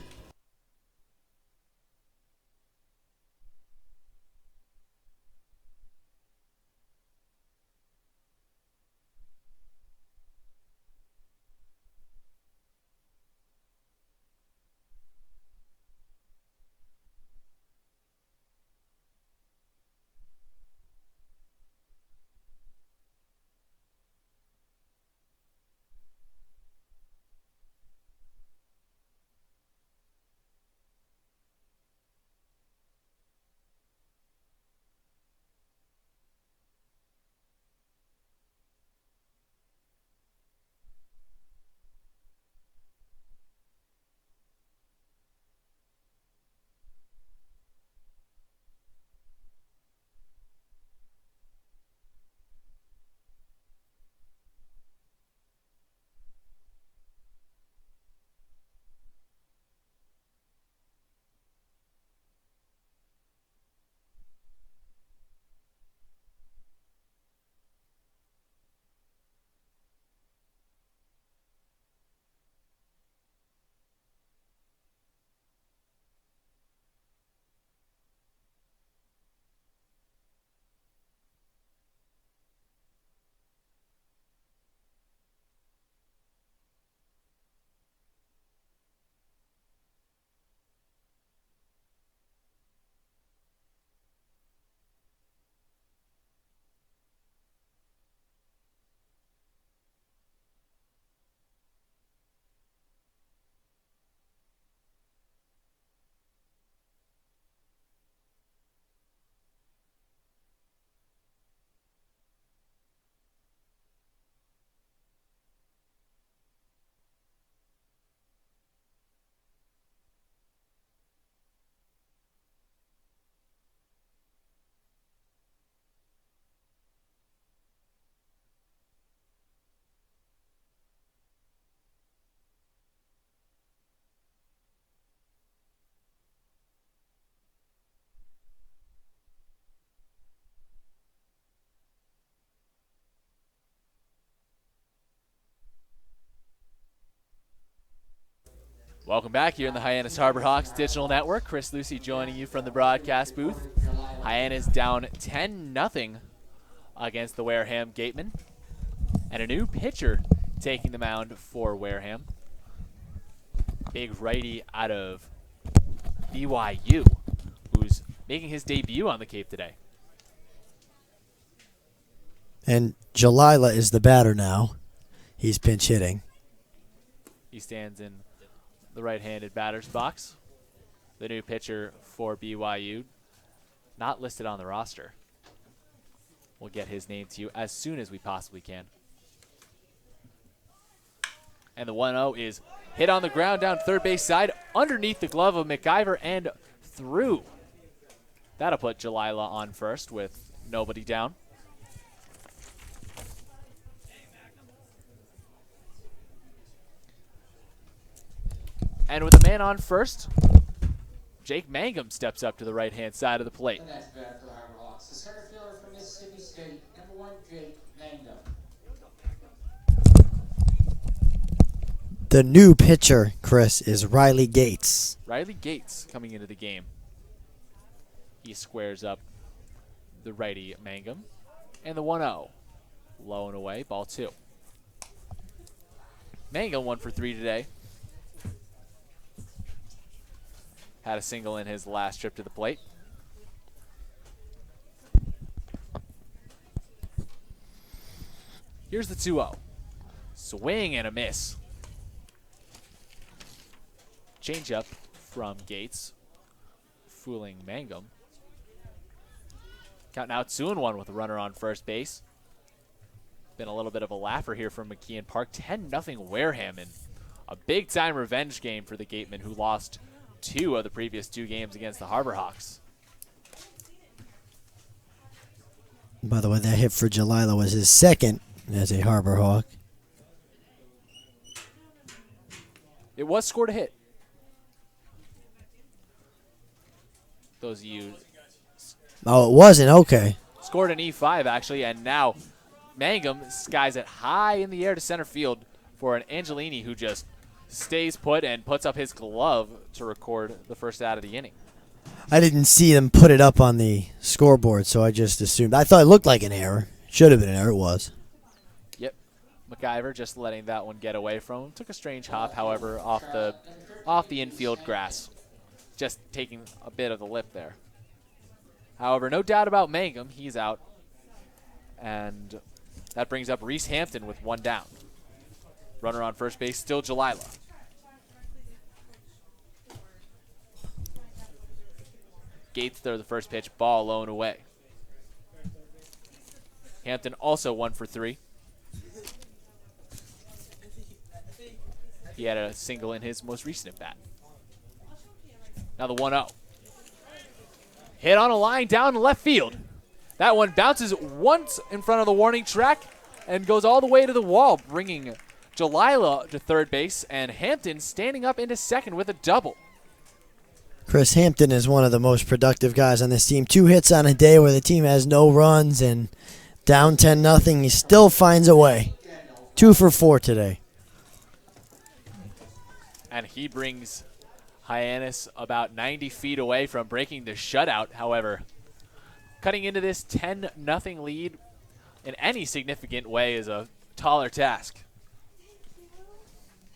Welcome back here in the Hyannis Harbor Hawks Digital Network. Chris Lucy joining you from the broadcast booth. Hyannis down 10-0 against the Wareham Gatemen. And a new pitcher taking the mound for Wareham. Big righty out of BYU, who's making his debut on the Cape today. And Jalila is the batter now. He's pinch hitting. He stands in the right-handed batter's box. The new pitcher for BYU, not listed on the roster. We'll get his name to you as soon as we possibly can. And the 1-0 is hit on the ground down third base side, underneath the glove of McIver and through. That'll put Jalila on first with nobody down. And with a man on first, Jake Mangum steps up to the right-hand side of the plate. The next batter for the Harbor Hawks, the center fielder from Mississippi State, number 1, Jake Mangum. The new pitcher, Chris, is Riley Gates. Riley Gates coming into the game. He squares up the righty Mangum. And the 1-0. Low and away, ball 2. Mangum 1 for 3 today. Had a single in his last trip to the plate. Here's the 2-0. Swing and a miss. Changeup from Gates, fooling Mangum. Count now 2-1 with a runner on first base. Been a little bit of a laugher here from McKeon Park. 10-0 Wareham in a big-time revenge game for the Gatemen, who lost 2 of the previous 2 games against the Harbor Hawks. By the way, that hit for Jalila was his second as a Harbor Hawk. It was scored a hit. Those of you Oh, it wasn't? Okay. scored an E5 actually, and now Mangum skies it high in the air to center field for an Angelini who just stays put and puts up his glove to record the first out of the inning. I didn't see them put it up on the scoreboard, so I just assumed. I thought it looked like an error. Should have been an error. It was. Yep. McIver just letting that one get away from him. Took a strange hop, however, off the infield grass. Just taking a bit of the lip there. However, no doubt about Mangum. He's out. And that brings up Reese Hampton with 1 down. Runner on first base, still Jalila. Gates there, the first pitch, ball low and away. Hampton also 1 for 3. He had a single in his most recent at bat. Now the 1-0. Hit on a line down in left field. That one bounces once in front of the warning track and goes all the way to the wall, bringing Jalila to third base, and Hampton standing up into second with a double. Chris Hampton is one of the most productive guys on this team. 2 hits on a day where the team has no runs and down 10-0. He still finds a way. 2 for 4 today. And he brings Hyannis about 90 feet away from breaking the shutout. However, cutting into this 10-0 lead in any significant way is a taller task.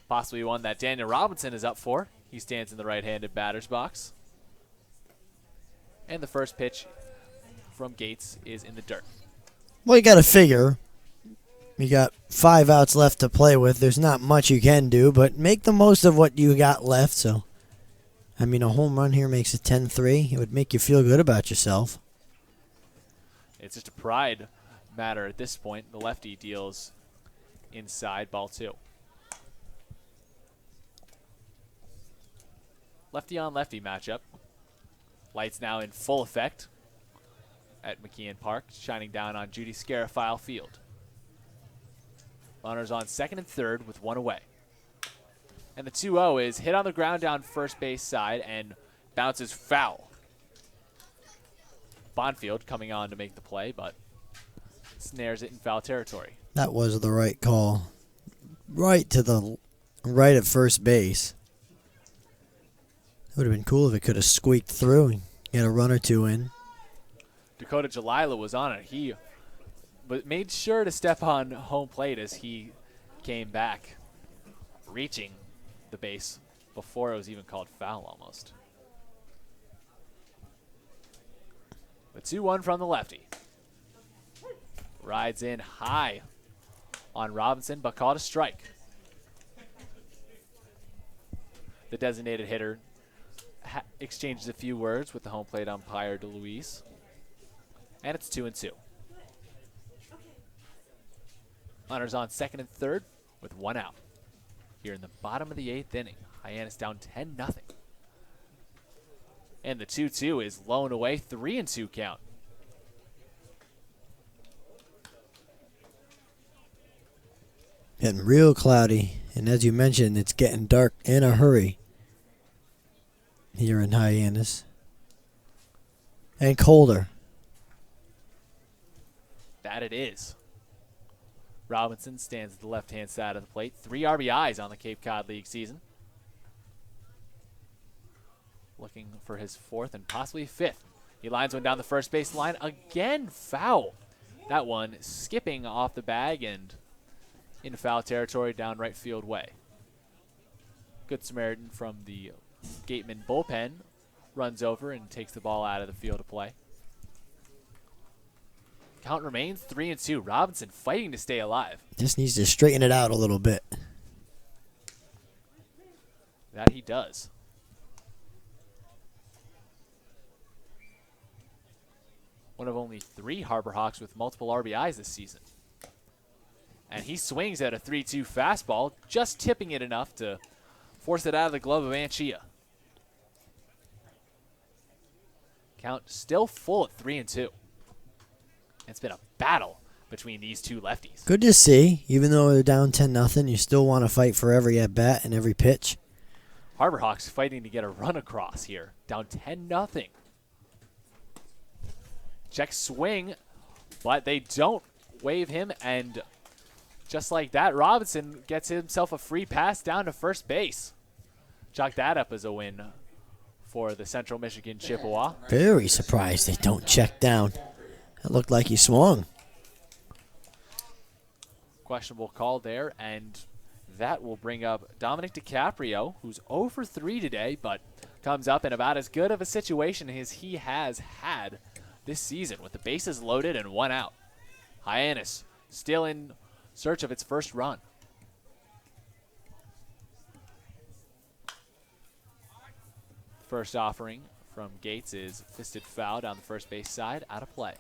Possibly one that Daniel Robinson is up for. He stands in the right-handed batter's box. And the first pitch from Gates is in the dirt. Well, you got to figure. You got 5 outs left to play with. There's not much you can do, but make the most of what you got left. So, I mean, a home run here makes it 10-3. It would make you feel good about yourself. It's just a pride matter at this point. The lefty deals inside, ball 2. Lefty on lefty matchup. Lights now in full effect at McKeon Park, shining down on Judy Scarafile Field. Runners on second and third with 1 away. And the 2-0 is hit on the ground down first base side and bounces foul. Bonfield coming on to make the play, but snares it in foul territory. That was the right call. Right to the right at first base. Would have been cool if it could have squeaked through and get a run or two in. Dakota Jalila was on it. He made sure to step on home plate as he came back, reaching the base before it was even called foul almost. The 2-1 from the lefty. Rides in high on Robinson, but called a strike. The designated hitter exchanges a few words with the home plate umpire, DeLuise. And it's 2-2. Runners on second and third with one out. Here in the bottom of the 8th inning, Hyannis down 10-0. And the 2-2 is low and away, 3-2 count. Getting real cloudy, and as you mentioned, it's getting dark in a hurry here in Hyannis. And colder. That it is. Robinson stands at the left-hand side of the plate. 3 RBIs on the Cape Cod League season. Looking for his 4th and possibly 5th. He lines one down the first base line. Again, foul. That one skipping off the bag and in foul territory down right field way. Good Samaritan from the Gateman bullpen runs over and takes the ball out of the field of play. Count remains 3-2. Robinson fighting to stay alive. Just needs to straighten it out a little bit. That he does. One of only 3 Harbor Hawks with multiple RBIs this season. And he swings at a 3-2 fastball, just tipping it enough to force it out of the glove of Anchia. Count still full at 3-2. It's been a battle between these two lefties. Good to see. Even though they're down 10-0, you still want to fight for every at-bat and every pitch. Harbor Hawks fighting to get a run across here. Down 10-0. Check swing, but they don't wave him, and just like that, Robinson gets himself a free pass down to first base. Chalk that up as a win for the Central Michigan Chippewa. Very surprised they don't check down. It looked like he swung. Questionable call there, and that will bring up Dominic DiCaprio, who's 0 for 3 today, but comes up in about as good of a situation as he has had this season with the bases loaded and 1 out. Hyannis still in search of its first run. First offering from Gates is fisted foul down the first base side, out of play.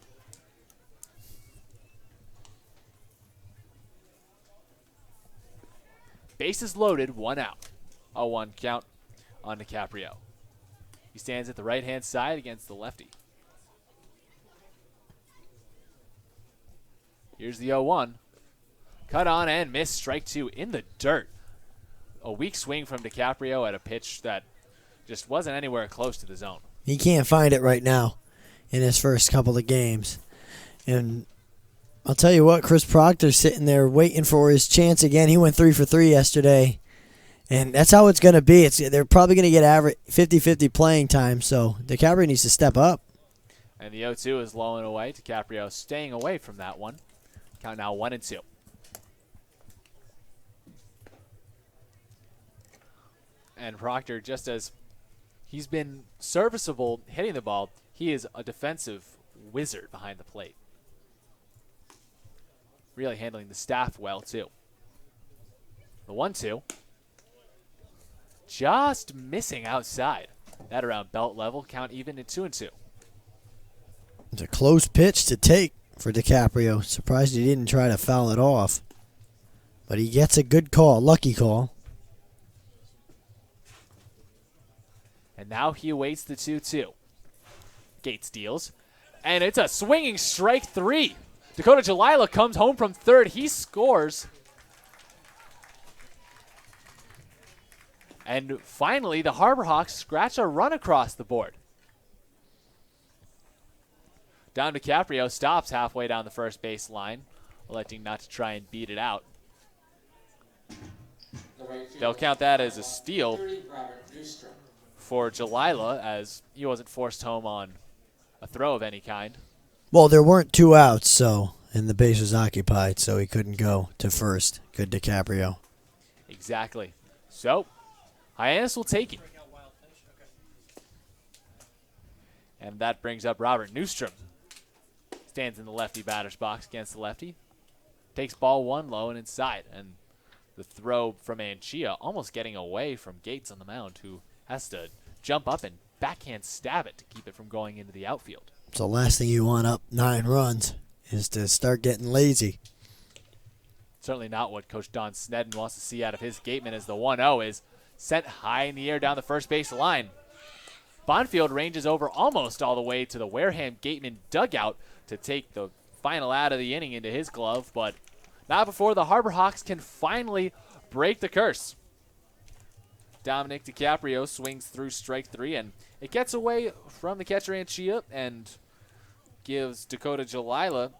Bases loaded, 1 out. A 1 count on DiCaprio. He stands at the right-hand side against the lefty. Here's the 0-1. Cut on and miss, strike 2 in the dirt. A weak swing from DiCaprio at a pitch that just wasn't anywhere close to the zone. He can't find it right now in his first couple of games. And I'll tell you what, Chris Proctor's sitting there waiting for his chance again. He went 3 for 3 yesterday. And that's how it's going to be. They're probably going to get average 50-50 playing time, so DiCaprio needs to step up. And the 0-2 is low and away. DiCaprio staying away from that one. Count now 1-2. And Proctor, just as he's been serviceable hitting the ball, he is a defensive wizard behind the plate. Really handling the staff well, too. The 1-2. Just missing outside. That around belt level. Count even at 2-2. It's a close pitch to take for DiCaprio. Surprised he didn't try to foul it off. But he gets a good call, lucky call. And now he awaits the 2-2. Gates deals. And it's a swinging strike 3. Dakota Jalila comes home from third. He scores. And finally, the Harbor Hawks scratch a run across the board. Down DiCaprio stops halfway down the first base line, electing not to try and beat it out. They'll count that as a steal for Jalila, as he wasn't forced home on a throw of any kind. Well, there weren't two outs, and the base was occupied, so he couldn't go to first. Good DiCaprio. Exactly. So, Hyannis will take it. And that brings up Robert Newstrom. Stands in the lefty batter's box against the lefty. Takes ball one low and inside. And the throw from Anchia almost getting away from Gates on the mound, who has to jump up and backhand stab it to keep it from going into the outfield. So the last thing you want up 9 runs is to start getting lazy. Certainly not what Coach Don Snedden wants to see out of his Gateman, as the 1-0 is sent high in the air down the first base line. Bonfield ranges over almost all the way to the Wareham Gateman dugout to take the final out of the inning into his glove, but not before the Harbor Hawks can finally break the curse. Dominic DiCaprio swings through strike 3, and it gets away from the catcher Anchia and gives Dakota Jalila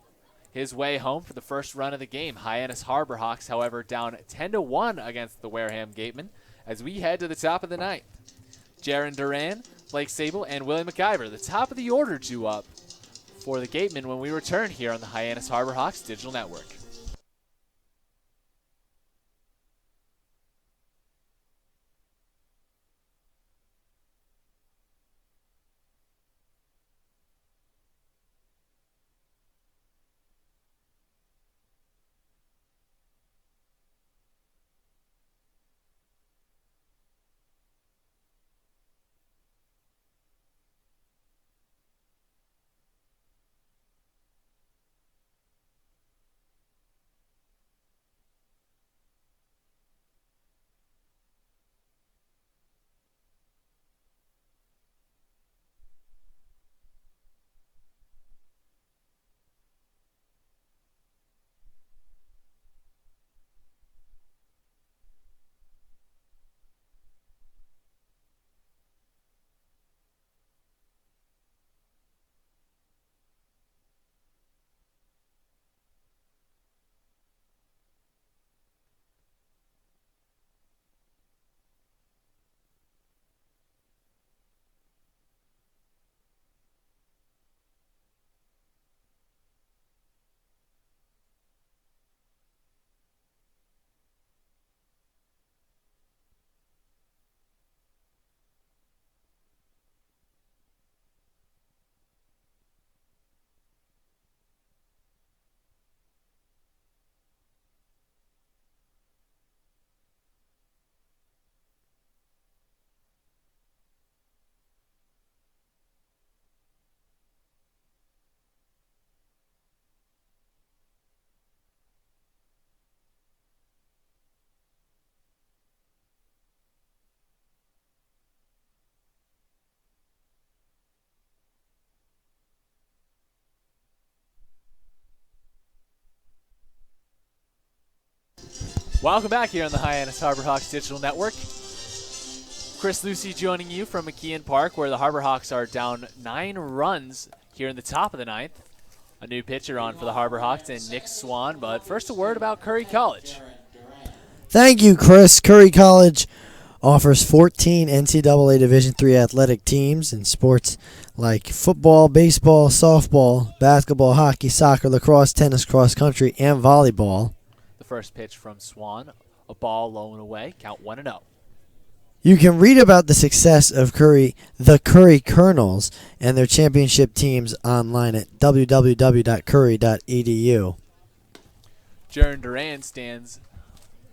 his way home for the first run of the game. Hyannis Harbor Hawks, however, down 10-1 against the Wareham Gatemen as we head to the top of the ninth. Jaron Duran, Blake Sable, and Willie McIver, the top of the order, due up for the Gatemen when we return here on the Hyannis Harbor Hawks Digital Network. Welcome back here on the Hyannis Harbor Hawks Digital Network. Chris Lucy joining you from McKeon Park, where the Harbor Hawks are down 9 runs here in the top of the ninth. A new pitcher on for the Harbor Hawks and Nick Swan, but first a word about Curry College. Thank you, Chris. Curry College offers 14 NCAA Division III athletic teams in sports like football, baseball, softball, basketball, hockey, soccer, lacrosse, tennis, cross country, and volleyball. The first pitch from Swan, a ball low and away, count 1-0. You can read about the success of the Curry Colonels, and their championship teams online at www.curry.edu. Jaron Duran stands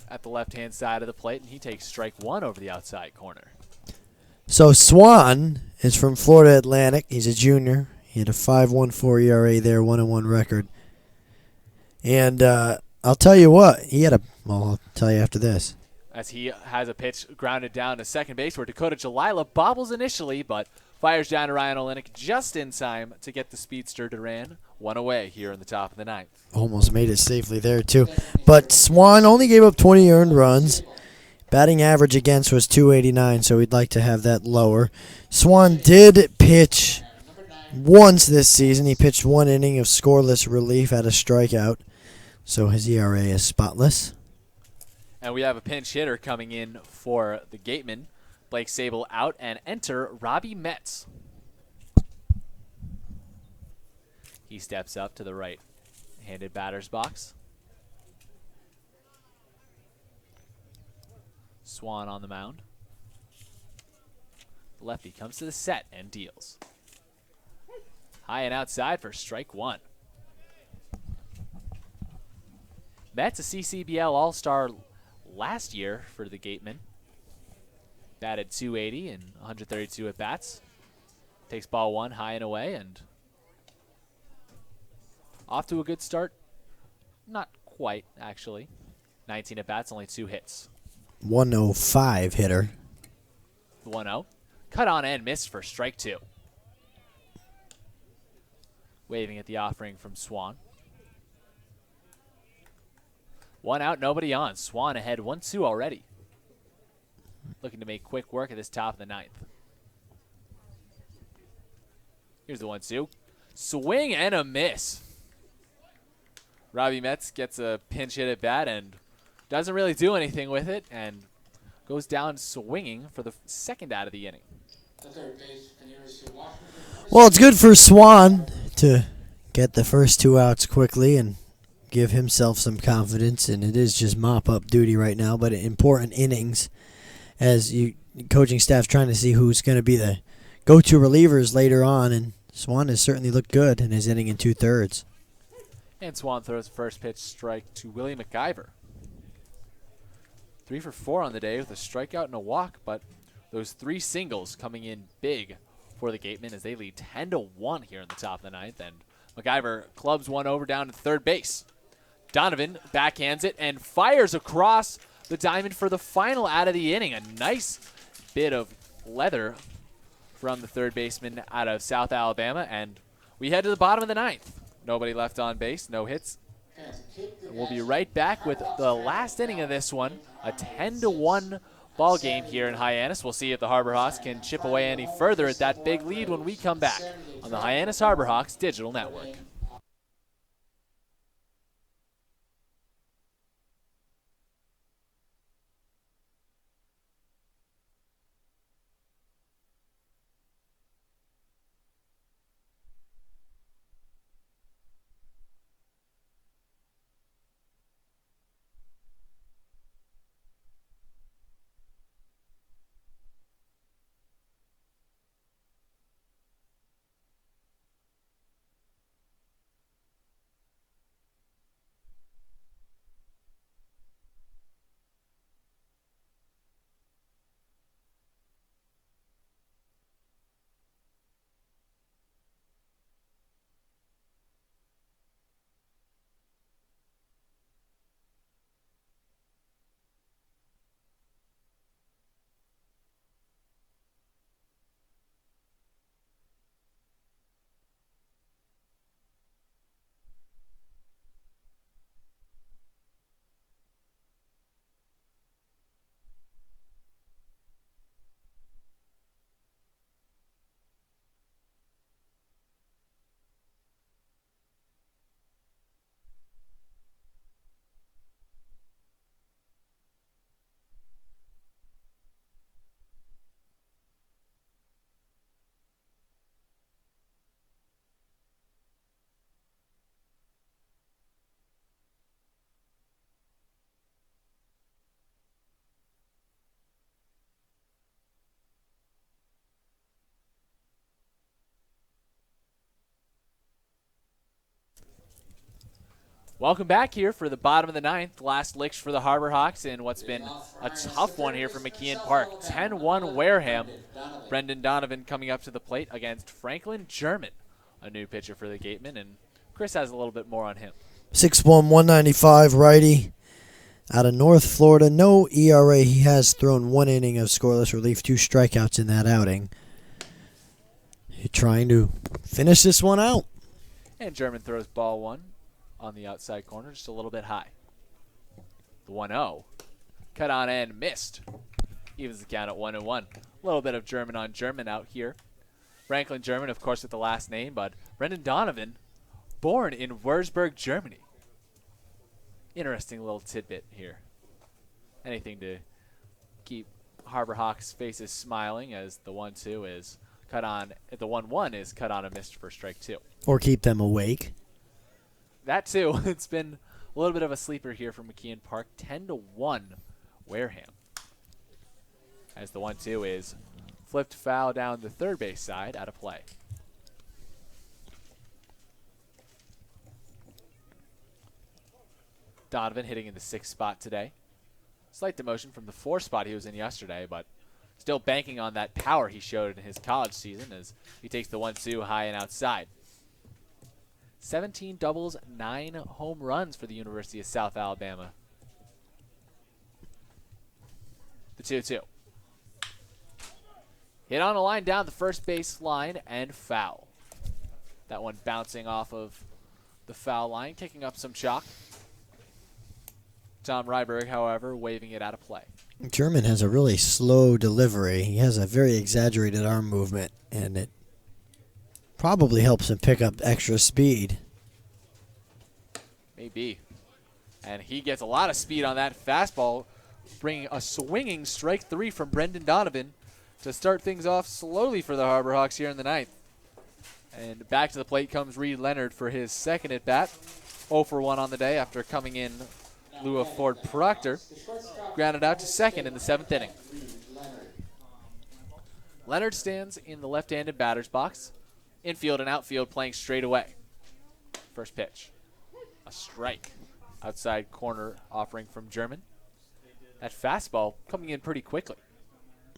at the left-hand side of the plate, and he takes strike 1 over the outside corner. So Swan is from Florida Atlantic. He's a junior. He had a 5.14 ERA there, 1-1 record. And I'll tell you what, I'll tell you after this. As he has a pitch grounded down to second base where Dakota Jalila bobbles initially, but fires down to Ryan Olenek just in time to get the speedster Duran one away here in the top of the ninth. Almost made it safely there, too. But Swan only gave up 20 earned runs. Batting average against was .289, so we'd like to have that lower. Swan did pitch once this season. He pitched 1 inning of scoreless relief at a strikeout, so his ERA is spotless. And we have a pinch hitter coming in for the Gatemen. Blake Sable out, and enter Robbie Metz. He steps up to the right-handed batter's box. Swan on the mound. The lefty comes to the set and deals. High and outside for strike one. Metz, a CCBL All-Star last year for the Gatemen. Batted .280 and 132 at-bats. Takes ball one high and away, and off to a good start. Not quite, actually. 19 at-bats, only 2 hits. 105 hitter. The 1-0. Cut on and missed for strike two. Waving at the offering from Swan. 1 out, nobody on. Swan ahead 1-2 already. Looking to make quick work at this top of the ninth. Here's the 1-2. Swing and a miss. Robbie Metz gets a pinch hit at bat and doesn't really do anything with it and goes down swinging for the second out of the inning. The third base, can you receive Washington? Well, it's good for Swan to get the first 2 outs quickly and give himself some confidence, and it is just mop-up duty right now, but important innings as coaching staff's trying to see who's going to be the go-to relievers later on, and Swan has certainly looked good in his inning in 2/3. And Swan throws the first pitch strike to Willie McIver. 3 for 4 on the day with a strikeout and a walk, but those 3 singles coming in big for the Gatemen as they lead 10-1 here in the top of the ninth, and McIver clubs one over down to third base. Donovan backhands it and fires across the diamond for the final out of the inning. A nice bit of leather from the third baseman out of South Alabama, and we head to the bottom of the ninth. Nobody left on base, no hits. We'll be right back with the last inning of this one, a 10-1 ball game here in Hyannis. We'll see if the Harbor Hawks can chip away any further at that big lead when we come back on the Hyannis Harbor Hawks Digital Network. Welcome back here for the bottom of the ninth. Last licks for the Harbor Hawks in what's been a tough one here for McKeon Park. 10-1 Wareham. Brendan Donovan coming up to the plate against Franklin German, a new pitcher for the Gatemen, and Chris has a little bit more on him. 6'1", 195 righty out of North Florida. No ERA. He has thrown 1 inning of scoreless relief, 2 strikeouts in that outing. He's trying to finish this one out. And German throws ball one on the outside corner, just a little bit high. The 1-0. Cut on and missed. Evens the count at 1-1. A little bit of German on German out here. Franklin German, of course, with the last name, but Brendan Donovan, born in Würzburg, Germany. Interesting little tidbit here. Anything to keep Harbor Hawks' face is smiling as the 1-2 is cut on. The 1-1 is cut on and missed for strike 2. Or keep them awake. That too. It's been a little bit of a sleeper here for McKeon Park. 10-1 Wareham. As the 1-2 is flipped foul down the third base side, out of play. Donovan hitting in the 6th spot today. Slight demotion from the 4th spot he was in yesterday, but still banking on that power he showed in his college season as he takes the 1-2 high and outside. 17 doubles, 9 home runs for the University of South Alabama. The 2-2. Hit on a line down the first base line and foul. That one bouncing off of the foul line, kicking up some chalk. Tom Ryberg, however, waving it out of play. German has a really slow delivery. He has a very exaggerated arm movement, and it probably helps him pick up extra speed. Maybe. And he gets a lot of speed on that fastball, bringing a swinging strike 3 from Brendan Donovan to start things off slowly for the Harbor Hawks here in the 9th. And back to the plate comes Reed Leonard for his second at bat. 0 for 1 on the day after coming in lieu of Ford Proctor. Grounded out to second in the 7th inning. Leonard stands in the left-handed batter's box. Infield and outfield playing straight away. First pitch. A strike. Outside corner offering from German. That fastball coming in pretty quickly.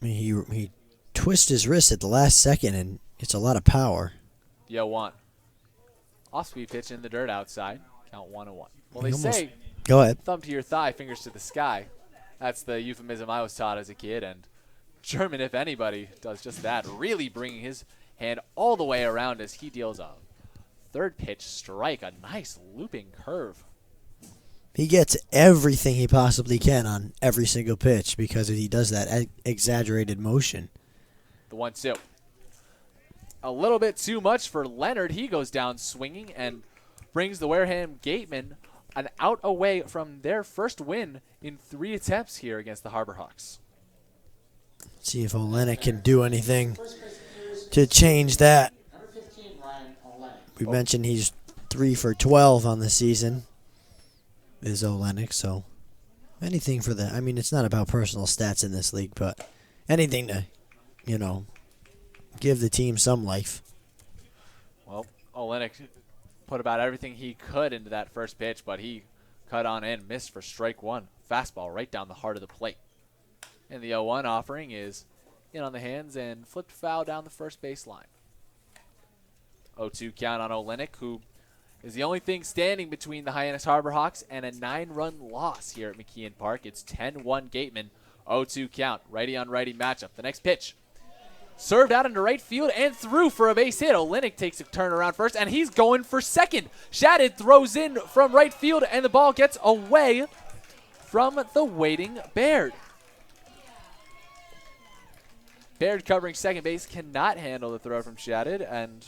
I mean, he twists his wrist at the last second, and it's a lot of power. The 0-1. Off-speed pitch in the dirt outside. Count 1-1. Well, He they almost- say Go ahead. thumb to your thigh, fingers to the sky. That's the euphemism I was taught as a kid, and German, if anybody, does just that, really bringing his hand all the way around as he deals a third pitch strike, a nice looping curve. He gets everything he possibly can on every single pitch because he does that exaggerated motion. The 1-2. A little bit too much for Leonard. He goes down swinging and brings the Wareham Gatemen an out away from their first win in 3 attempts here against the Harbor Hawks. See if Olenek can do anything to change that. Number 15, Ryan Olenek. We mentioned he's 3 for 12 on the season, is Olenek, so anything for that. I mean, it's not about personal stats in this league, but anything to, give the team some life. Well, Olenek put about everything he could into that first pitch, but he cut on and missed for strike 1. Fastball right down the heart of the plate. And the 0-1 offering is in on the hands and flipped foul down the first base line. 0-2 count on Olenek, who is the only thing standing between the Hyannis Harbor Hawks and a 9-run loss here at McKeon Park. It's 10-1 Gateman, 0-2 count, righty on righty matchup. The next pitch. Served out into right field and through for a base hit. Olenek takes a turn around first, and he's going for second. Shattuck throws in from right field, and the ball gets away from the waiting Baird. Baird covering second base cannot handle the throw from Shattuck, and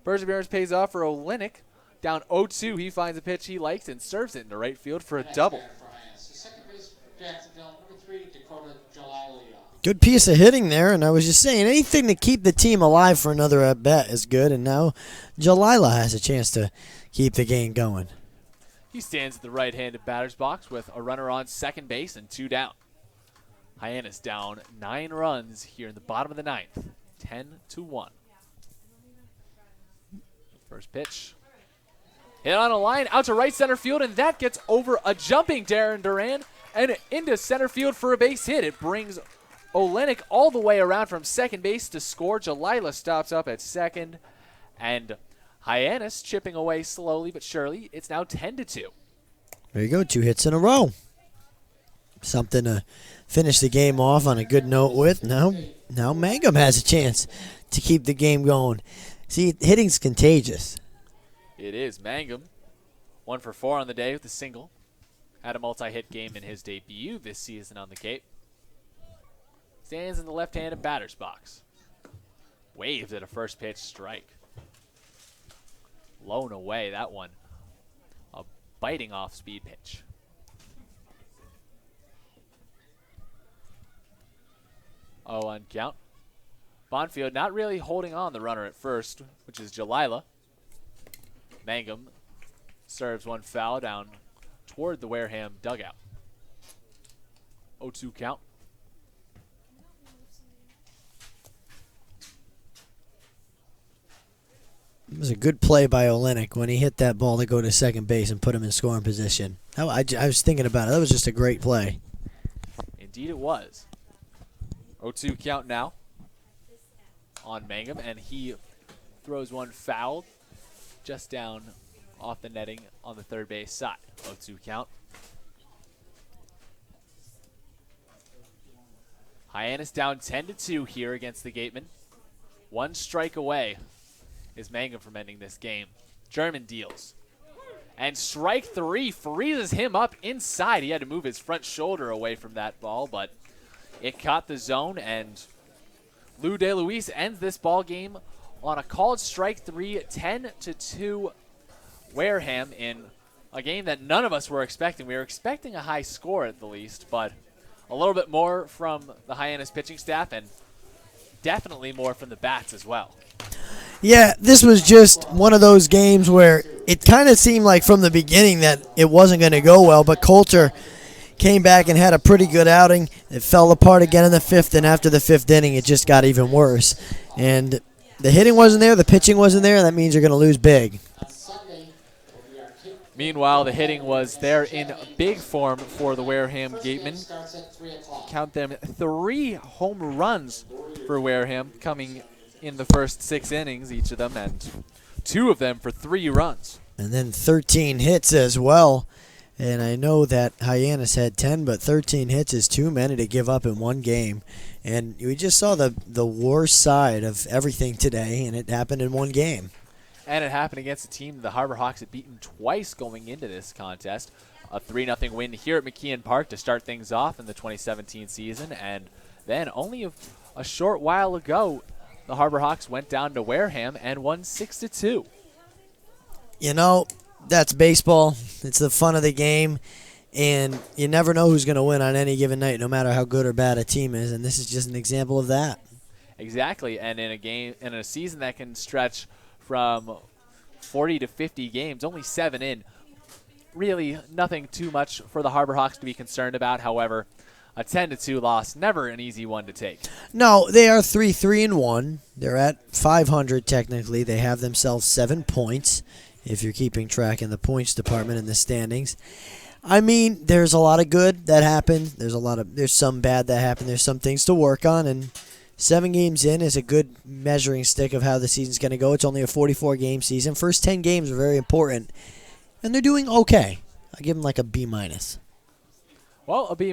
perseverance pays off for Olenek. Down 0-2, he finds a pitch he likes and serves it into right field for a double. For Hyannis. The second base, Jacksonville. Number 3, Dakota Jalila. Good piece of hitting there, and I was just saying, anything to keep the team alive for another at-bat is good, and now Jalila has a chance to keep the game going. He stands at the right-handed batter's box with a runner on second base and 2 down. Hyannis down 9 runs here in the bottom of the 9th, 10-1. First pitch. Hit on a line out to right center field, and that gets over a jumping Darren Duran and into center field for a base hit. It brings Olenek all the way around from second base to score. Jalila stops up at second, and Hyannis chipping away slowly but surely. It's now 10-2. There you go, 2 hits in a row. Something to finish the game off on a good note with. Now Mangum has a chance to keep the game going. See, hitting's contagious. It is. Mangum, 1 for 4 on the day with a single. Had a multi-hit game in his debut this season on the Cape. Stands in the left-handed batter's box. Waved at a first pitch strike. Blown away, that one. A biting off-speed pitch. 0-1 count. Bonfield not really holding on the runner at first, which is Jalila. Mangum serves one foul down toward the Wareham dugout. 0-2 count. It was a good play by Olenek when he hit that ball to go to second base and put him in scoring position. I was thinking about it. That was just a great play. Indeed it was. 0-2 count now on Mangum, and he throws one foul just down off the netting on the third base side. 0-2 count. Hyannis down 10-2 here against the Gatemen. One strike away is Mangum from ending this game. German deals. And strike three freezes him up inside. He had to move his front shoulder away from that ball, but it caught the zone, and Lou DeLuise ends this ball game on a called strike three, 10-2 Wareham in a game that none of us were expecting. We were expecting a high score at the least, but a little bit more from the Hyannis pitching staff and definitely more from the bats as well. Yeah, this was just one of those games where it kind of seemed like from the beginning that it wasn't going to go well, but Coulter came back and had a pretty good outing. It fell apart again in the fifth, and after the fifth inning, it just got even worse. And the hitting wasn't there, the pitching wasn't there, and that means you're going to lose big. Meanwhile, the hitting was there in big form for the Wareham Gatemen. Count them 3 home runs for Wareham coming in the first 6 innings, each of them, and 2 of them for 3 runs. And then 13 hits as well. And I know that Hyannis had 10, but 13 hits is too many to give up in one game. And we just saw the worst side of everything today, and it happened in one game. And it happened against a team the Harbor Hawks had beaten twice going into this contest. A 3-0 win here at McKeon Park to start things off in the 2017 season. And then only a short while ago, the Harbor Hawks went down to Wareham and won 6-2. You know, that's baseball. It's the fun of the game. And you never know who's going to win on any given night, no matter how good or bad a team is. And this is just an example of that. Exactly. And in a game, in a season that can stretch from 40 to 50 games, only 7 in. Really nothing too much for the Harbor Hawks to be concerned about. However, a 10-2 loss, never an easy one to take. No, they are 3-3-1. They're at 500 technically. They have themselves 7 points, if you're keeping track in the points department in the standings. I mean, there's a lot of good that happened. There's some bad that happened. There's some things to work on, and 7 games in is a good measuring stick of how the season's going to go. It's only a 44-game season. First 10 games are very important, and they're doing okay. I give them like a B-. Well, a B-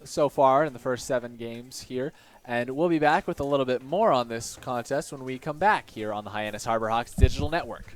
so far in the first 7 games here, and we'll be back with a little bit more on this contest when we come back here on the Hyannis Harbor Hawks Digital Network.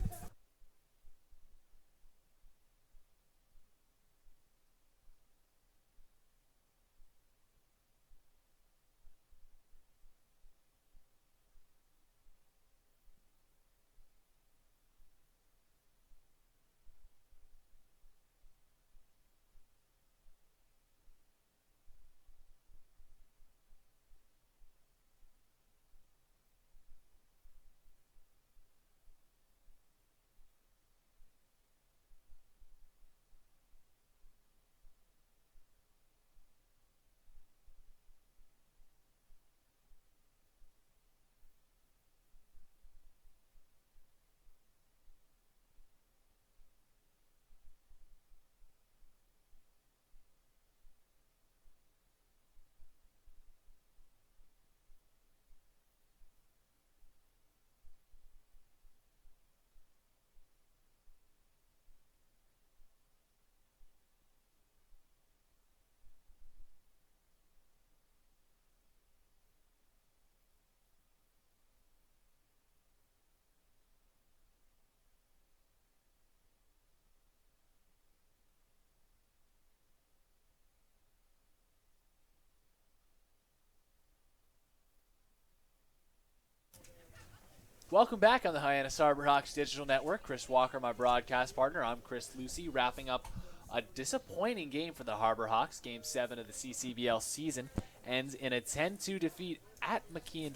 Welcome back on the Hyannis Harbor Hawks Digital Network. Chris Walker, my broadcast partner. I'm Chris Lucy, wrapping up a disappointing game for the Harbor Hawks, Game 7 of the CCBL season. ends in a 10-2 defeat at McKeon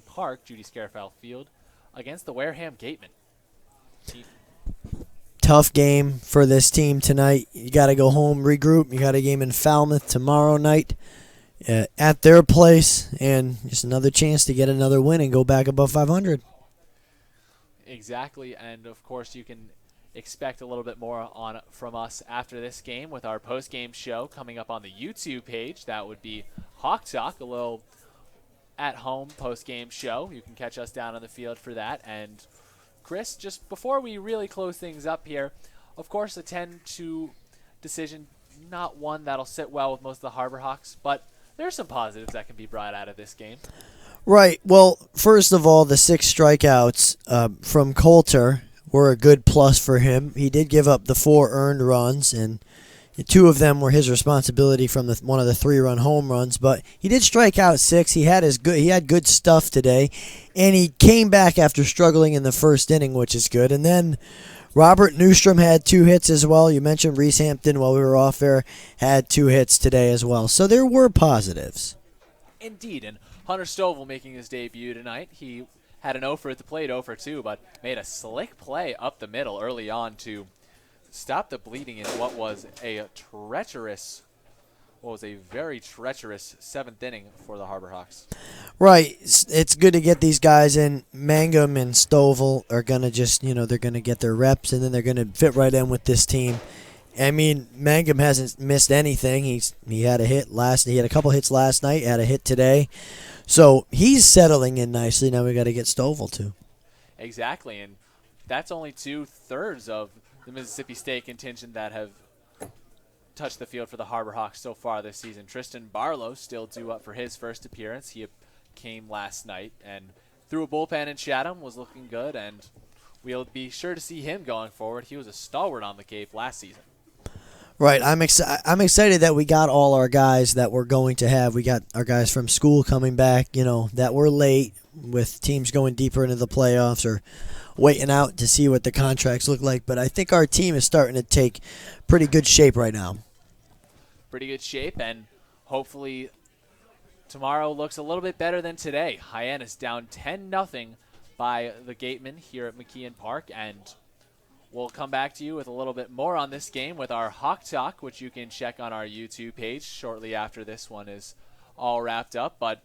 Park, Judy Scarafell Field, against the Wareham Gatemen. Tough game for this team tonight. You got to go home, regroup. You got a game in Falmouth tomorrow night at their place, and just another chance to get another win and go back above 500. Exactly, and of course you can expect a little bit more from us after this game with our post-game show coming up on the YouTube page. That would be Hawk Talk, a little at-home post-game show. You can catch us down on the field for that. And Chris, just before we really close things up here, of course a 10-2 decision, not one that'll sit well with most of the Harbor Hawks, but there's some positives that can be brought out of this game. Right. Well, first of all, the 6 strikeouts from Coulter were a good plus for him. He did give up the 4 earned runs, and 2 of them were his responsibility from one of the 3-run home runs. But he did strike out 6. He had good stuff today, and he came back after struggling in the first inning, which is good. And then Robert Newstrom had 2 hits as well. You mentioned Reese Hampton while we were off air had 2 hits today as well. So there were positives. Indeed, and Hunter Stovall making his debut tonight. He had an 0 for at the plate, 0 for 2, but made a slick play up the middle early on to stop the bleeding in what was a very treacherous 7th inning for the Harbor Hawks. Right. It's good to get these guys in. Mangum and Stovall are going to just, they're going to get their reps, and then they're going to fit right in with this team. I mean, Mangum hasn't missed anything. He had a hit he had a couple hits last night, had a hit today. So he's settling in nicely. Now we got to get Stovall too. Exactly, and that's only 2/3 of the Mississippi State contingent that have touched the field for the Harbor Hawks so far this season. Tristan Barlow still due up for his first appearance. He came last night and threw a bullpen in Chatham, was looking good, and we'll be sure to see him going forward. He was a stalwart on the Cape last season. Right, I'm excited that we got all our guys that we're going to have. We got our guys from school coming back, that were late with teams going deeper into the playoffs or waiting out to see what the contracts look like. But I think our team is starting to take pretty good shape right now. Pretty good shape, and hopefully tomorrow looks a little bit better than today. Hyannis down 10-0 by the Gatemen here at McKeon Park, and we'll come back to you with a little bit more on this game with our Hawk Talk, which you can check on our YouTube page shortly after this one is all wrapped up. But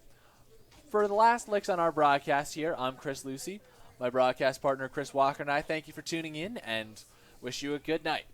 for the last licks on our broadcast here, I'm Chris Lucy. My broadcast partner, Chris Walker, and I thank you for tuning in and wish you a good night.